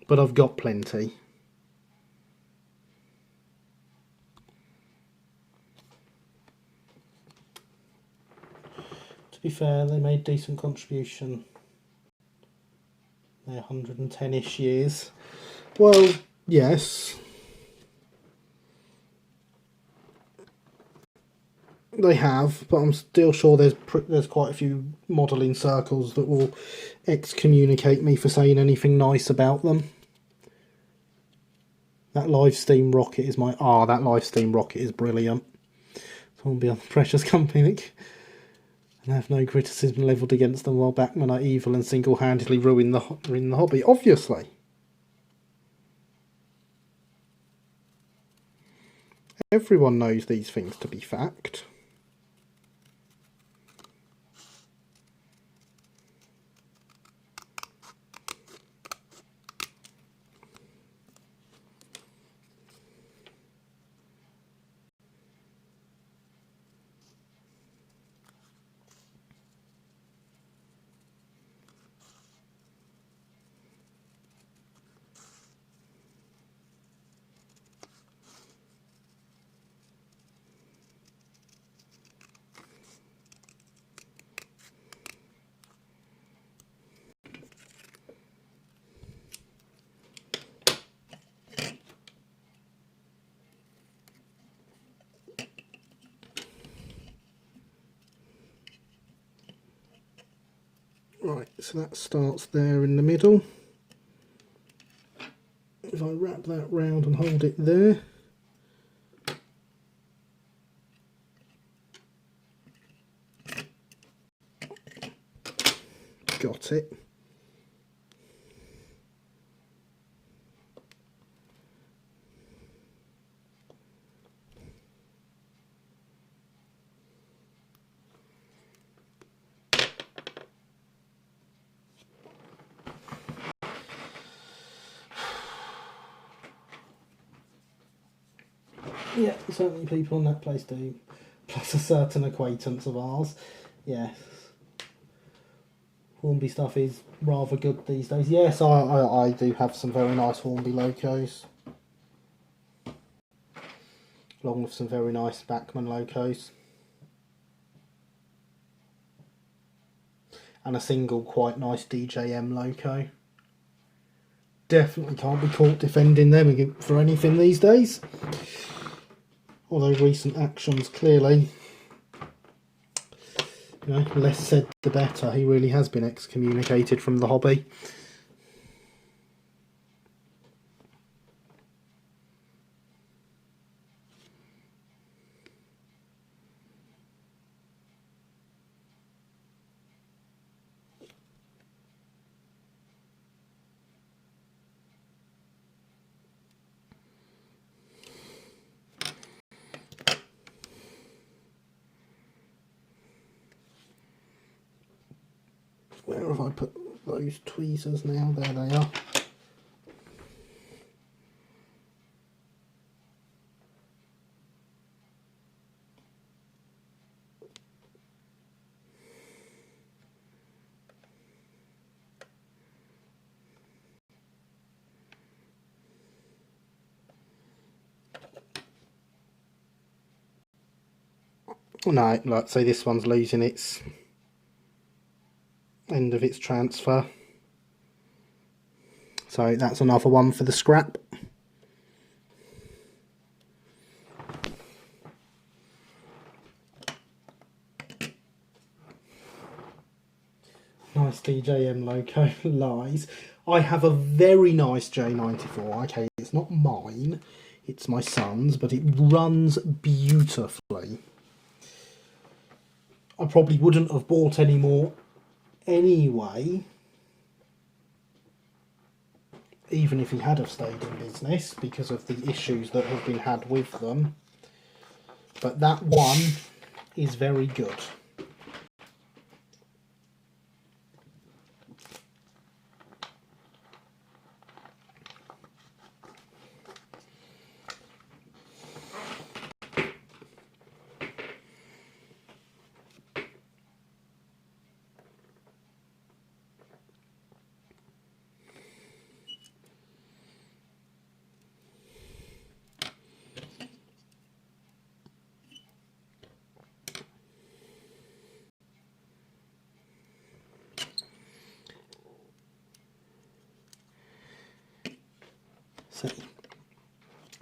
But I've got plenty. To be fair, they made decent contribution. They're 110-ish years. Well, Yes. They have, but I'm still sure there's quite a few modelling circles that will excommunicate me for saying anything nice about them. That live steam rocket is that live steam rocket is brilliant. Someone be on the precious company and have no criticism levelled against them while backmen are evil and single-handedly ruin the hobby. Obviously. Everyone knows these things to be fact. Right, so that starts there in the middle. If I wrap that round and hold it there, got it. Yeah, certainly people in that place do. Plus a certain acquaintance of ours. Yes. Hornby stuff is rather good these days. Yes, I do have some very nice Hornby locos. Along with some very nice Backman locos. And a single quite nice DJM loco. Definitely can't be caught defending them for anything these days. Although recent actions clearly, less said the better. He really has been excommunicated from the hobby. Where have I put those tweezers now? There they are. No, like say this one's losing its end of its transfer. So that's another one for the scrap. Nice DJM loco. Lies. I have a very nice J94. Okay, it's not mine, it's my son's, but it runs beautifully. I probably wouldn't have bought any more anyway, even if he had have stayed in business, because of the issues that have been had with them. But that one is very good.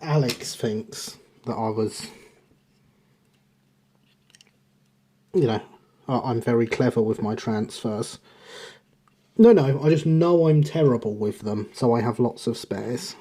Alex thinks that I was, you know, I'm very clever with my transfers. No, I just know I'm terrible with them, so I have lots of spares.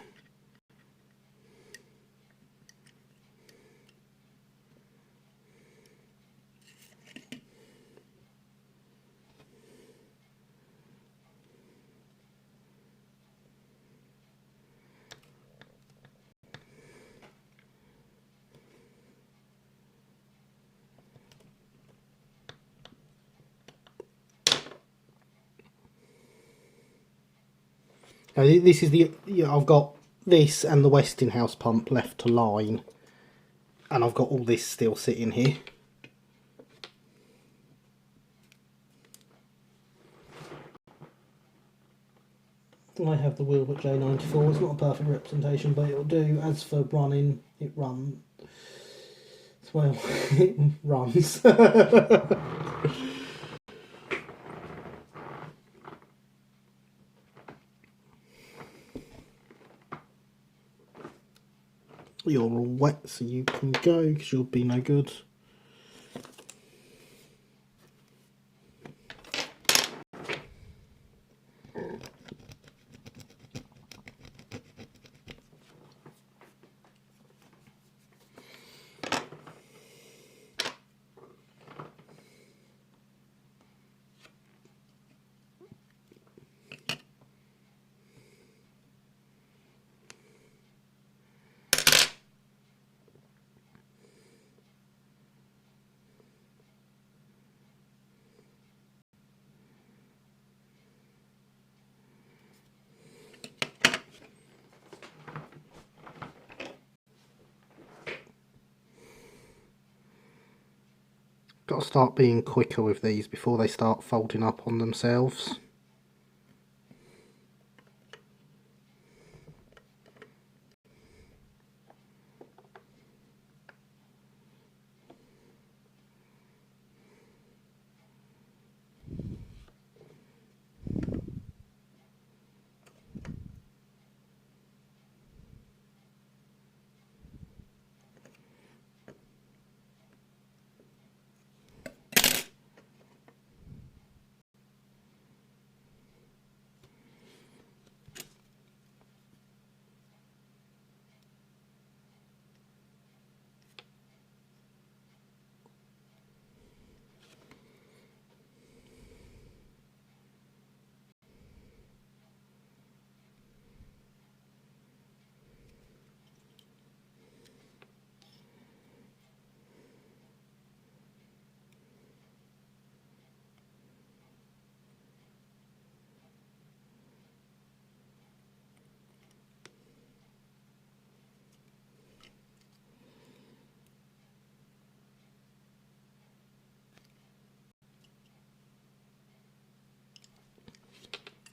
Now, this is I've got this and the Westinghouse pump left to line, and I've got all this still sitting here. I have the Wilbert J94. It's not a perfect representation, but it'll do. As for running, it runs. Well, it runs. You're all wet, so you can go, because you'll be no good. Got to start being quicker with these before they start folding up on themselves.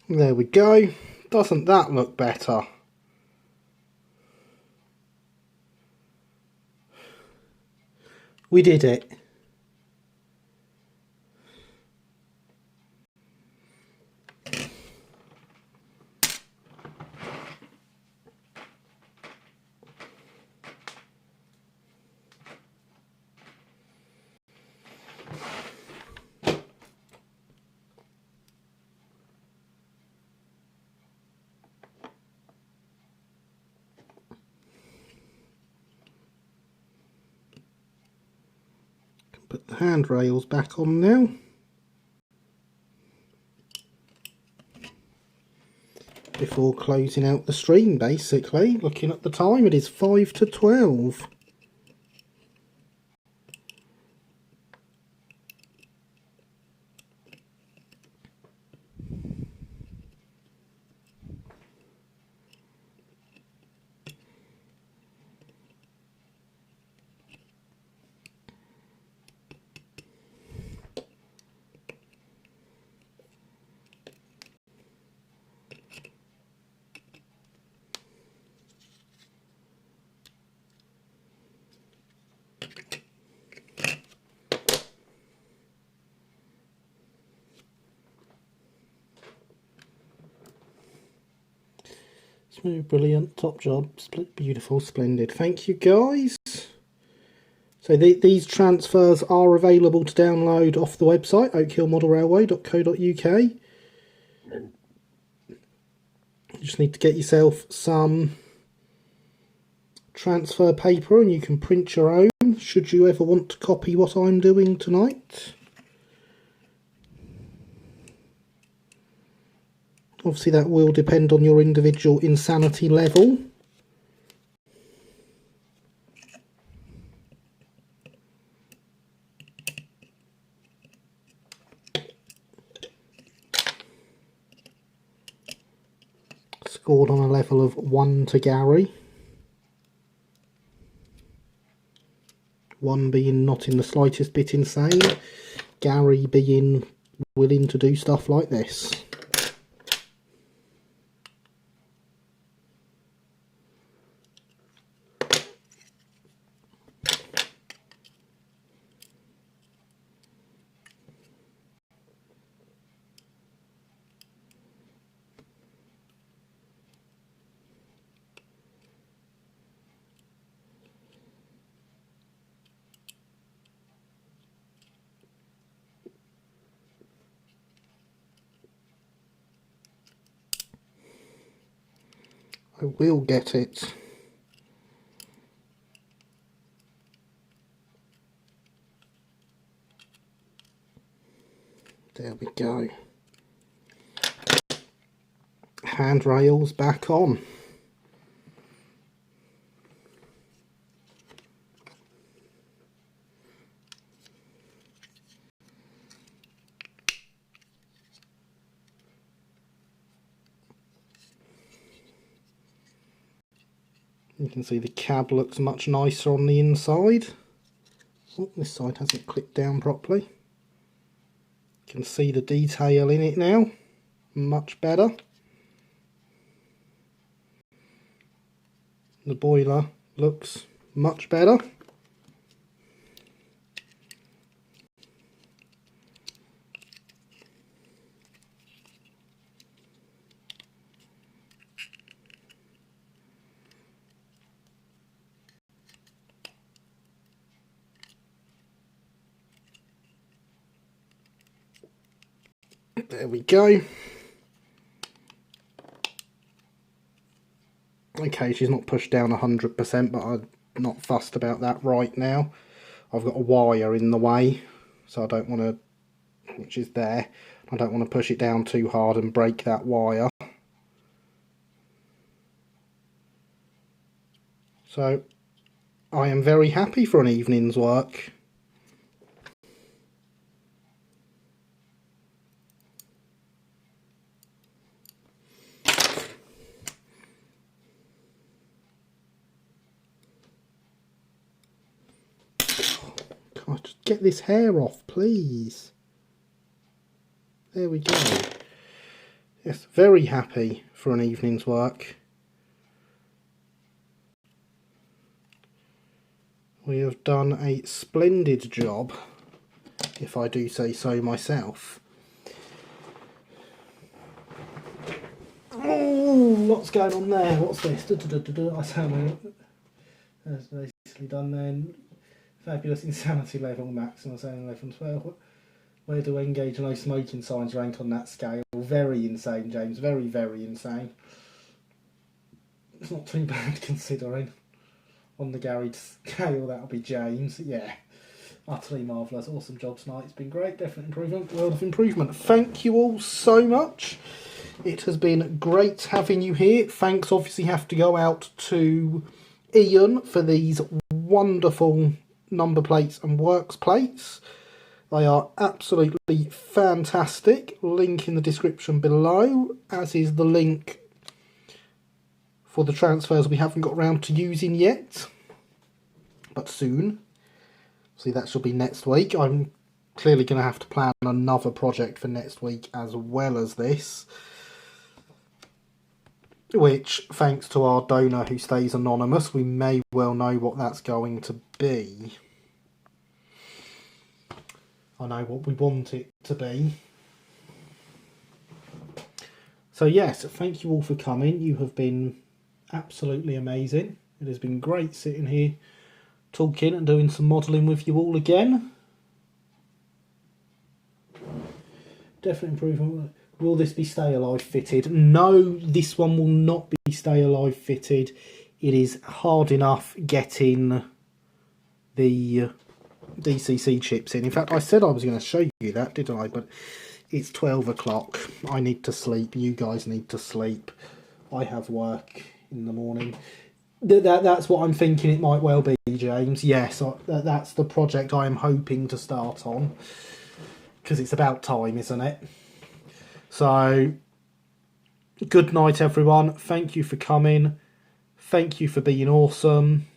There we go. Doesn't that look better? We did it. Put the handrails back on now. Before closing out the stream, basically. Looking at the time, it is 5 to 12. Oh, brilliant, top job, beautiful, splendid. Thank you, guys. So these transfers are available to download off the website, oakhillmodelrailway.co.uk. You just need to get yourself some transfer paper and you can print your own, should you ever want to copy what I'm doing tonight. Obviously that will depend on your individual insanity level. Scored on a level of 1 to Gary. 1 being not in the slightest bit insane, Gary being willing to do stuff like this. I will get it. There we go. Handrails back on. You can see the cab looks much nicer on the inside. Oh, this side hasn't clipped down properly. You can see the detail in it now. Much better. The boiler looks much better. There we go. Okay, she's not pushed down 100%, but I'm not fussed about that right now. I've got a wire in the way, so I don't want to, which is there, I don't want to push it down too hard and break that wire. So, I am very happy for an evening's work. God, just get this hair off, please. There we go. Yes, very happy for an evening's work. We have done a splendid job, if I do say so myself. Oh, what's going on there? What's this? I sound that's basically done then. Fabulous insanity level maximum, saying 11, 12. Where do engage no smoking signs rank on that scale? Very insane, James. Very, very insane. It's not too bad considering. On the garage scale, that'll be James. Yeah. Utterly marvellous. Awesome job tonight. It's been great. Definite improvement. World of improvement. Thank you all so much. It has been great having you here. Thanks obviously have to go out to Ian for these wonderful number plates and works plates. They are absolutely fantastic. Link in the description below, as is the link for the transfers we haven't got around to using yet, but soon. See, that shall be next week. I'm clearly going to have to plan another project for next week as well as this, which, thanks to our donor who stays anonymous, we may well know what that's going to be. I know what we want it to be. So yes, thank you all for coming. You have been absolutely amazing. It has been great sitting here talking and doing some modelling with you all again. Definitely improvement. Will this be Stay Alive fitted? No, this one will not be Stay Alive fitted. It is hard enough getting the DCC chips in. In fact, I said I was going to show you that, didn't I? But it's 12 o'clock. I need to sleep. You guys need to sleep. I have work in the morning. That's what I'm thinking it might well be, James. Yes, that's the project I am hoping to start on. Because it's about time, isn't it? So, good night, everyone. Thank you for coming. Thank you for being awesome.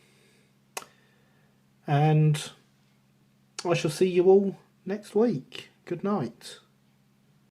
And I shall see you all next week. Good night.